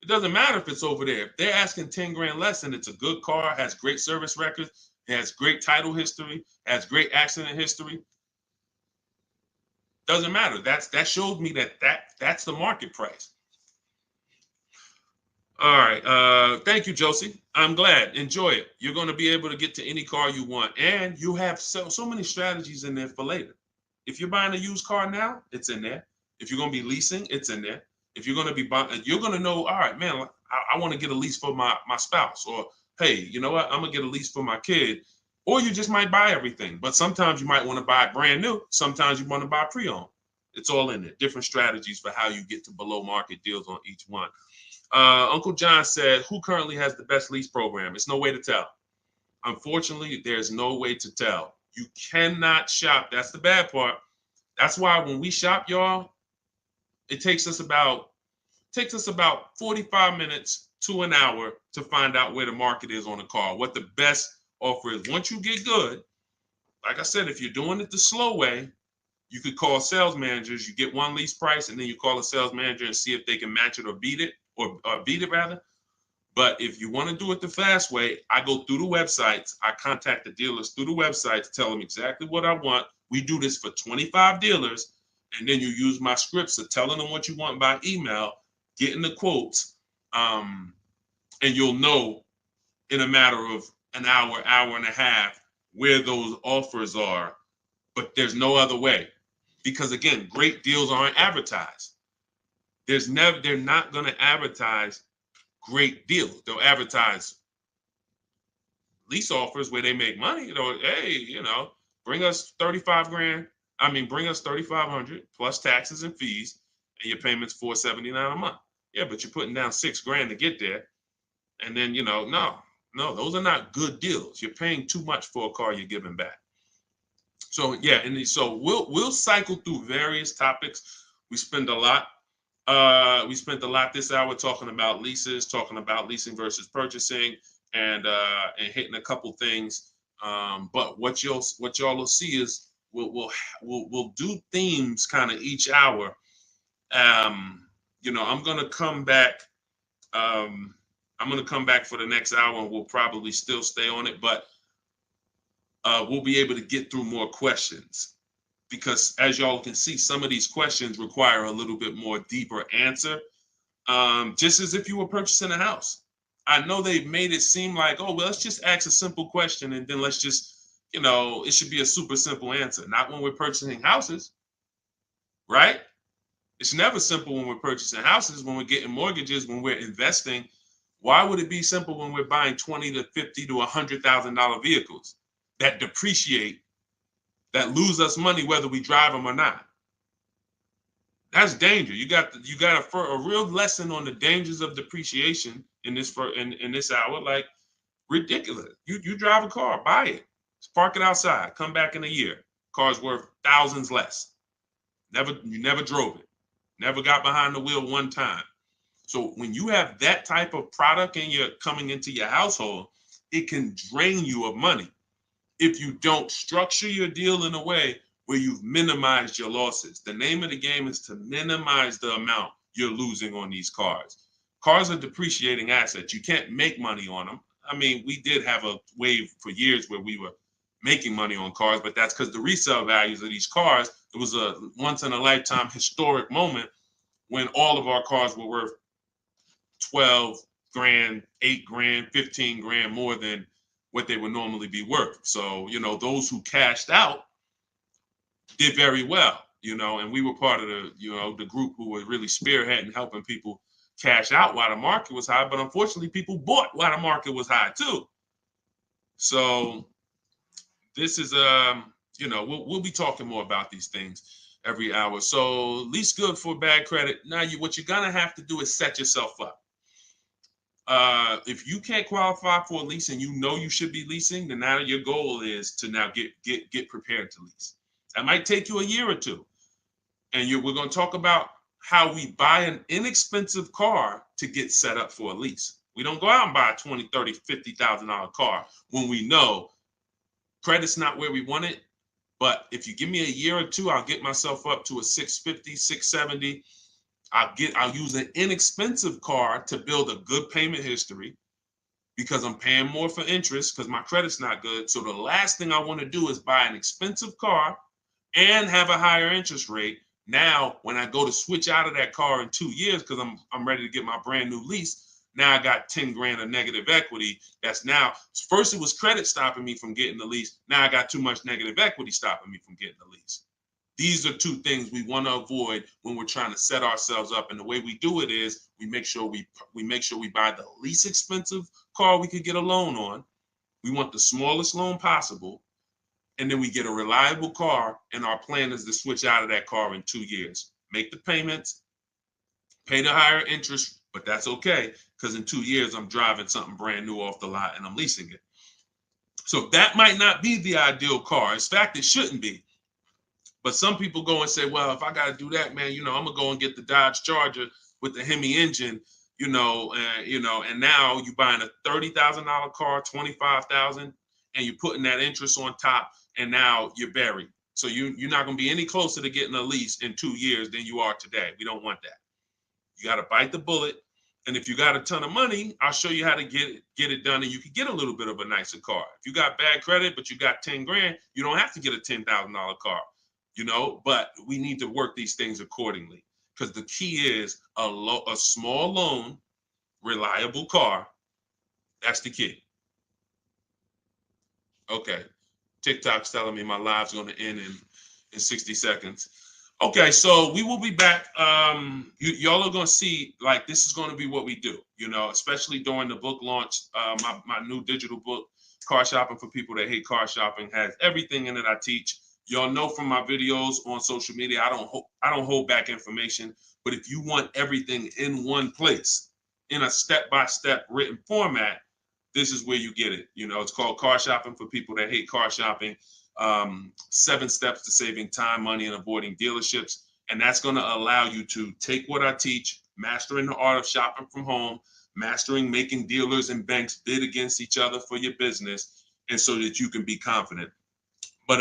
It doesn't matter if it's over there. If they're asking 10 grand less and it's a good car, has great service records, has great title history, has great accident history, doesn't matter. That shows me that's the market price. All right. Thank you, Josie. I'm glad. Enjoy it. You're going to be able to get to any car you want. And you have so many strategies in there for later. If you're buying a used car now, it's in there. If you're going to be leasing, it's in there. If you're going to be buying, you're going to know, all right, man, I want to get a lease for my spouse. Or, hey, you know what? I'm going to get a lease for my kid. Or you just might buy everything. But sometimes you might want to buy brand new. Sometimes you want to buy pre-owned. It's all in there. Different strategies for how you get to below market deals on each one. Uncle John said, who currently has the best lease program? It's no way to tell. Unfortunately, there's no way to tell. You cannot shop. That's the bad part. That's why when we shop, y'all, it takes us about 45 minutes to an hour to find out where the market is on a car, what the best offer is. Once you get good, like I said, if you're doing it the slow way, you could call sales managers. You get one lease price, and then you call a sales manager and see if they can match it or beat it, or beat it rather. But if you want to do it the fast way, I go through the websites. I contact the dealers through the websites, tell them exactly what I want. We do this for 25 dealers. And then you use my scripts of telling them what you want by email, getting the quotes, and you'll know in a matter of an hour, hour and a half where those offers are. But there's no other way. Because again, great deals aren't advertised. They're not going to advertise great deals. They'll advertise lease offers where they make money. Hey, bring us 35 grand. Bring us 3,500 plus taxes and fees, and your payment's $479 a month. Yeah, but you're putting down $6,000 to get there, and then no, those are not good deals. You're paying too much for a car you're giving back. So yeah, and so we'll cycle through various topics. We spent a lot this hour talking about leases, talking about leasing versus purchasing, and hitting a couple things. But what y'all will see is we'll do themes kind of each hour. I'm gonna come back. I'm gonna come back for the next hour, and we'll probably still stay on it, but we'll be able to get through more questions, because as y'all can see, some of these questions require a little bit more deeper answer. Just as if you were purchasing a house. I know they've made it seem like, oh, well, let's just ask a simple question and then let's just, it should be a super simple answer. Not when we're purchasing houses, right? It's never simple when we're purchasing houses, when we're getting mortgages, when we're investing. Why would it be simple when we're buying $20,000 to $50,000 to $100,000 vehicles that depreciate, that lose us money whether we drive them or not? That's danger. You got a real lesson on the dangers of depreciation in this hour. Like, ridiculous. You drive a car, buy it, park it outside, come back in a year. Car's worth thousands less. You never drove it, never got behind the wheel one time. So when you have that type of product and you're coming into your household, it can drain you of money if you don't structure your deal in a way where you've minimized your losses. The name of the game is to minimize the amount you're losing on these cars. Cars are depreciating assets. You can't make money on them. We did have a wave for years where we were making money on cars, but that's because the resale values of these cars, it was a once in a lifetime historic moment when all of our cars were worth 12 grand, 8 grand, 15 grand more than what they would normally be worth. So, those who cashed out did very well, and we were part of the group who were really spearheading helping people cash out while the market was high. But unfortunately, people bought while the market was high too. So this is we'll be talking more about these things every hour. So lease good for bad credit. Now what you're gonna have to do is set yourself up. If you can't qualify for a lease and you should be leasing, then now your goal is to now get prepared to lease. That might take you a year or two. And we're going to talk about how we buy an inexpensive car to get set up for a lease. We don't go out and buy a $20,000, $30,000, $50,000 car when we know credit's not where we want it. But if you give me a year or two, I'll get myself up to a 650, 670. I'll use an inexpensive car to build a good payment history, because I'm paying more for interest because my credit's not good. So the last thing I want to do is buy an expensive car and have a higher interest rate. Now, when I go to switch out of that car in 2 years, because I'm ready to get my brand new lease, now I got 10 grand of negative equity. That's now, first it was credit stopping me from getting the lease. Now I got too much negative equity stopping me from getting the lease. These are two things we want to avoid when we're trying to set ourselves up. And the way we do it is we make sure we buy the least expensive car we could get a loan on. We want the smallest loan possible. And then we get a reliable car, and our plan is to switch out of that car in 2 years. Make the payments, pay the higher interest, but that's okay, because in 2 years, I'm driving something brand new off the lot and I'm leasing it. So that might not be the ideal car. In fact, it shouldn't be. But some people go and say, well, if I got to do that, man, I'm going to go and get the Dodge Charger with the Hemi engine, and now you're buying a $30,000 car, $25,000, and you're putting that interest on top, and now you're buried. So you're not going to be any closer to getting a lease in 2 years than you are today. We don't want that. You got to bite the bullet And if you got a ton of money, I'll show you how to get it done, and you can get a little bit of a nicer car. If you got bad credit, but you got 10 grand, you don't have to get a $10,000 car, but we need to work these things accordingly, because the key is a small loan, reliable car. That's the key. Okay. TikTok's telling me my live's going to end in 60 seconds. Okay, so we will be back. Y'all are going to see, like, this is going to be what we do, especially during the book launch. My new digital book, Car Shopping for People That Hate Car Shopping, has everything in it I teach. Y'all know from my videos on social media, I don't hold back information. But if you want everything in one place, in a step-by-step written format, this is where you get it. It's called Car Shopping for People That Hate Car Shopping. 7 steps to saving time, money, and avoiding dealerships. And that's going to allow you to take what I teach, mastering the art of shopping from home, mastering making dealers and banks bid against each other for your business, and so that you can be confident. But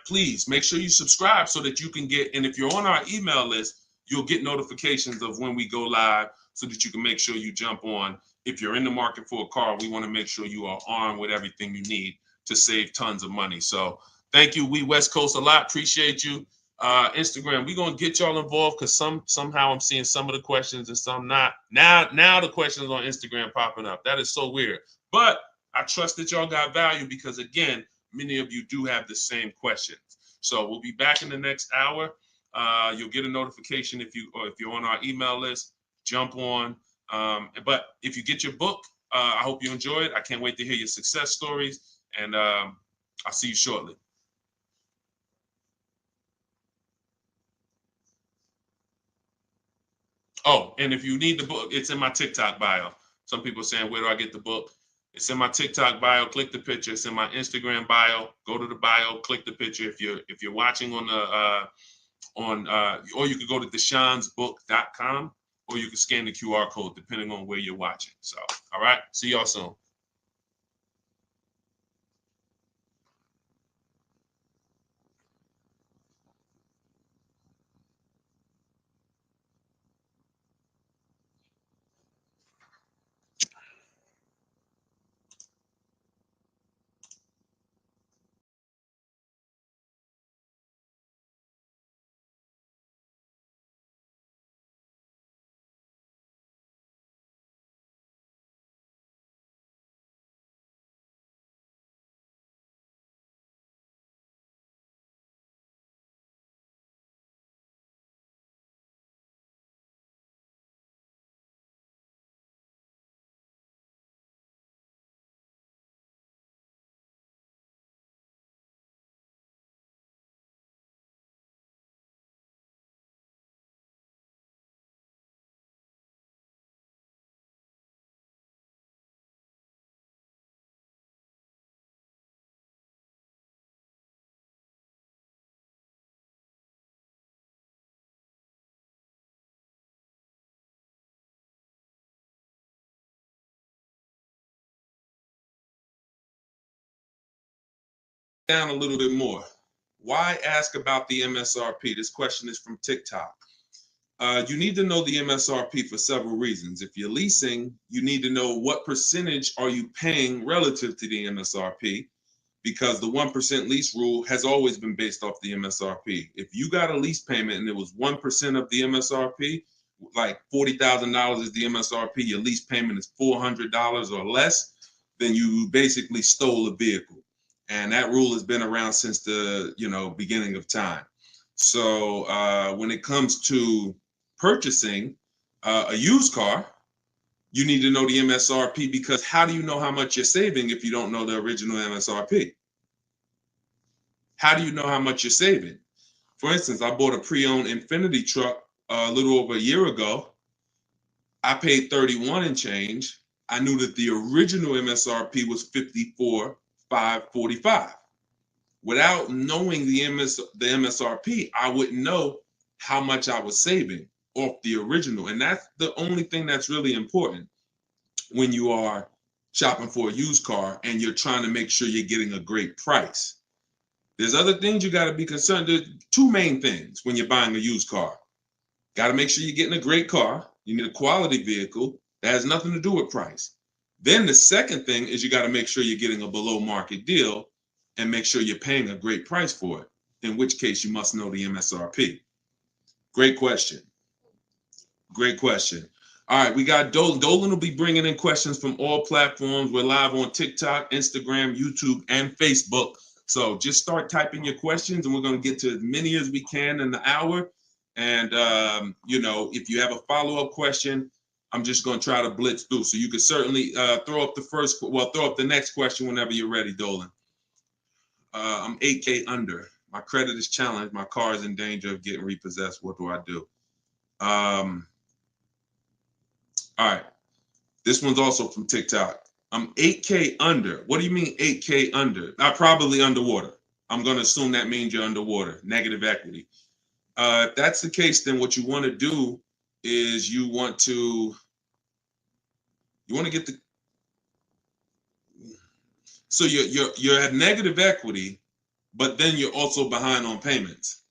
please make sure you subscribe so that you can get, and if you're on our email list, you'll get notifications of when we go live so that you can make sure you jump on. If you're in the market for a car, we want to make sure you are armed with everything you need to save tons of money. So thank you, We West Coast, a lot. Appreciate you. Instagram, we're going to get y'all involved, because somehow I'm seeing some of the questions and some not. Now the questions on Instagram popping up. That is so weird. But I trust that y'all got value, because, again, many of you do have the same questions. So we'll be back in the next hour. You'll get a notification if you're on our email list. Jump on. But if you get your book, I hope you enjoy it. I can't wait to hear your success stories, and I'll see you shortly. Oh, and if you need the book, it's in my TikTok bio. Some people are saying, where do I get the book? It's in my TikTok bio. Click the picture. It's in my Instagram bio. Go to the bio. Click the picture. If you're watching on or you could go to deshonesbook.com, or you can scan the QR code depending on where you're watching. So, all right. See y'all soon. Down a little bit more. Why ask about the MSRP? This question is from TikTok. You need to know the MSRP for several reasons. If you're leasing, you need to know what percentage are you paying relative to the MSRP, because the 1% lease rule has always been based off the MSRP. If you got a lease payment and it was 1% of the MSRP, like $40,000 is the MSRP, your lease payment is $400 or less, then you basically stole a vehicle. And that rule has been around since the beginning of time. So when it comes to purchasing a used car, you need to know the MSRP, because how do you know how much you're saving if you don't know the original MSRP? How do you know how much you're saving? For instance, I bought a pre-owned Infiniti truck a little over a year ago. I paid 31 and change. I knew that the original MSRP was 54,545. Without knowing the MSRP, I wouldn't know how much I was saving off the original. And that's the only thing that's really important when you are shopping for a used car and you're trying to make sure you're getting a great price. There's other things you got to be concerned. There's 2 main things when you're buying a used car. Got to make sure you're getting a great car. You need a quality vehicle, That has nothing to do with price. Then the second thing is you got to make sure you're getting a below market deal and make sure you're paying a great price for it, in which case you must know the MSRP. Great question. Great question. All right, we got Dolan. Dolan will be bringing in questions from all platforms. We're live on TikTok, Instagram, YouTube, and Facebook. So just start typing your questions, and we're going to get to as many as we can in the hour. And, you know, if you have a follow-up question, I'm just going to try to blitz through. So you can certainly throw up the next question whenever you're ready, Dolan. I'm 8K under. My credit is challenged. My car is in danger of getting repossessed. What do I do? All right. This one's also from TikTok. I'm 8K under. What do you mean 8K under? I'm probably underwater. I'm going to assume that means you're underwater, negative equity. If that's the case, then what you want to do is you want to get the, so you're at negative equity, but then you're also behind on payments.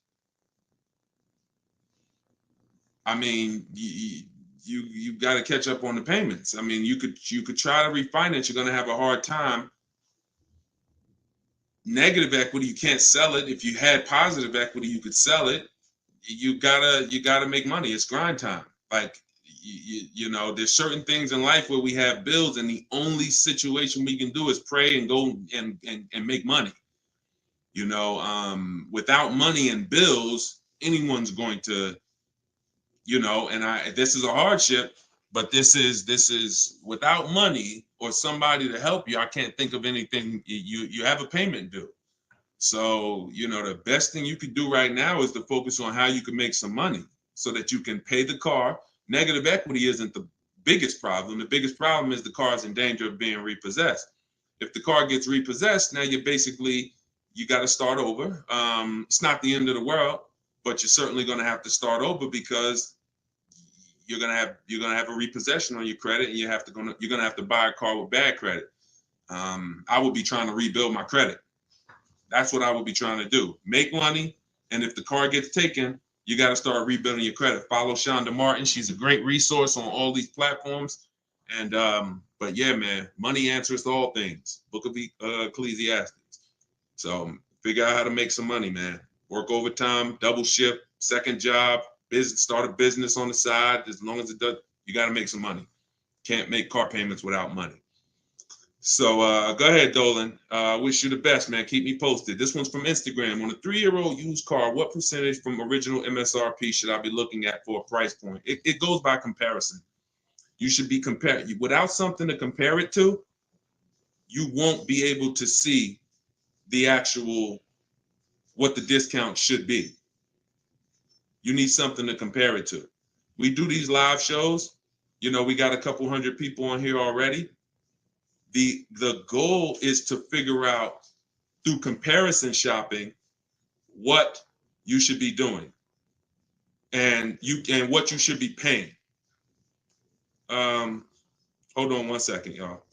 I mean, you got to catch up on the payments. I mean, you could try to refinance. You're going to have a hard time. Negative equity, you can't sell it. If you had positive equity, you could sell it. You gotta make money. It's grind time. Like you know, there's certain things in life where we have bills, and the only situation we can do is pray and go and make money. You know, without money and bills, anyone's going to, you know, and this is a hardship, but this is without money or somebody to help you. I can't think of anything. You have a payment due. So, you know, the best thing you could do right now is to focus on how you can make some money so that you can pay the car. Negative equity isn't the biggest problem. The biggest problem is the car is in danger of being repossessed. If the car gets repossessed, now you got to start over. It's not the end of the world, but you're certainly going to have to start over because you're gonna have a repossession on your credit, and you're gonna have to buy a car with bad credit. I would be trying to rebuild my credit. That's what I would be trying to do. Make money, and if the car gets taken, you got to start rebuilding your credit. Follow Shonda Martin. She's a great resource on all these platforms. And but yeah, man, money answers to all things. Book of Ecclesiastes. So figure out how to make some money, man. Work overtime, double shift, second job, start a business on the side. As long as it does, you got to make some money. Can't make car payments without money. So go ahead, Dolan. Wish you the best, man. Keep me posted. This one's from Instagram. On a 3-year-old used car, what percentage from original MSRP should I be looking at for a price point? It goes by comparison. You should be compared. Without something to compare it to, you won't be able to see the actual, what the discount should be. You need something to compare it to. We do these live shows. You know, we got a couple hundred people on here already. The goal is to figure out through comparison shopping what you should be doing and what you should be paying. Hold on one second, y'all.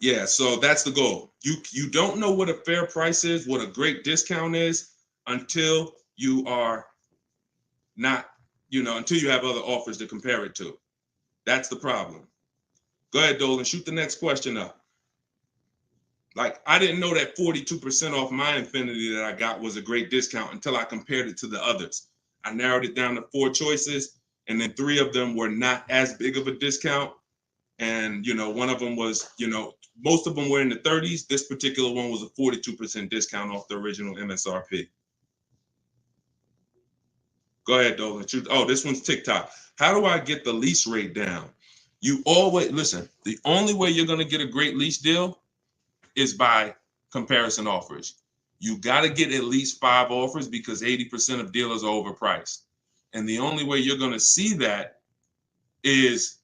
Yeah, so that's the goal. You don't know what a fair price is, what a great discount is, until you are not, until you have other offers to compare it to. That's the problem. Go ahead, Dolan, shoot the next question up. Like, I didn't know that 42% off my Infinity that I got was a great discount until I compared it to the others. I narrowed it down to 4 choices, and then 3 of them were not as big of a discount. And, one of them was, most of them were in the 30s. This particular one was a 42% discount off the original MSRP. Go ahead, Dolan. Oh, this one's TikTok. How do I get the lease rate down? You always, listen, the only way you're going to get a great lease deal is by comparison offers. You got to get at least 5 offers because 80% of dealers are overpriced. And the only way you're going to see that is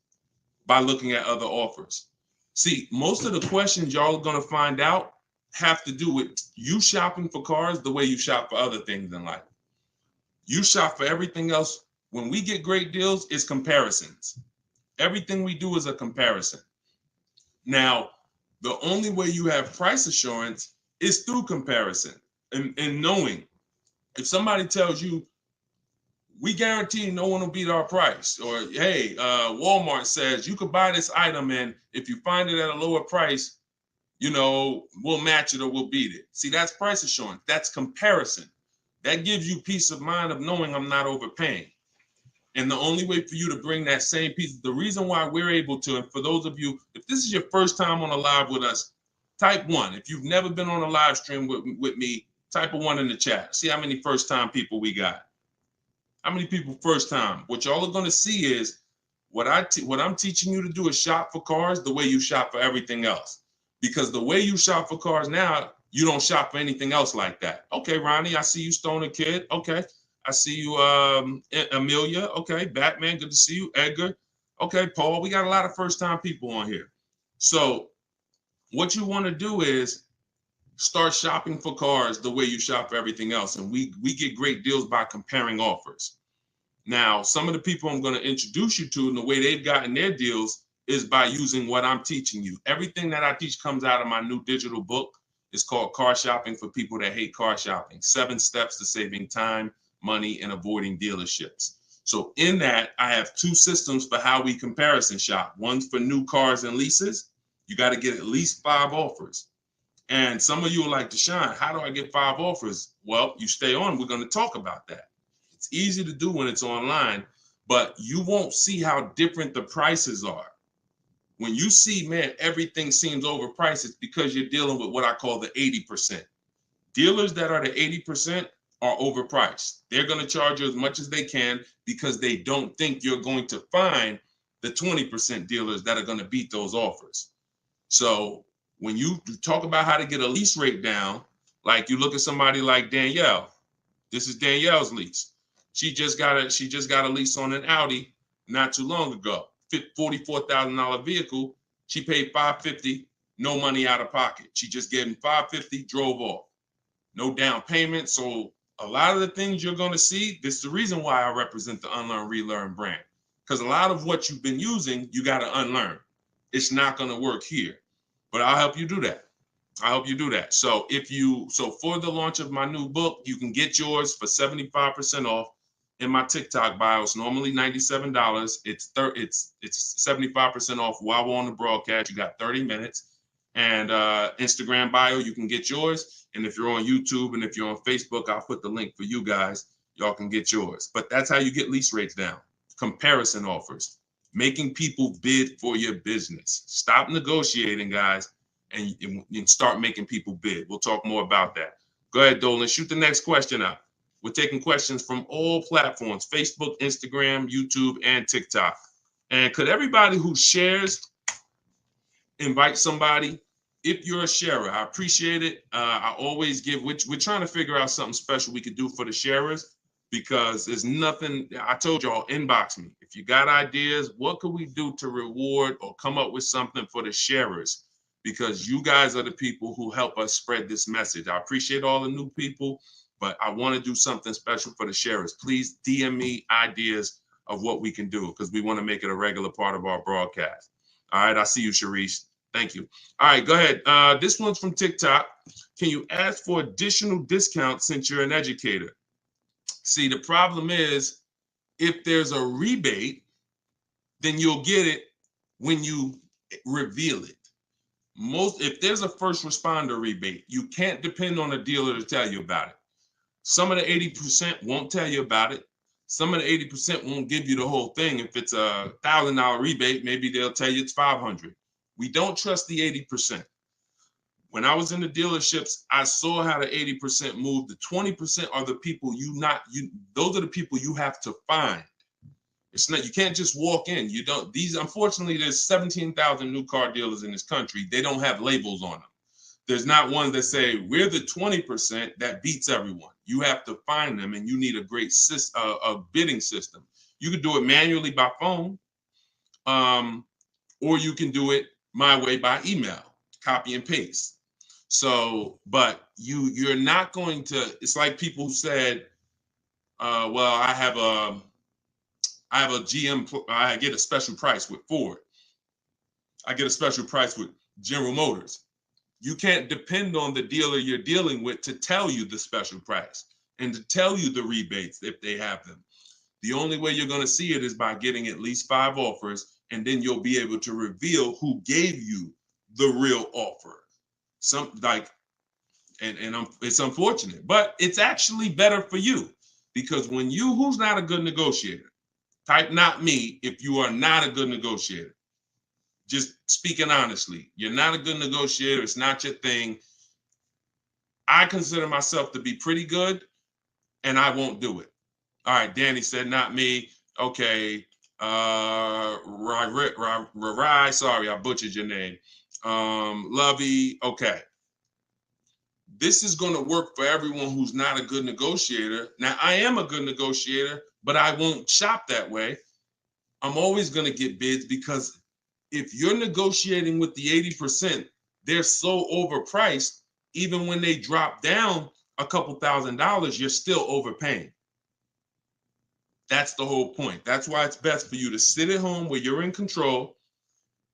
by looking at other offers. See, most of the questions y'all are going to find out have to do with you shopping for cars the way you shop for other things in life. You shop for everything else. When we get great deals, it's comparisons. Everything we do is a comparison. Now, the only way you have price assurance is through comparison. and knowing if somebody tells you, we guarantee no one will beat our price, or hey, Walmart says you could buy this item and if you find it at a lower price, you know, we'll match it or we'll beat it. See, that's price assurance. That's comparison. That gives you peace of mind of knowing I'm not overpaying. And the only way for you to bring that same piece, the reason why we're able to, and for those of you, if this is your first time on a live with us, type 1. If you've never been on a live stream with me, type a 1 in the chat. See how many first time people we got. How many people first time? What y'all are going to see is what I'm teaching you to do is shop for cars the way you shop for everything else. Because the way you shop for cars now, you don't shop for anything else like that. Okay, Ronnie, I see you, Stoner Kid. Okay. I see you, Amelia. Okay, Batman, good to see you. Edgar. Okay, Paul, we got a lot of first-time people on here. So what you want to do is start shopping for cars the way you shop for everything else. And we get great deals by comparing offers. Now, some of the people I'm going to introduce you to and the way they've gotten their deals is by using what I'm teaching you. Everything that I teach comes out of my new digital book. It's called Car Shopping for People That Hate Car Shopping. 7 Steps to Saving Time, Money, and Avoiding Dealerships. So in that, I have 2 systems for how we comparison shop. One's for new cars and leases. You got to get at least 5 offers. And some of you are like, Deshone, how do I get 5 offers? Well, you stay on. We're going to talk about that. It's easy to do when it's online, but you won't see how different the prices are. When you see, man, everything seems overpriced, it's because you're dealing with what I call the 80%. Dealers that are the 80% are overpriced. They're going to charge you as much as they can because they don't think you're going to find the 20% dealers that are going to beat those offers. So when you talk about how to get a lease rate down, like you look at somebody like Danielle. This is Danielle's lease. She just got a lease on an Audi not too long ago. $44,000 vehicle. She paid $550, no money out of pocket. She just gave him $550, drove off. No down payment. So a lot of the things you're going to see, this is the reason why I represent the Unlearn, Relearn brand. Because a lot of what you've been using, you got to unlearn. It's not going to work here. But I'll help you do that. I hope you do that. So for the launch of my new book, you can get yours for 75% off in my TikTok bio. It's normally $97. It's 75% off while we're on the broadcast. You got 30 minutes. And Instagram bio, you can get yours. And if you're on YouTube and if you're on Facebook, I'll put the link for you guys. Y'all can get yours. But that's how you get lease rates down. Comparison offers. Making people bid for your business. Stop negotiating, guys. And start making people bid. We'll talk more about that. Go ahead, Dolan. Shoot the next question up. We're taking questions from all platforms, Facebook, Instagram, YouTube, and TikTok. And could everybody who shares invite somebody? If you're a sharer, I appreciate it. I always give, we're trying to figure out something special we could do for the sharers because there's nothing, I told y'all, inbox me. If you got ideas, what could we do to reward or come up with something for the sharers? Because you guys are the people who help us spread this message. I appreciate all the new people, but I want to do something special for the sharers. Please DM me ideas of what we can do because we want to make it a regular part of our broadcast. All right, I see you, Sharice. Thank you. All right, go ahead. This one's from TikTok. Can you ask for additional discounts since you're an educator? See, the problem is if there's a rebate, then you'll get it when you reveal it. If there's a first responder rebate, you can't depend on a dealer to tell you about it. Some of the 80% won't tell you about it. Some of the 80% won't give you the whole thing. If it's a $1,000 rebate, maybe they'll tell you it's $500. We don't trust the 80%. When I was in the dealerships, I saw how the 80% moved. The 20% are the people those are the people you have to find. It's not, you can't just walk in. You don't, unfortunately, there's 17,000 new car dealers in this country. They don't have labels on them. There's not one that say, we're the 20% that beats everyone. You have to find them and you need a great a bidding system. You can do it manually by phone, or you can do it my way by email, copy and paste. So, but you're not going to, it's like people who said, well, I have a GM, I get a special price with Ford. I get a special price with General Motors. You can't depend on the dealer you're dealing with to tell you the special price and to tell you the rebates if they have them. The only way you're going to see it is by getting at least 5 offers, and then you'll be able to reveal who gave you the real offer. It's unfortunate, but it's actually better for you, because when who's not a good negotiator? Type not me if you are not a good negotiator. Just speaking honestly, you're not a good negotiator. It's not your thing. I consider myself to be pretty good, and I won't do it. All right, Danny said not me. Okay. Rai, sorry, I butchered your name. Lovey, okay. This is going to work for everyone who's not a good negotiator. Now, I am a good negotiator, but I won't shop that way. I'm always going to get bids, because if you're negotiating with the 80%, they're so overpriced. Even when they drop down a couple $1,000s, you're still overpaying. That's the whole point. That's why it's best for you to sit at home where you're in control.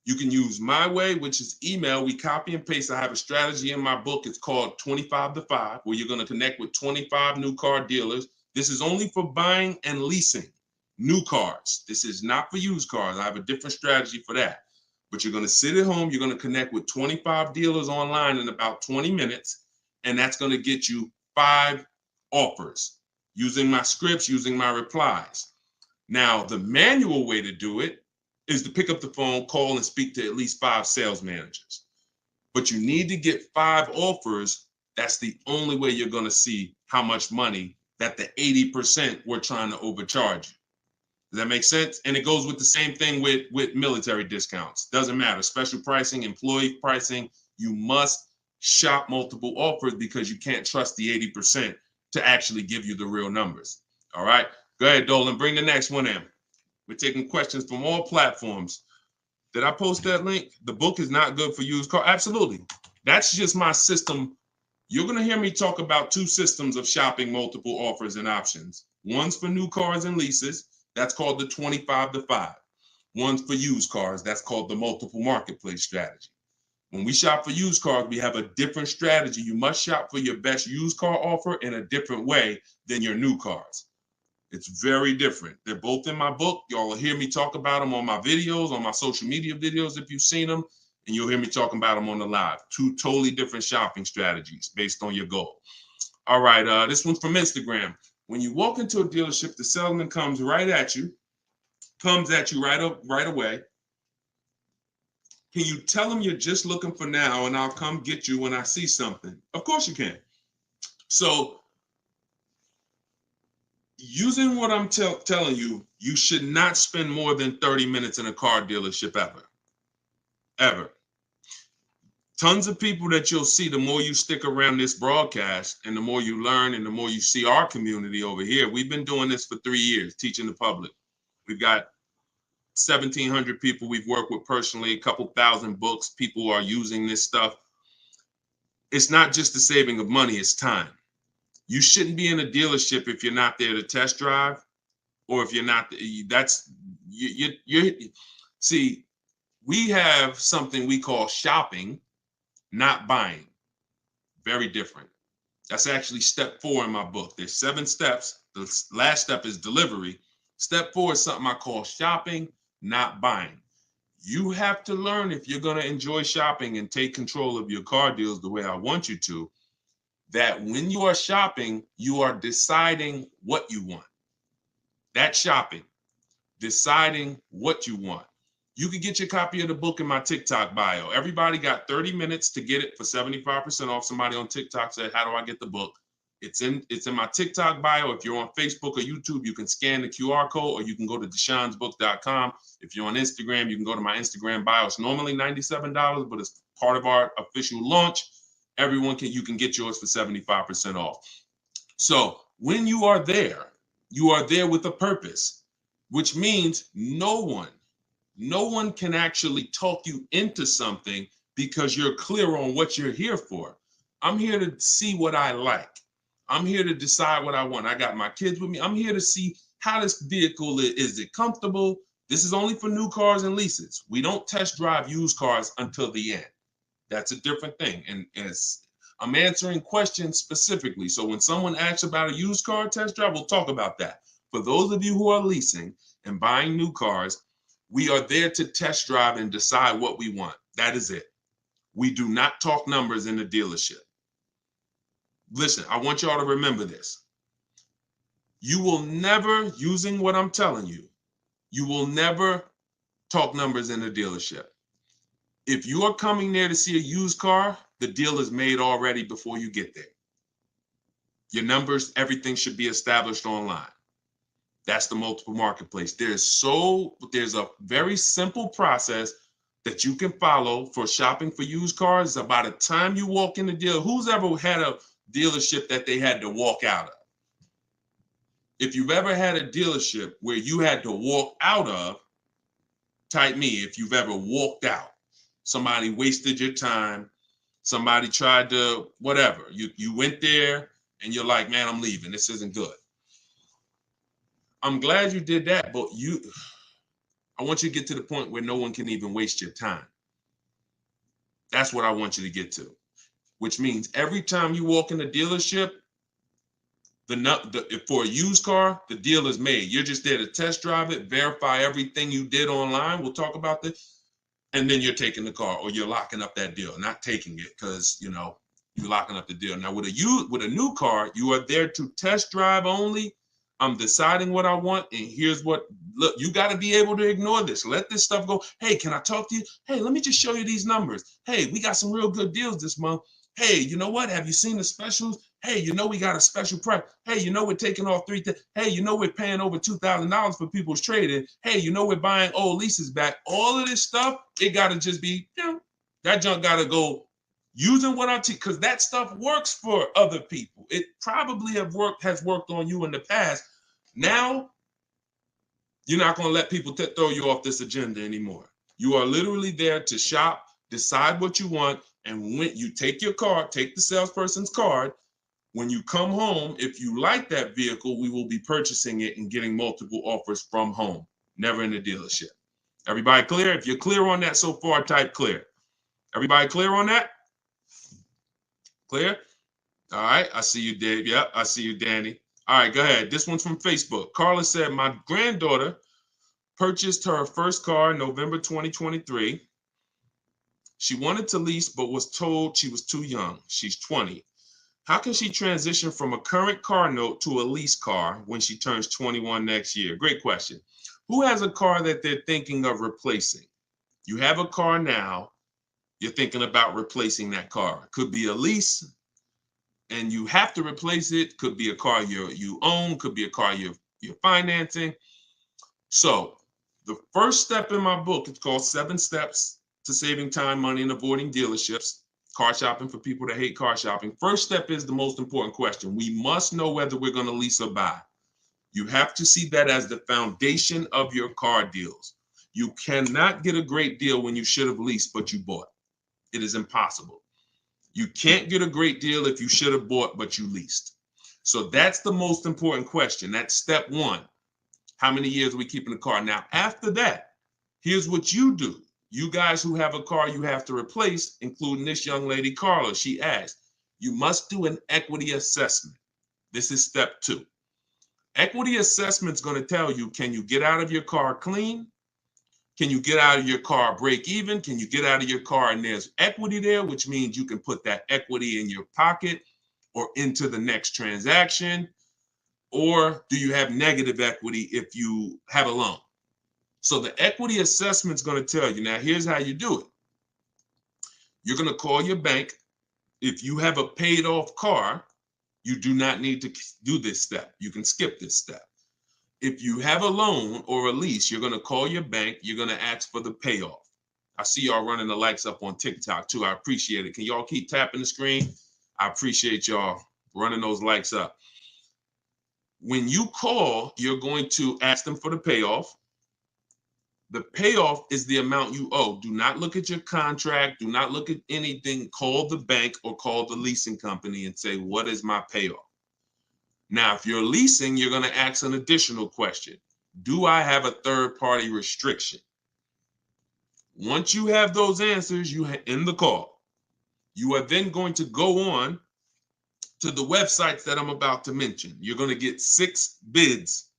You can use my way, which is email. We copy and paste. I have a strategy in my book. It's called 25 to 5, where you're going to connect with 25 new car dealers. This is only for buying and leasing new cars. This is not for used cars. I have a different strategy for that. But you're going to sit at home. You're going to connect with 25 dealers online in about 20 minutes. And that's going to get you 5 offers using my scripts, using my replies. Now, the manual way to do it is to pick up the phone, call, and speak to at least 5 sales managers. But you need to get 5 offers. That's the only way you're going to see how much money that the 80% were trying to overcharge you. Does that make sense? And it goes with the same thing with military discounts. Doesn't matter. Special pricing, employee pricing. You must shop multiple offers, because you can't trust the 80% to actually give you the real numbers. All right. Go ahead, Dolan. Bring the next one in. We're taking questions from all platforms. Did I post that link? The book is not good for used car. Absolutely. That's just my system. You're going to hear me talk about 2 systems of shopping multiple offers and options. One's for new cars and leases. That's called the 25 to 5. One's for used cars. That's called the multiple marketplace strategy. When we shop for used cars, we have a different strategy. You must shop for your best used car offer in a different way than your new cars. It's very different. They're both in my book. Y'all will hear me talk about them on my videos, on my social media videos if you've seen them, and you'll hear me talking about them on the live. 2 totally different shopping strategies based on your goal. All right, this one's from Instagram. When you walk into a dealership, the salesman comes at you right away. Can you tell him you're just looking for now, and I'll come get you when I see something? Of course you can. So using what I'm telling you, you should not spend more than 30 minutes in a car dealership ever. Tons of people that you'll see, the more you stick around this broadcast and the more you learn and the more you see our community over here. We've been doing this for 3 years, teaching the public. We've got 1,700 people we've worked with personally, a couple thousand books. People are using this stuff. It's not just the saving of money, it's time. You shouldn't be in a dealership if you're not there to test drive, or if you're not, see, we have something we call shopping, not buying. Very different. That's actually step 4 in my book. There's 7 steps. The last step is delivery. Step 4 is something I call shopping, not buying. You have to learn, if you're going to enjoy shopping and take control of your car deals the way I want you to, that when you are shopping, you are deciding what you want. That's shopping, deciding what you want. You can get your copy of the book in my TikTok bio. Everybody got 30 minutes to get it for 75% off. Somebody on TikTok said, how do I get the book? It's in my TikTok bio. If you're on Facebook or YouTube, you can scan the QR code, or you can go to deshonsbook.com. If you're on Instagram, you can go to my Instagram bio. It's normally $97, but it's part of our official launch. You can get yours for 75% off. So when you are there with a purpose, which means no one can actually talk you into something, because you're clear on what you're here for. I'm here to see what I like. I'm here to decide what I want. I got my kids with me. I'm here to see how this vehicle is it comfortable? This is only for new cars and leases. We don't test drive used cars until the end. That's a different thing. And I'm answering questions specifically. So when someone asks about a used car test drive, we'll talk about that. For those of you who are leasing and buying new cars, we are there to test drive and decide what we want. That is it. We do not talk numbers in the dealership. Listen, I want y'all to remember this. You will never, using what I'm telling you, you will never talk numbers in the dealership. If you are coming there to see a used car, the deal is made already before you get there. Your numbers, everything should be established online. That's the multiple marketplace. There's a very simple process that you can follow for shopping for used cars. By the time you walk in the deal, who's ever had a dealership that they had to walk out of? If you've ever had a dealership where you had to walk out of, type me if you've ever walked out. Somebody wasted your time. Somebody tried to, whatever. You went there and you're like, man, I'm leaving. This isn't good. I'm glad you did that, but I want you to get to the point where no one can even waste your time. That's what I want you to get to, which means every time you walk in a dealership, for a used car, the deal is made. You're just there to test drive it, verify everything you did online. We'll talk about this. And then you're taking the car or you're locking up that deal, not taking it because, you're locking up the deal. Now, with a new car, you are there to test drive only. I'm deciding what I want. And here's look, you got to be able to ignore this. Let this stuff go. Hey, can I talk to you? Hey, let me just show you these numbers. Hey, we got some real good deals this month. Hey, you know what? Have you seen the specials? Hey, we got a special price. Hey, we're taking off Hey, we're paying over $2,000 for people's trading. Hey, we're buying old leases back. All of this stuff, it got to just be, that junk got to go using what I teach, because that stuff works for other people. It probably has worked on you in the past. Now, you're not going to let people throw you off this agenda anymore. You are literally there to shop, decide what you want, and when you take your card, take the salesperson's card. When you come home, if you like that vehicle, we will be purchasing it and getting multiple offers from home, never in the dealership. Everybody clear? If you're clear on that so far, type clear. Everybody clear on that? Clear? All right, I see you, Dave. Yep, I see you, Danny. All right, go ahead. This one's from Facebook. Carla said, my granddaughter purchased her first car in November 2023. She wanted to lease, but was told she was too young. She's 20. How can she transition from a current car note to a lease car when she turns 21 next year? Great question. Who has a car that they're thinking of replacing? You have a car now. You're thinking about replacing that car. Could be a lease, and you have to replace it. Could be a car you own. Could be a car you're financing. So the first step in my book, it's called 7 Steps to Saving Time, Money, and Avoiding Dealerships. Car shopping for people that hate car shopping. First step is the most important question. We must know whether we're going to lease or buy. You have to see that as the foundation of your car deals. You cannot get a great deal when you should have leased, but you bought. It is impossible. You can't get a great deal if you should have bought, but you leased. So that's the most important question. That's step 1. How many years are we keeping the car? Now, after that, here's what you do. You guys who have a car you have to replace, including this young lady, Carla, she asked, you must do an equity assessment. This is step 2. Equity assessment is going to tell you, can you get out of your car clean? Can you get out of your car break even? Can you get out of your car and there's equity there, which means you can put that equity in your pocket or into the next transaction? Or do you have negative equity if you have a loan? So the equity assessment is going to tell you. Now, here's how you do it. You're going to call your bank. If you have a paid off car, you do not need to do this step. You can skip this step. If you have a loan or a lease, you're going to call your bank. You're going to ask for the payoff. I see y'all running the likes up on TikTok too. I appreciate it. Can y'all keep tapping the screen? I appreciate y'all running those likes up. When you call, you're going to ask them for the payoff. The payoff is the amount you owe. Do not look at your contract. Do not look at anything. Call the bank or call the leasing company and say, what is my payoff? Now, if you're leasing, you're going to ask an additional question. Do I have a third-party restriction? Once you have those answers, you end the call. You are then going to go on to the websites that I'm about to mention. You're going to get 6 bids,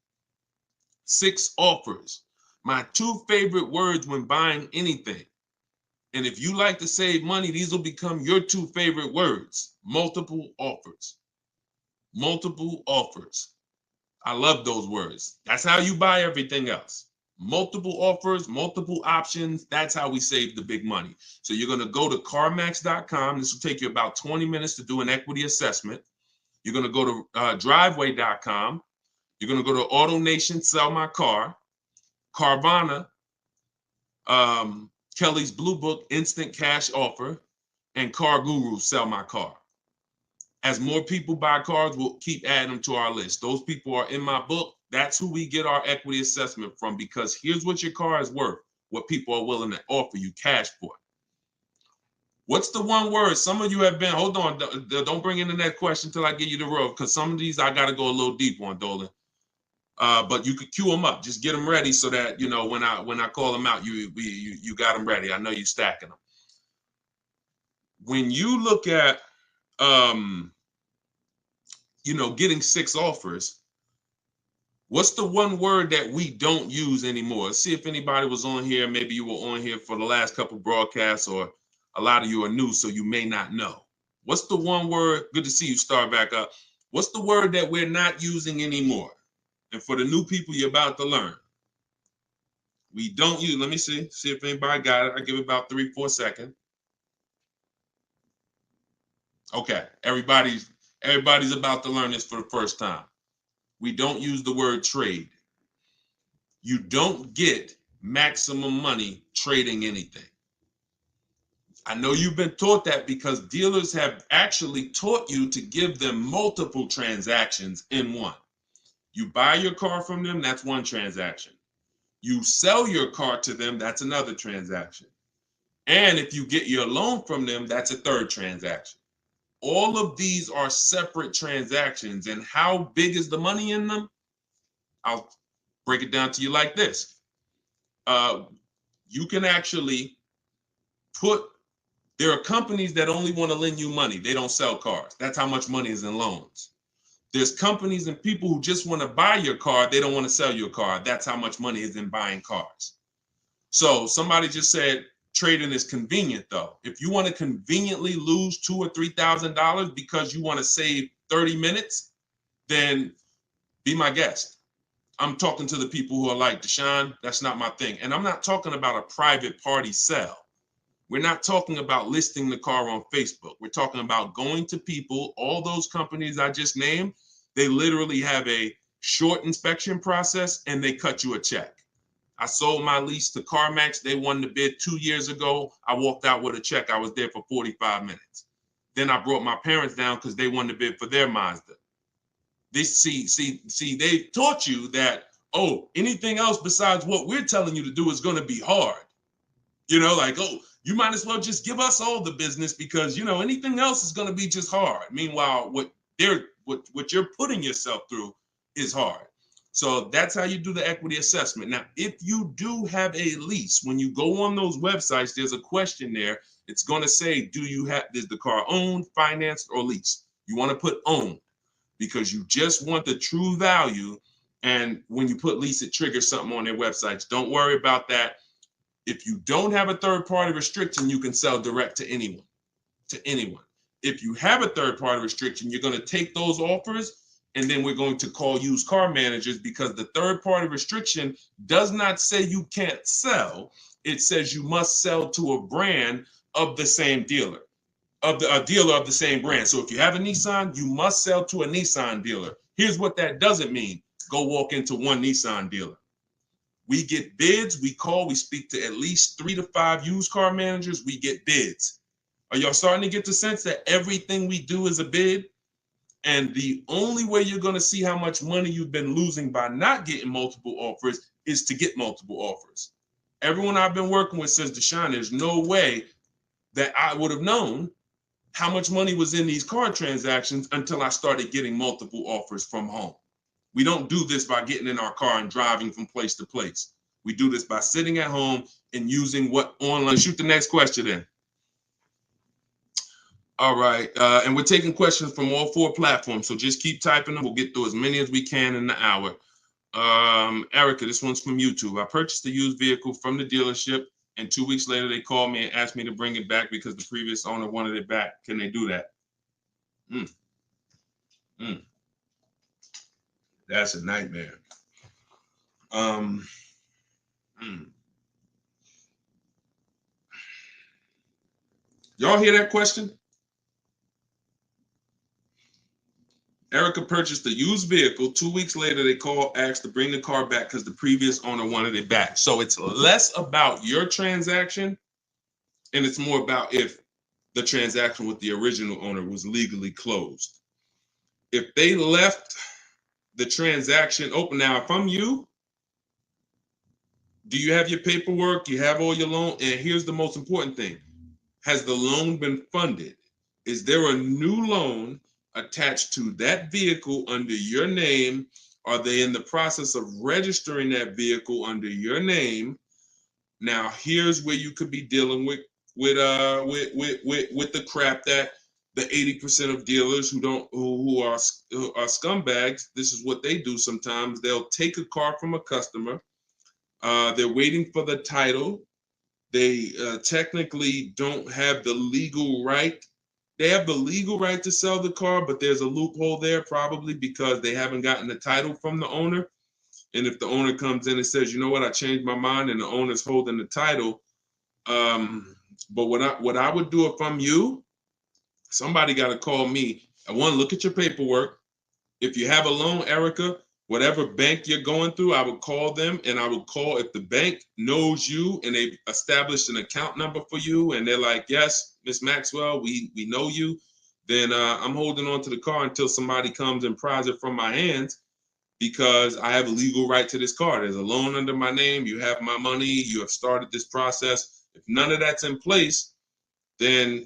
6 offers. My 2 favorite words when buying anything. And if you like to save money, these will become your 2 favorite words. Multiple offers. Multiple offers. I love those words. That's how you buy everything else. Multiple offers, multiple options. That's how we save the big money. So you're going to go to CarMax.com. This will take you about 20 minutes to do an equity assessment. You're going to go to Driveway.com. You're going to go to AutoNation, Sell My Car, Carvana, Kelly's Blue Book, Instant Cash Offer, and Car Guru, Sell My Car. As more people buy cars, we'll keep adding them to our list. Those people are in my book. That's who we get our equity assessment from, because here's what your car is worth, what people are willing to offer you cash for. What's the one word? Some of you have been, hold on, don't bring in the next question until I give you the road, because some of these I got to go a little deep on, Dolan. But you could queue them up. Just get them ready so that, you know, when I call them out, you got them ready. I know you're stacking them. When you look at, you know, getting 6 offers, what's the one word that we don't use anymore? Let's see if anybody was on here. Maybe you were on here for the last couple broadcasts, or a lot of you are new, so you may not know. What's the one word? Good to see you start back up. What's the word that we're not using anymore? And for the new people, you're about to learn. We don't use, let me see if anybody got it. I give it about 3-4 seconds. Okay, everybody's about to learn this for the first time. We don't use the word trade. You don't get maximum money trading anything. I know you've been taught that because dealers have actually taught you to give them multiple transactions in one. You buy your car from them, that's one transaction. You sell your car to them, that's another transaction. And if you get your loan from them, that's a third transaction. All of these are separate transactions. And how big is the money in them? I'll break it down to you like this. You can actually there are companies that only want to lend you money. They don't sell cars. That's how much money is in loans. There's companies and people who just want to buy your car. They don't want to sell your car. That's how much money is in buying cars. So somebody just said trading is convenient, though. If you want to conveniently lose $2,000 or $3,000 because you want to save 30 minutes, then be my guest. I'm talking to the people who are like, Deshone, that's not my thing. And I'm not talking about a private party sale. We're not talking about listing the car on Facebook. We're talking about going to people. All those companies I just named, they literally have a short inspection process and they cut you a check. I sold my lease to CarMax. They won the bid 2 years ago. I walked out with a check. I was there for 45 minutes. Then I brought my parents down because they won the bid for their Mazda. They taught you that, oh, anything else besides what we're telling you to do is going to be hard. You know, like, oh, you might as well just give us all the business because, you know, anything else is going to be just hard. Meanwhile, what you're putting yourself through is hard. So that's how you do the equity assessment. Now, if you do have a lease, when you go on those websites, there's a question there. It's going to say, is the car owned, financed, or leased? You want to put owned because you just want the true value. And when you put lease, it triggers something on their websites. Don't worry about that. If you don't have a third-party restriction, you can sell direct to anyone. If you have a third-party restriction, you're going to take those offers, and then we're going to call used car managers because the third-party restriction does not say you can't sell. It says you must sell to a brand of the same dealer, a dealer of the same brand. So if you have a Nissan, you must sell to a Nissan dealer. Here's what that doesn't mean. Go walk into one Nissan dealer. We get bids, we speak to at least 3 to 5 used car managers, we get bids. Are y'all starting to get the sense that everything we do is a bid? And the only way you're going to see how much money you've been losing by not getting multiple offers is to get multiple offers. Everyone I've been working with says, Deshone, there's no way that I would have known how much money was in these car transactions until I started getting multiple offers from home. We don't do this by getting in our car and driving from place to place. We do this by sitting at home and using what online. Shoot the next question in. All right. And we're taking questions from all 4 platforms. So just keep typing them. We'll get through as many as we can in the hour. Erica, this one's from YouTube. I purchased a used vehicle from the dealership, and 2 weeks later they called me and asked me to bring it back because the previous owner wanted it back. Can they do that? Mm, mm, that's a nightmare. Mm. Y'all hear that question? Erica purchased a used vehicle. 2 weeks later, they called, asked to bring the car back because the previous owner wanted it back. So it's less about your transaction, and it's more about if the transaction with the original owner was legally closed. If they left the transaction open, now, if I'm you, do you have your paperwork? You have all your loan? And here's the most important thing. Has the loan been funded? Is there a new loan attached to that vehicle under your name? Are they in the process of registering that vehicle under your name? Now, here's where you could be dealing with the crap that the 80% of dealers who are scumbags. This is what they do sometimes. They'll take a car from a customer. They're waiting for the title. They technically don't have the legal right. They have the legal right to sell the car, but there's a loophole there probably because they haven't gotten the title from the owner. And if the owner comes in and says, you know what, I changed my mind, and the owner's holding the title. But what I would do if I'm you, somebody got to call me. I want to look at your paperwork. If you have a loan, Erica, whatever bank you're going through, I would call them, and I would call if the bank knows you and they've established an account number for you, and they're like, yes, Miss Maxwell, we know you, then I'm holding on to the car until somebody comes and pries it from my hands because I have a legal right to this car. There's a loan under my name. You have my money. You have started this process. If none of that's in place, then,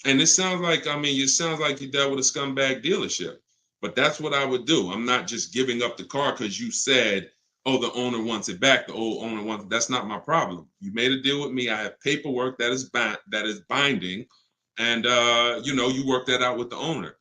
and it sounds like, it sounds like you dealt with a scumbag dealership, but that's what I would do. I'm not just giving up the car because you said, oh, the owner wants it back. The old owner wants it. That's not my problem. You made a deal with me. I have paperwork that is binding, and you work that out with the owner,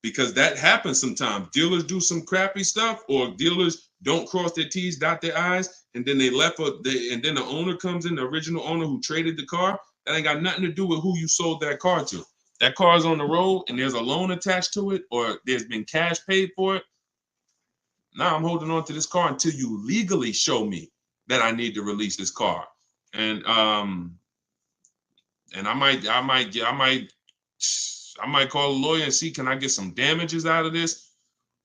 because that happens sometimes. Dealers do some crappy stuff, or dealers don't cross their T's, dot their I's, and then and then the owner comes in, the original owner who traded the car. That ain't got nothing to do with who you sold that car to. That car is on the road and there's a loan attached to it, or there's been cash paid for it. Now I'm holding on to this car until you legally show me that I need to release this car. And I might call a lawyer and see, can I get some damages out of this?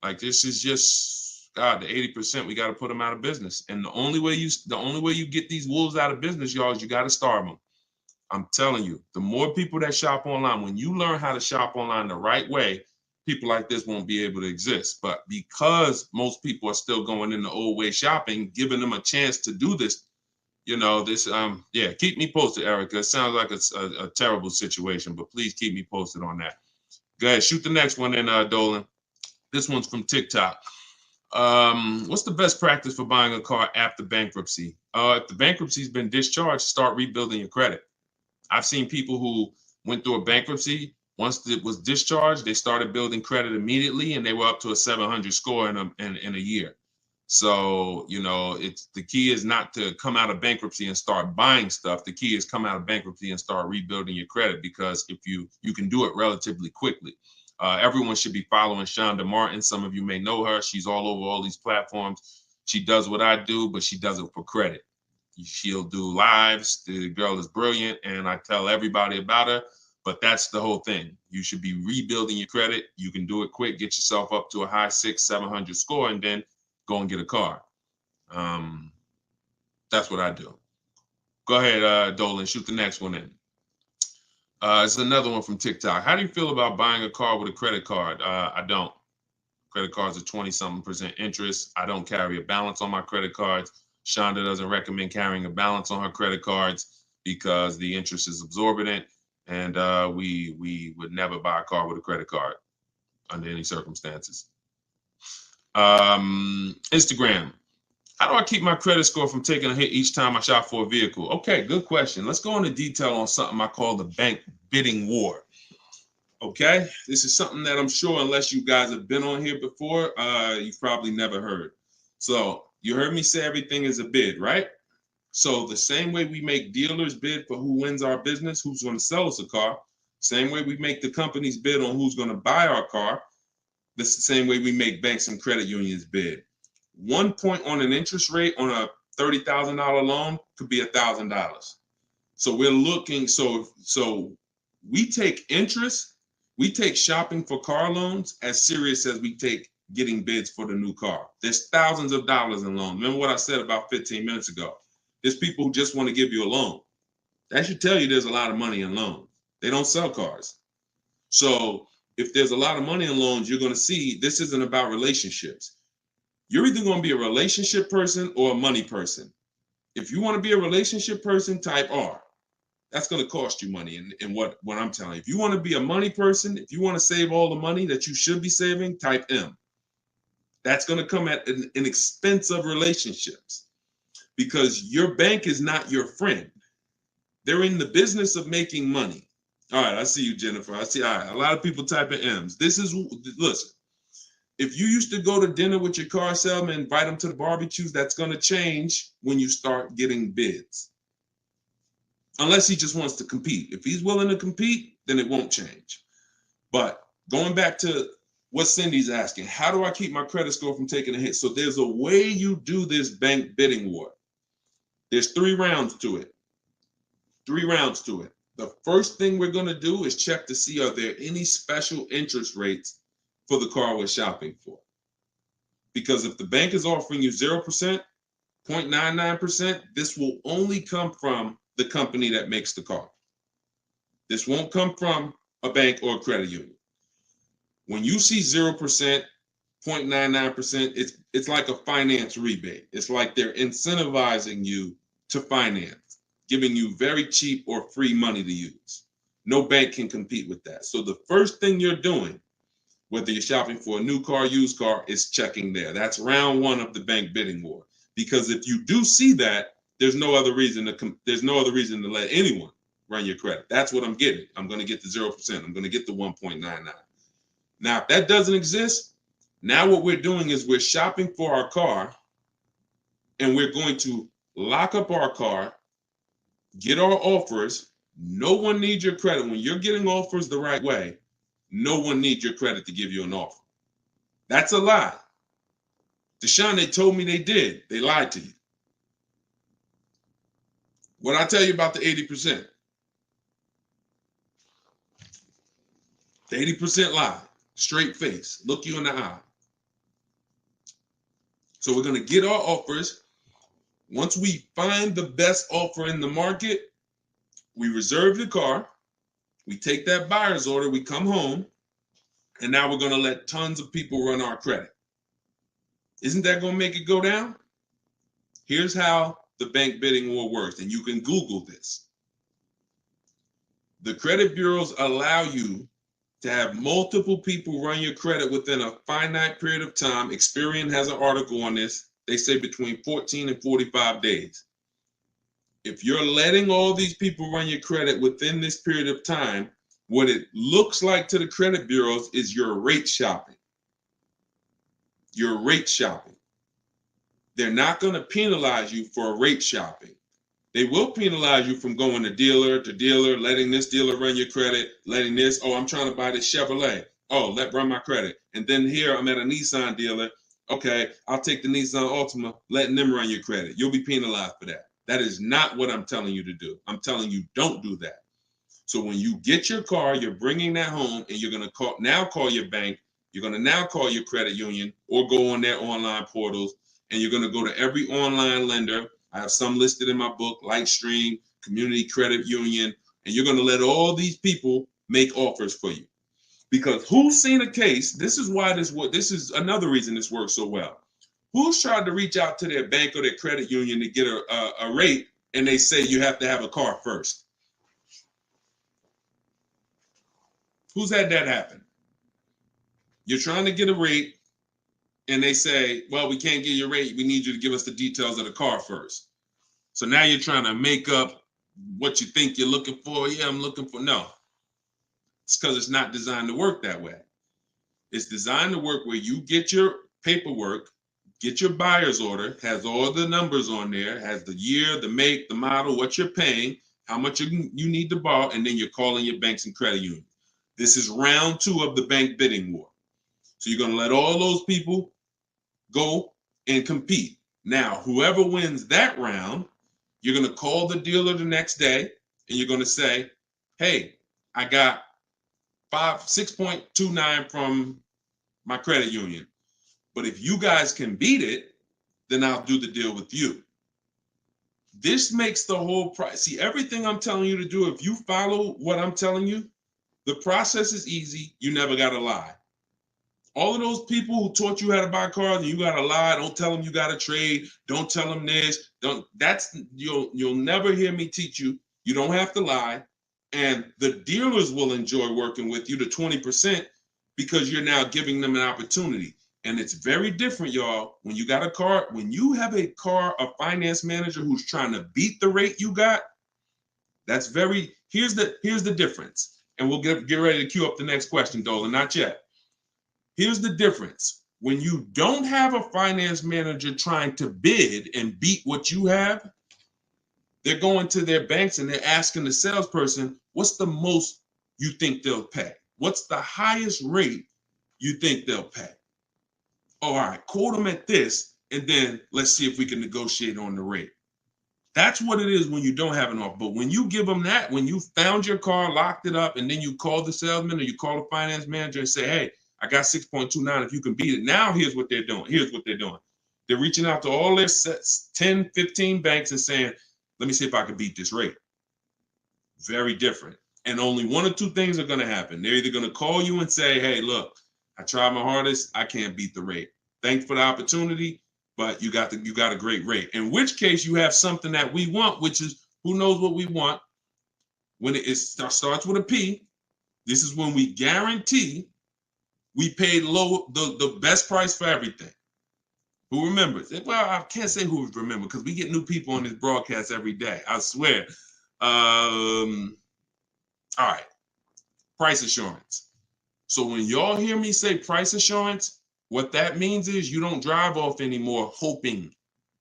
Like, this is just, God, the 80%, we got to put them out of business. And the only way you get these wolves out of business, y'all, is you got to starve them. I'm telling you, the more people that shop online, when you learn how to shop online the right way, people like this won't be able to exist. But because most people are still going in the old way shopping, giving them a chance to do this, keep me posted, Erica. It sounds like it's a terrible situation, but please keep me posted on that. Go ahead, shoot the next one in, Dolan. This one's from TikTok. What's the best practice for buying a car after bankruptcy? If the bankruptcy's been discharged, start rebuilding your credit. I've seen people who went through a bankruptcy. Once it was discharged, they started building credit immediately, and they were up to a 700 score in a year. So, the key is not to come out of bankruptcy and start buying stuff. The key is come out of bankruptcy and start rebuilding your credit, because if you can do it relatively quickly. Everyone should be following Shonda Martin. Some of you may know her. She's all over all these platforms. She does what I do, but she does it for credit. She'll do lives. The girl is brilliant, and I tell everybody about her. But that's the whole thing. You should be rebuilding your credit. You can do it quick. Get yourself up to a high 600-700 score, and then go and get a car. That's what I do. Go ahead, Dolan. Shoot the next one in. It's another one from TikTok. How do you feel about buying a car with a credit card? I don't. Credit cards are 20-something% interest. I don't carry a balance on my credit cards. Shonda doesn't recommend carrying a balance on her credit cards because the interest is exorbitant, and we would never buy a car with a credit card under any circumstances. Instagram. How do I keep my credit score from taking a hit each time I shop for a vehicle? Okay, good question. Let's go into detail on something I call the bank bidding war. Okay, this is something that I'm sure, unless you guys have been on here before, you've probably never heard. So you heard me say everything is a bid, right? So the same way we make dealers bid for who wins our business, who's going to sell us a car, same way we make the companies bid on who's going to buy our car, this is the same way we make banks and credit unions bid. 1 point on an interest rate on a $30,000 loan could be $1,000. So we're looking, so we take interest, we take shopping for car loans as serious as we take getting bids for the new car. There's thousands of dollars in loans. Remember what I said about 15 minutes ago? There's people who just want to give you a loan. That should tell you there's a lot of money in loans. They don't sell cars. So if there's a lot of money in loans, you're going to see this isn't about relationships. You're either going to be a relationship person or a money person. If you want to be a relationship person, type R. That's going to cost you money in what I'm telling you. If you want to be a money person, if you want to save all the money that you should be saving, type M. That's going to come at an expense of relationships, because your bank is not your friend. They're in the business of making money. All right, I see you, Jennifer. I see, all right, a lot of people typing M's. Listen, if you used to go to dinner with your car salesman, invite them to the barbecues, that's going to change when you start getting bids. Unless he just wants to compete. If he's willing to compete, then it won't change. But going back to what Cindy's asking, how do I keep my credit score from taking a hit? So there's a way you do this bank bidding war. There's 3 rounds to it. 3 rounds to it. The first thing we're going to do is check to see, are there any special interest rates for the car we're shopping for? Because if the bank is offering you 0%, 0.99%, this will only come from the company that makes the car. This won't come from a bank or a credit union. When you see 0%, 0.99%, it's like a finance rebate. It's like they're incentivizing you to finance, giving you very cheap or free money to use. No bank can compete with that. So the first thing you're doing, whether you're shopping for a new car, used car, is checking there. That's round 1 of the bank bidding war. Because if you do see that, there's no other reason to let anyone run your credit. That's what I'm getting. I'm going to get the 0%. I'm going to get the 1.99. Now, if that doesn't exist, now what we're doing is we're shopping for our car, and we're going to lock up our car, get our offers. No one needs your credit. When you're getting offers the right way, no one needs your credit to give you an offer. That's a lie. Deshone, they told me they did. They lied to you. What I tell you about the 80%? The 80% lie. Straight face. Look you in the eye. So we're going to get our offers. Once we find the best offer in the market, we reserve the car. We take that buyer's order. We come home. And now we're going to let tons of people run our credit. Isn't that going to make it go down? Here's how the bank bidding war works, and you can Google this. The credit bureaus allow you to have multiple people run your credit within a finite period of time. Experian has an article on this. They say between 14 and 45 days. If you're letting all these people run your credit within this period of time, what it looks like to the credit bureaus is you're rate shopping. You're rate shopping. They're not going to penalize you for rate shopping. They will penalize you from going to dealer, letting this dealer run your credit, letting this, oh, I'm trying to buy this Chevrolet. Oh, let run my credit. And then here I'm at a Nissan dealer. Okay, I'll take the Nissan Altima, letting them run your credit. You'll be penalized for that. That is not what I'm telling you to do. I'm telling you, don't do that. So when you get your car, you're bringing that home, and you're going to call your bank. You're going to now call your credit union or go on their online portals, and you're going to go to every online lender. I have some listed in my book, Lightstream, Community Credit Union, and you're going to let all these people make offers for you. Because who's seen a case? This is another reason this works so well. Who's tried to reach out to their bank or their credit union to get a rate, and they say you have to have a car first? Who's had that happen? You're trying to get a rate, and they say, well, we can't get your rate. We need you to give us the details of the car first. So now you're trying to make up what you think you're looking for. Yeah, I'm looking for. No, it's because it's not designed to work that way. It's designed to work where you get your paperwork, get your buyer's order, has all the numbers on there, has the year, the make, the model, what you're paying, how much you need to borrow, and then you're calling your banks and credit unions. This is round 2 of the bank bidding war. So you're going to let all those people go and compete. Now, whoever wins that round, you're going to call the dealer the next day and you're going to say, hey, I got 6.29 from my credit union. But if you guys can beat it, then I'll do the deal with you. This makes the whole price. See, everything I'm telling you to do, if you follow what I'm telling you, the process is easy. You never got to lie. All of those people who taught you how to buy cars and you got to lie, don't tell them you got to trade, don't tell them this, you'll never hear me teach you. You don't have to lie. And the dealers will enjoy working with you, the 20%, because you're now giving them an opportunity. And it's very different, y'all. When you got a car, when you have a finance manager who's trying to beat the rate you got, here's the difference. And we'll get ready to queue up the next question, Dolan, not yet. Here's the difference. When you don't have a finance manager trying to bid and beat what you have, they're going to their banks and they're asking the salesperson, what's the most you think they'll pay? What's the highest rate you think they'll pay? All right, quote them at this, and then let's see if we can negotiate on the rate. That's what it is when you don't have an offer. But when you give them that, when you found your car, locked it up, and then you call the salesman or you call the finance manager and say, hey, I got 6.29 if you can beat it. Now here's what they're doing. They're reaching out to all their 10, 15 banks and saying, let me see if I can beat this rate. Very different. And only one or two things are going to happen. They're either going to call you and say, hey, look, I tried my hardest. I can't beat the rate. Thanks for the opportunity, but you got a great rate. In which case you have something that we want, which is, who knows what we want. When it starts with a P, this is when we guarantee we paid the best price for everything. Who remembers? Well, I can't say who remembers because we get new people on this broadcast every day. I swear. All right. Price assurance. So when y'all hear me say price assurance, what that means is you don't drive off anymore hoping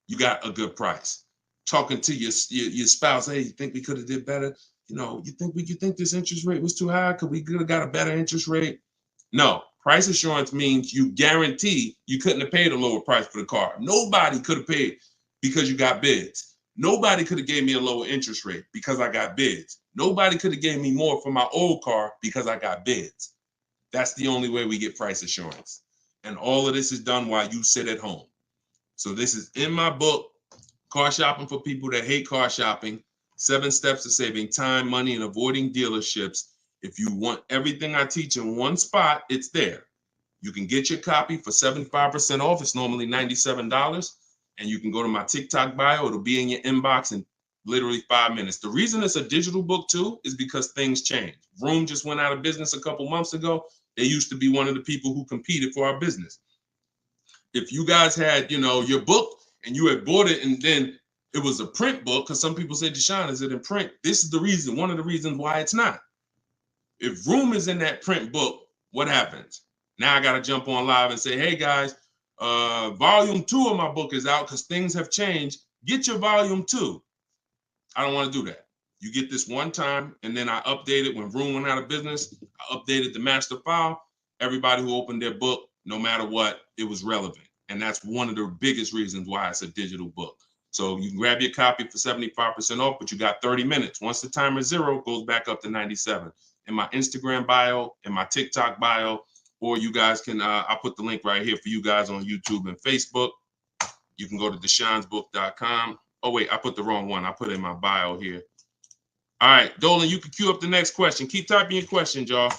you got a good price. Talking to your spouse, hey, you think we could have did better? You think this interest rate was too high? Could we have got a better interest rate? No. Price assurance means you guarantee you couldn't have paid a lower price for the car. Nobody could have paid because you got bids. Nobody could have gave me a lower interest rate because I got bids. Nobody could have gave me more for my old car because I got bids. That's the only way we get price assurance. And all of this is done while you sit at home. So this is in my book, Car Shopping for People That Hate Car Shopping, 7 Steps to Saving Time, Money, and Avoiding Dealerships. If you want everything I teach in one spot, it's there. You can get your copy for 75% off. It's normally $97. And you can go to my TikTok bio. It'll be in your inbox in literally 5 minutes. The reason it's a digital book too is because things change. Vroom just went out of business a couple months ago. They used to be one of the people who competed for our business. If you guys had, your book and you had bought it and then it was a print book, because some people say, Deshone, is it in print? This is the reason, one of the reasons why it's not. If Vroom is in that print book, what happens? Now I got to jump on live and say, hey guys, volume 2 of my book is out because things have changed. Get your volume 2. I don't want to do that. You get this one time, and then I update it when Vroom went out of business. I updated the master file. Everybody who opened their book, no matter what, it was relevant. And that's one of the biggest reasons why it's a digital book. So you can grab your copy for 75% off, but you got 30 minutes. Once the timer is 0, it goes back up to 97. In my Instagram bio, in my TikTok bio, or you guys can, I'll put the link right here for you guys on YouTube and Facebook. You can go to deshonsbook.com. Oh, wait, I put the wrong one. I put it in my bio here. All right, Dolan, you can queue up the next question. Keep typing your questions, y'all.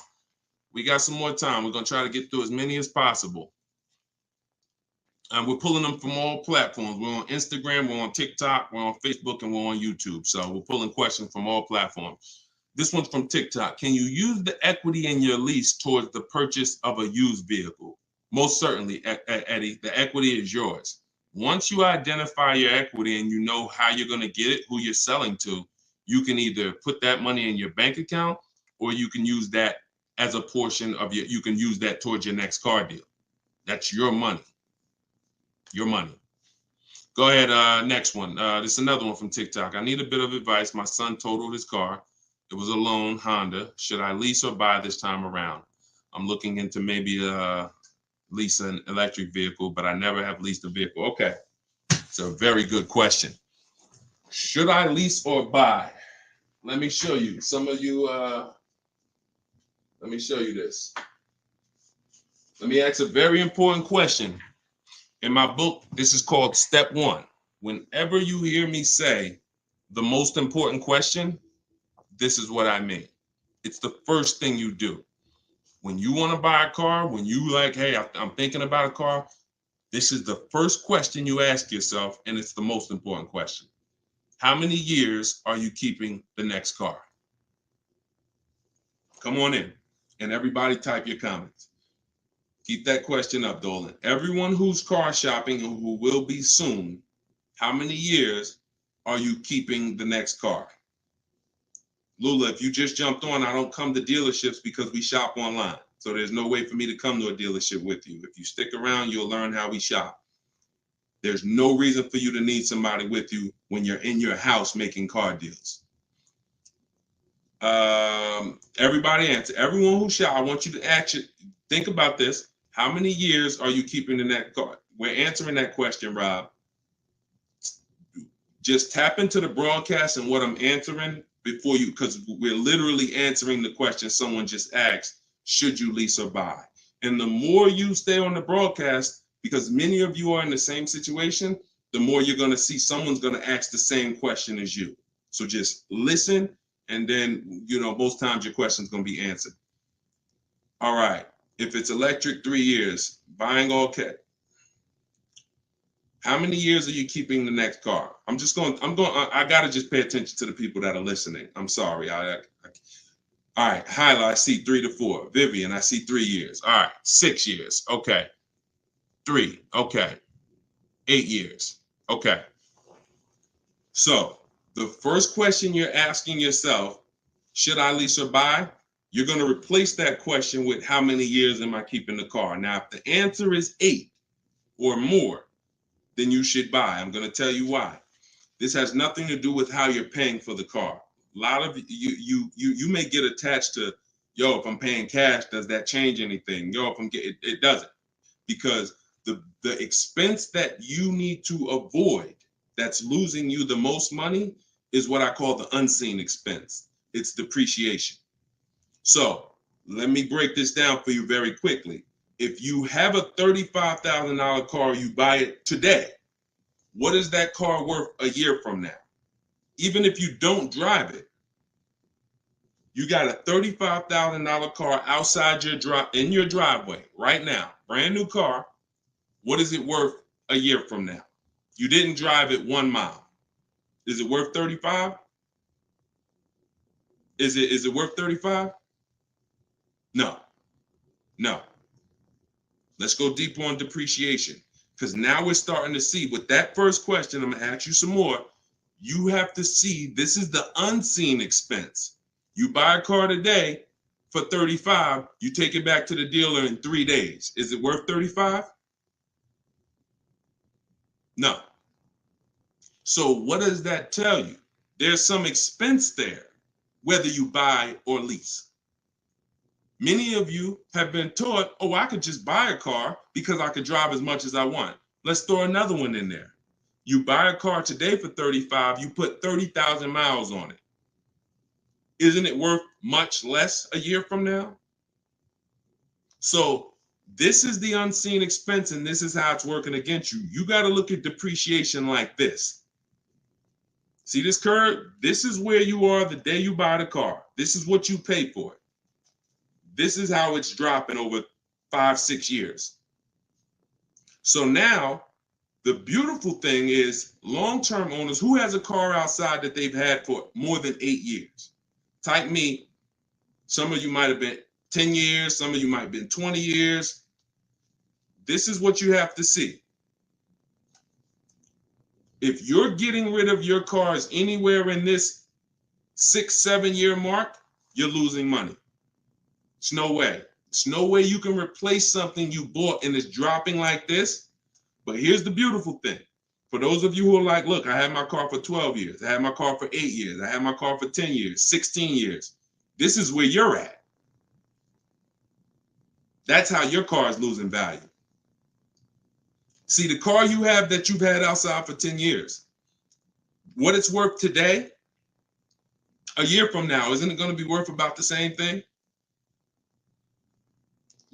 We got some more time. We're going to try to get through as many as possible. And we're pulling them from all platforms. We're on Instagram, we're on TikTok, we're on Facebook, and we're on YouTube. So we're pulling questions from all platforms. This one's from TikTok. Can you use the equity in your lease towards the purchase of a used vehicle? Most certainly, Eddie, the equity is yours. Once you identify your equity and you know how you're going to get it, who you're selling to, you can either put that money in your bank account or you can use that as a portion of you can use that towards your next car deal. That's your money. Your money. Go ahead, next one. This is another one from TikTok. I need a bit of advice. My son totaled his car. It was a loan Honda. Should I lease or buy this time around? I'm looking into maybe lease an electric vehicle, but I never have leased a vehicle. Okay, it's a very good question. Should I lease or buy? Let me show you. Some of you, let me show you this. Let me ask a very important question. In my book, this is called Step One. Whenever you hear me say the most important question, this is what I mean. It's the first thing you do. When you want to buy a car, when you like, hey, I'm thinking about a car, this is the first question you ask yourself, and it's the most important question. How many years are you keeping the next car? Come on in, and everybody type your comments. Keep that question up, Dolan. Everyone who's car shopping and who will be soon, how many years are you keeping the next car? Lula, if you just jumped on, I don't come to dealerships because we shop online. So there's no way for me to come to a dealership with you. If you stick around, you'll learn how we shop. There's no reason for you to need somebody with you when you're in your house making car deals. Everybody answer. Everyone who shop, I want you to actually think about this. How many years are you keeping the next car? We're answering that question, Rob. Just tap into the broadcast and what I'm answering before you, because we're literally answering the question someone just asked, should you lease or buy? And the more you stay on the broadcast, because many of you are in the same situation, the more you're going to see someone's going to ask the same question as you. So just listen, and then, most times your question's going to be answered. All right. If it's electric, 3 years. Buying all cash. How many years are you keeping the next car? I got to just pay attention to the people that are listening. I'm sorry. All right. Hyla, I see 3 to 4. Vivian, I see 3 years. All right. 6 years. Okay. 3. Okay. 8 years. Okay. So the first question you're asking yourself, should I lease or buy? You're going to replace that question with how many years am I keeping the car? Now, if the answer is 8 or more, then you should buy. I'm going to tell you why. This has nothing to do with how you're paying for the car. A lot of you may get attached to, if I'm paying cash, does that change anything? If I'm getting, it doesn't, because the expense that you need to avoid that's losing you the most money is what I call the unseen expense. It's depreciation. So let me break this down for you very quickly. If you have a $35,000 car, you buy it today, what is that car worth a year from now? Even if you don't drive it, you got a $35,000 car outside in your driveway right now, brand new car. What is it worth a year from now? You didn't drive it 1 mile. Is it worth 35? Is it worth 35? No. Let's go deeper on depreciation, because now we're starting to see with that first question. I'm going to ask you some more. You have to see this is the unseen expense. You buy a car today for 35, you take it back to the dealer in 3 days. Is it worth 35? No. So what does that tell you? There's some expense there, whether you buy or lease. Many of you have been taught, I could just buy a car because I could drive as much as I want. Let's throw another one in there. You buy a car today for 35, you put 30,000 miles on it. Isn't it worth much less a year from now? So this is the unseen expense, and this is how it's working against you. You got to look at depreciation like this. See this curve? This is where you are the day you buy the car. This is what you pay for it. This is how it's dropping over 5-6 years. So now the beautiful thing is long-term owners who has a car outside that they've had for more than 8 years. Type me. Some of you might have been 10 years. Some of you might have been 20 years. this is what you have to see. If you're getting rid of your cars anywhere in this 6-7 year mark, you're losing money. It's no way. It's no way you can replace something you bought and it's dropping like this. But here's the beautiful thing. For those of you who are like, look, I had my car for 12 years. I had my car for 8 years. I had my car for 10 years, 16 years. This is where you're at. That's how your car is losing value. See, the car you have that you've had outside for 10 years, what it's worth today, a year from now, isn't it going to be worth about the same thing?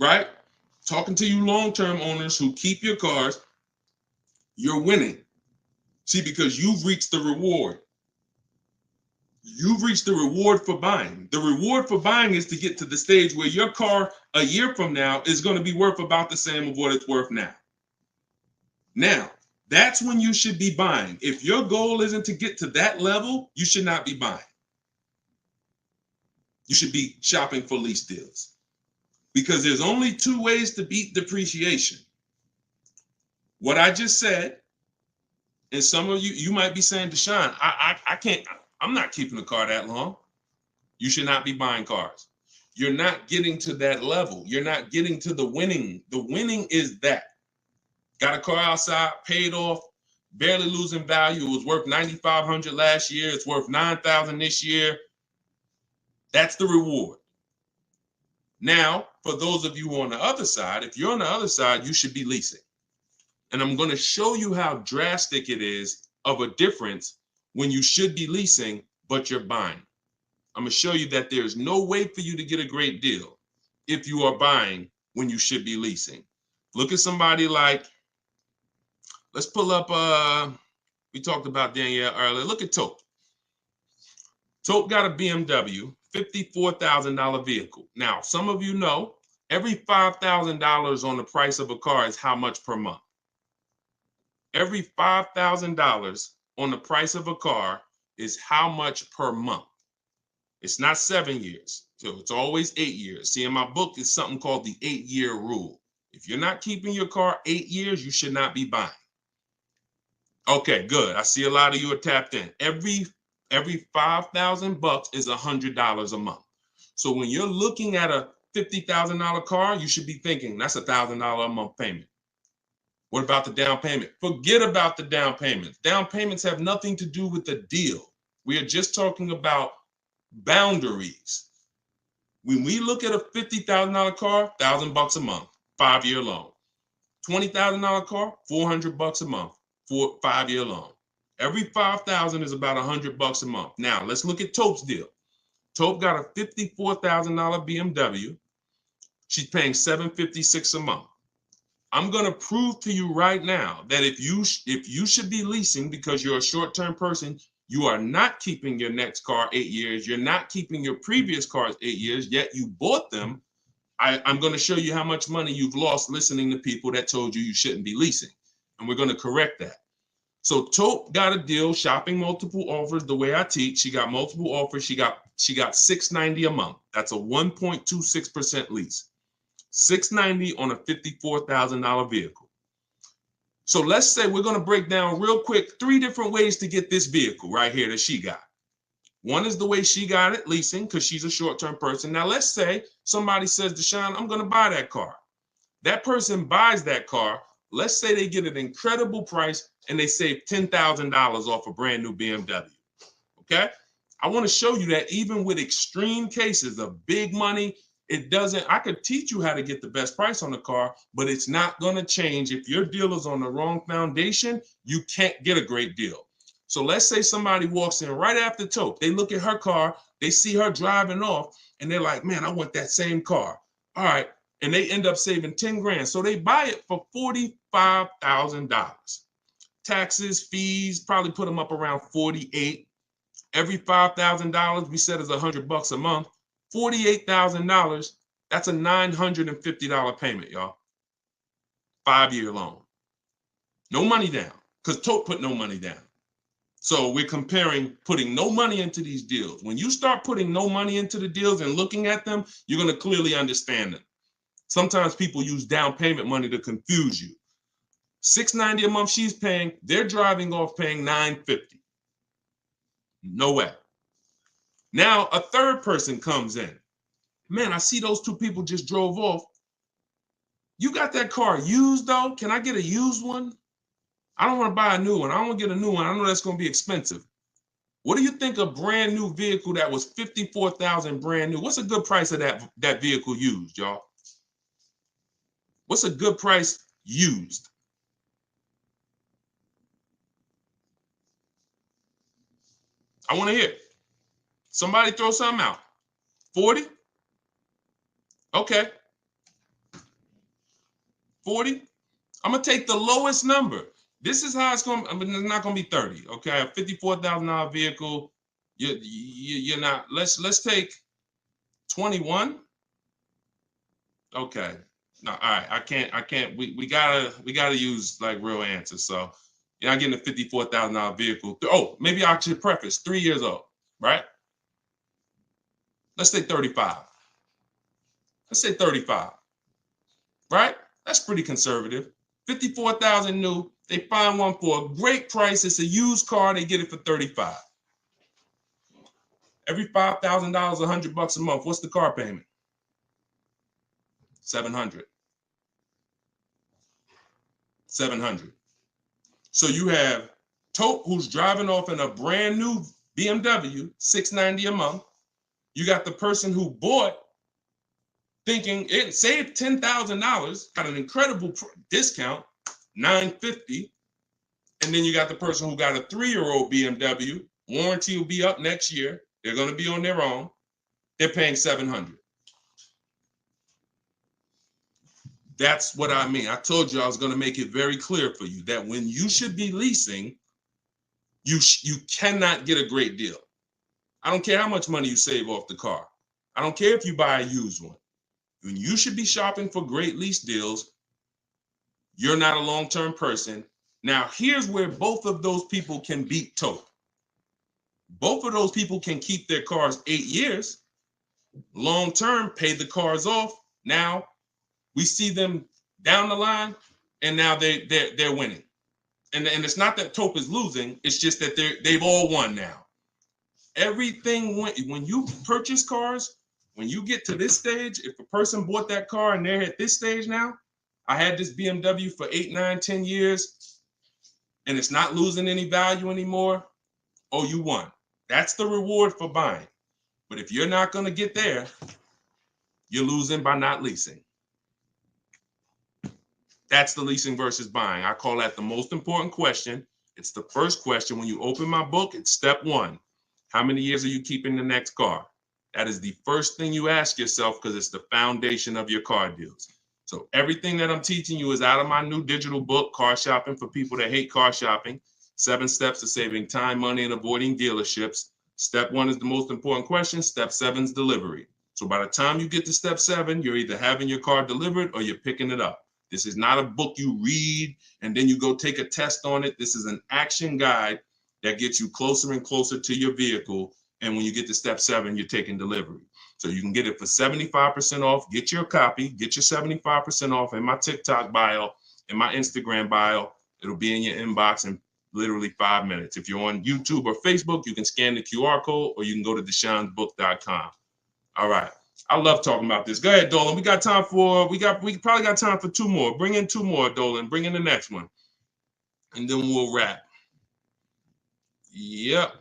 Right? Talking to you long-term owners who keep your cars, you're winning. See, because you've reached the reward. You've reached the reward for buying. The reward for buying is to get to the stage where your car a year from now is going to be worth about the same of what it's worth now. Now, that's when you should be buying. If your goal isn't to get to that level, you should not be buying. You should be shopping for lease deals. Because there's only two ways to beat depreciation. What I just said, and some of you might be saying, Deshone, I can't, I'm not keeping a car that long. You should not be buying cars. You're not getting to that level. You're not getting to the winning. The winning is that. Got a car outside, paid off, barely losing value. It was worth $9,500 last year. It's worth $9,000 this year. That's the reward. Now, for those of you who are on the other side, if you're on the other side, you should be leasing. And I'm going to show you how drastic it is of a difference when you should be leasing, but you're buying. I'm going to show you that there's no way for you to get a great deal if you are buying when you should be leasing. Look at somebody like, let's pull up, we talked about Danielle earlier. Look at Tope. Tope got a BMW, $54,000 vehicle. Now, some of you know, every $5,000 on the price of a car is how much per month? Every $5,000 on the price of a car is how much per month? It's not 7 years, so it's always 8 years. See, in my book, it's something called the 8-year rule. If you're not keeping your car 8 years, you should not be buying. Okay, good. I see a lot of you are tapped in. Every $5,000 is $100 a month. So when you're looking at a $50,000 car, you should be thinking that's $1,000 a month payment. What about the down payment? Forget about the down payments. Down payments have nothing to do with the deal. We are just talking about boundaries. When we look at a $50,000 car, $1,000 a month, 5-year loan. $20,000 car, $400 a month, 5-year loan. Every $5,000 is about $100 a month. Now let's look at Tope's deal. Tope got a $54,000 BMW. She's paying $756 a month. I'm going to prove to you right now that if you should be leasing because you're a short-term person, you are not keeping your next car 8 years. You're not keeping your previous cars 8 years, yet you bought them. I'm going to show you how much money you've lost listening to people that told you shouldn't be leasing. And we're going to correct that. So Tope got a deal, shopping multiple offers the way I teach. She got multiple offers. She got $690 a month. That's a 1.26% lease. $690 on a $54,000 vehicle. So let's say we're going to break down real quick 3 different ways to get this vehicle right here that she got. One is the way she got it, leasing, because she's a short-term person. Now let's say somebody says, Deshone, I'm going to buy that car. That person buys that car. Let's say they get an incredible price and they save $10,000 off a brand new BMW. Okay? I want to show you that even with extreme cases of big money, I could teach you how to get the best price on the car, but it's not going to change. If your deal is on the wrong foundation, you can't get a great deal. So let's say somebody walks in right after Tope. They look at her car, they see her driving off, and they're like, man, I want that same car. All right. And they end up saving 10 grand. So they buy it for $45,000. Taxes, fees, probably put them up around 48. Every $5,000 we said is $100 a month. $48,000, that's a $950 payment, y'all. 5-year loan. No money down, because Tope put no money down. So we're comparing putting no money into these deals. When you start putting no money into the deals and looking at them, you're going to clearly understand them. Sometimes people use down payment money to confuse you. $690 a month she's paying, they're driving off paying $950. No way. Now a third person comes in. Man, I see those two people just drove off. You got that car used though? Can I get a used one? I don't want to buy a new one. I don't want to get a new one. I know that's going to be expensive. What do you think a brand new vehicle that was $54,000 brand new? What's a good price of that vehicle used, y'all? What's a good price used? I want to hear it. Somebody throw something out. 40? Okay. 40? I'm going to take the lowest number. This is how it's going to, I mean, it's not going to be 30. Okay. A $54,000 vehicle. You're not, let's take 21. Okay. No, all right. I can't, we gotta use like real answers. So you're not getting a $54,000 vehicle. Oh, maybe I should preface 3 years old, right? Let's say 35. Let's say 35, right? That's pretty conservative. 54,000 new. They find one for a great price. It's a used car. They get it for 35. Every $5,000, $100 a month. What's the car payment? 700. 700. So you have Tope, who's driving off in a brand new BMW, $690 a month. You got the person who bought thinking it saved $10,000, got an incredible discount, $950. And then you got the person who got a 3-year-old BMW. Warranty will be up next year. They're going to be on their own. They're paying $700. That's what I mean. I told you I was going to make it very clear for you that when you should be leasing, you cannot get a great deal. I don't care how much money you save off the car. I don't care if you buy a used one. When you should be shopping for great lease deals, you're not a long-term person. Now, here's where both of those people can beat Tope. Both of those people can keep their cars 8 years, long-term, pay the cars off. Now, we see them down the line, and now they're winning. And it's not that Tope is losing. It's just that they've all won now. Everything when you purchase cars, when you get to this stage, if a person bought that car and they're at this stage now, I had this BMW for 8, 9, 10 years, and it's not losing any value anymore. Oh, you won. That's the reward for buying. But if you're not going to get there, you're losing by not leasing. That's the leasing versus buying. I call that the most important question. It's the first question. When you open my book, it's step 1. How many years are you keeping the next car? That is the first thing you ask yourself because it's the foundation of your car deals. So everything that I'm teaching you is out of my new digital book, Car Shopping for People That Hate Car Shopping. 7 steps to saving time, money, and avoiding dealerships. Step 1 is the most important question. Step 7 is delivery. So by the time you get to step 7, you're either having your car delivered or you're picking it up. This is not a book you read and then you go take a test on it. This is an action guide that gets you closer and closer to your vehicle. And when you get to step 7, you're taking delivery. So you can get it for 75% off. Get your copy. Get your 75% off in my TikTok bio, in my Instagram bio. It'll be in your inbox in literally 5 minutes. If you're on YouTube or Facebook, you can scan the QR code or you can go to Deshone'sBook.com. All right. I love talking about this. Go ahead, Dolan. We probably got time for 2 more. Bring in 2 more, Dolan. Bring in the next one. And then we'll wrap. Yep.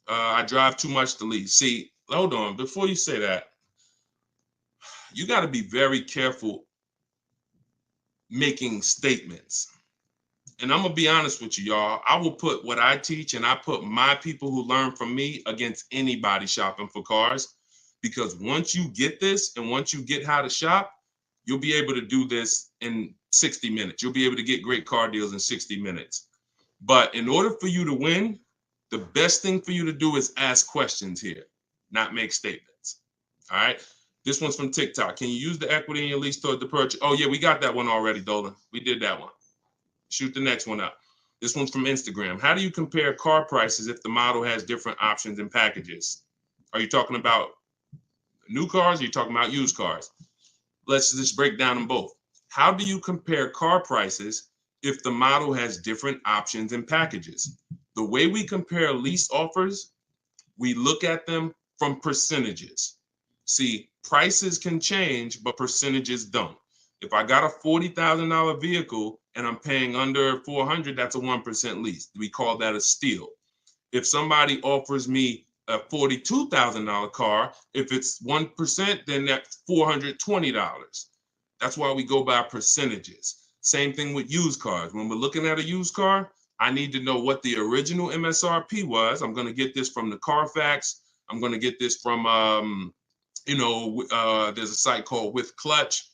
I drive too much to lease. See, hold on. Before you say that, you got to be very careful making statements. And I'm going to be honest with you, y'all. I will put what I teach and I put my people who learn from me against anybody shopping for cars. Because once you get this and once you get how to shop, you'll be able to do this in 60 minutes. You'll be able to get great car deals in 60 minutes. But in order for you to win, the best thing for you to do is ask questions here, not make statements. All right. This one's from TikTok. Can you use the equity in your lease toward the purchase? Oh, yeah, we got that one already, Dolan. We did that one. Shoot the next one up. This one's from Instagram. How do you compare car prices if the model has different options and packages? Are you talking about new cars or are you talking about used cars? Let's just break down them both. How do you compare car prices if the model has different options and packages? The way we compare lease offers, we look at them from percentages. See, prices can change, but percentages don't. If I got a $40,000 vehicle and I'm paying under 400, that's a 1% lease. We call that a steal. If somebody offers me a $42,000 car, if it's 1%, then that's $420. That's why we go by percentages. Same thing with used cars. When we're looking at a used car, I need to know what the original MSRP was. I'm going to get this from the Carfax. I'm going to get this from, there's a site called With Clutch.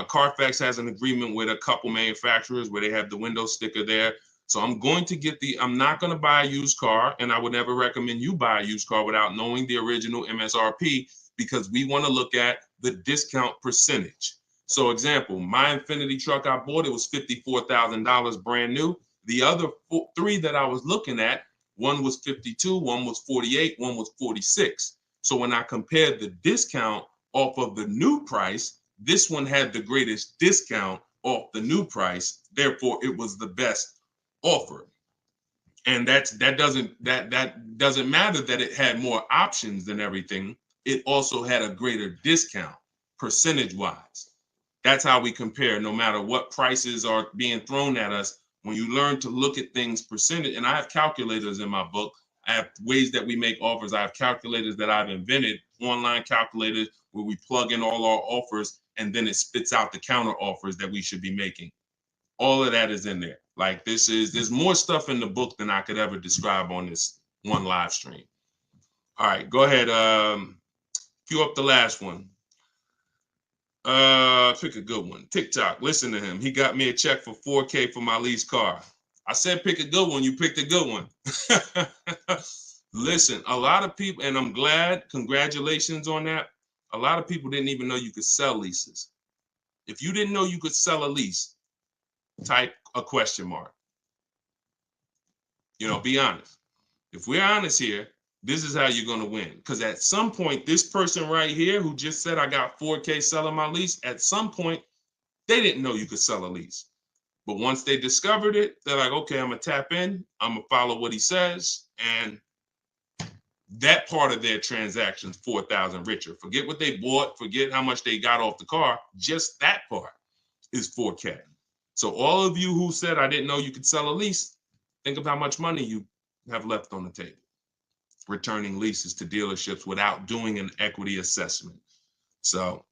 Carfax has an agreement with a couple manufacturers where they have the window sticker there. So I'm going to get I'm not going to buy a used car, and I would never recommend you buy a used car without knowing the original MSRP, because we want to look at the discount percentage. So example, my Infinity truck I bought, it was $54,000 brand new. The other three that I was looking at, one was 52, one was 48, one was 46. So when I compared the discount off of the new price, this one had the greatest discount off the new price. Therefore, it was the best offer. And that doesn't matter that it had more options than everything. It also had a greater discount percentage wise. That's how we compare, no matter what prices are being thrown at us. When you learn to look at things percentage, and I have calculators in my book. I have ways that we make offers. I have calculators that I've invented, online calculators where we plug in all our offers and then it spits out the counter offers that we should be making. All of that is in there. Like there's more stuff in the book than I could ever describe on this one live stream. All right, go ahead. Cue up the last one. Pick a good one. TikTok. Listen to him. He got me a check for $4K for my lease car. I said pick a good one. You picked a good one. Listen, a lot of people, and I'm glad. Congratulations on that. A lot of people didn't even know you could sell leases. If you didn't know you could sell a lease, type a question mark. Be honest. If we're honest here, this is how you're going to win. Because at some point, this person right here who just said I got $4K selling my lease, at some point, they didn't know you could sell a lease. But once they discovered it, they're like, okay, I'm going to tap in. I'm going to follow what he says. And that part of their transaction's 4,000 richer. Forget what they bought. Forget how much they got off the car. Just that part is 4K. So all of you who said I didn't know you could sell a lease, think of how much money you have left on the table returning leases to dealerships without doing an equity assessment. So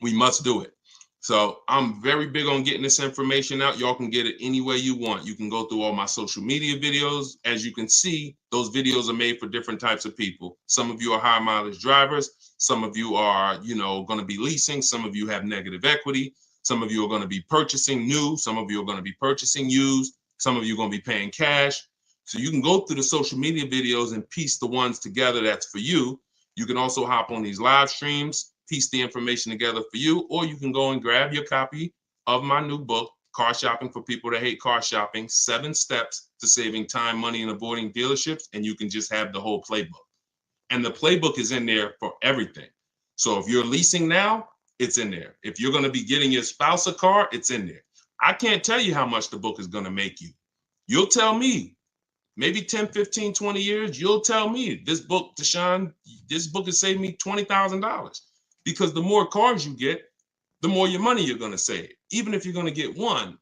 we must do it. So I'm very big on getting this information out. Y'all can get it any way you want. You can go through all my social media videos. As you can see, those videos are made for different types of people. Some of you are high mileage drivers. Some of you are, going to be leasing. Some of you have negative equity. Some of you are going to be purchasing new. Some of you are going to be purchasing used. Some of you are going to be paying cash. So you can go through the social media videos and piece the ones together that's for you. You can also hop on these live streams, piece the information together for you, or you can go and grab your copy of my new book, Car Shopping for People That Hate Car Shopping, 7 Steps to Saving Time, Money, and Avoiding Dealerships, and you can just have the whole playbook. And the playbook is in there for everything. So if you're leasing now, it's in there. If you're going to be getting your spouse a car, it's in there. I can't tell you how much the book is going to make you. You'll tell me. Maybe 10, 15, 20 years, you'll tell me, this book, Deshone, this book has saved me $20,000. Because the more cars you get, the more your money you're going to save, even if you're going to get one.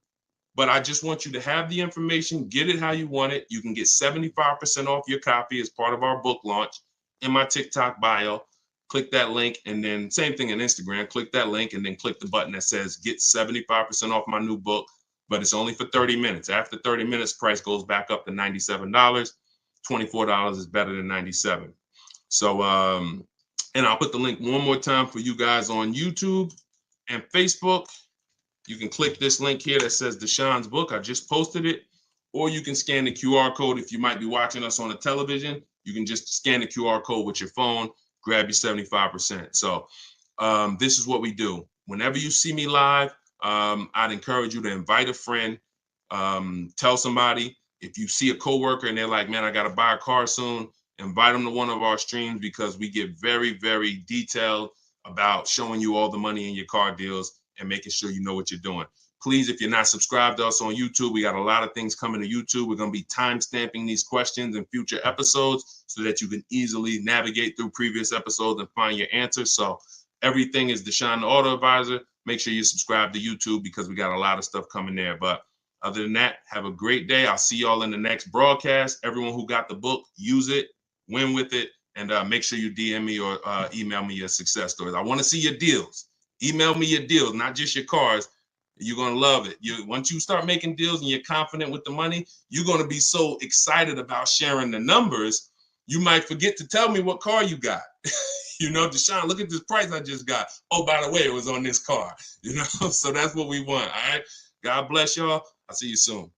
But I just want you to have the information, get it how you want it. You can get 75% off your copy as part of our book launch in my TikTok bio. Click that link, and then same thing in Instagram. Click that link and then click the button that says get 75% off my new book. But it's only for 30 minutes. After 30 minutes, price goes back up to $97. $24 is better than $97. So, and I'll put the link one more time for you guys on YouTube and Facebook. You can click this link here that says Deshone's book. I just posted it. Or you can scan the QR code. If you might be watching us on a television, you can just scan the QR code with your phone, grab your 75%. So this is what we do. Whenever you see me live, I'd encourage you to invite a friend, tell somebody. If you see a coworker and they're like, man, I got to buy a car soon, invite them to one of our streams, because we get very, very detailed about showing you all the money in your car deals and making sure you know what you're doing. Please, if you're not subscribed to us on YouTube, we got a lot of things coming to YouTube. We're going to be time stamping these questions in future episodes so that you can easily navigate through previous episodes and find your answers. So everything is Deshone the Auto Advisor. Make sure you subscribe to YouTube because we got a lot of stuff coming there. But other than that, have a great day. I'll see y'all in the next broadcast. Everyone who got the book, use it, win with it, and make sure you DM me or email me your success stories. I want to see your deals. Email me your deals, not just your cars. You're going to love it. Once you start making deals and you're confident with the money, you're going to be so excited about sharing the numbers, you might forget to tell me what car you got. You know, Deshone, look at this price I just got. Oh, by the way, it was on this car. You know, so that's what we want. All right. God bless y'all. I'll see you soon.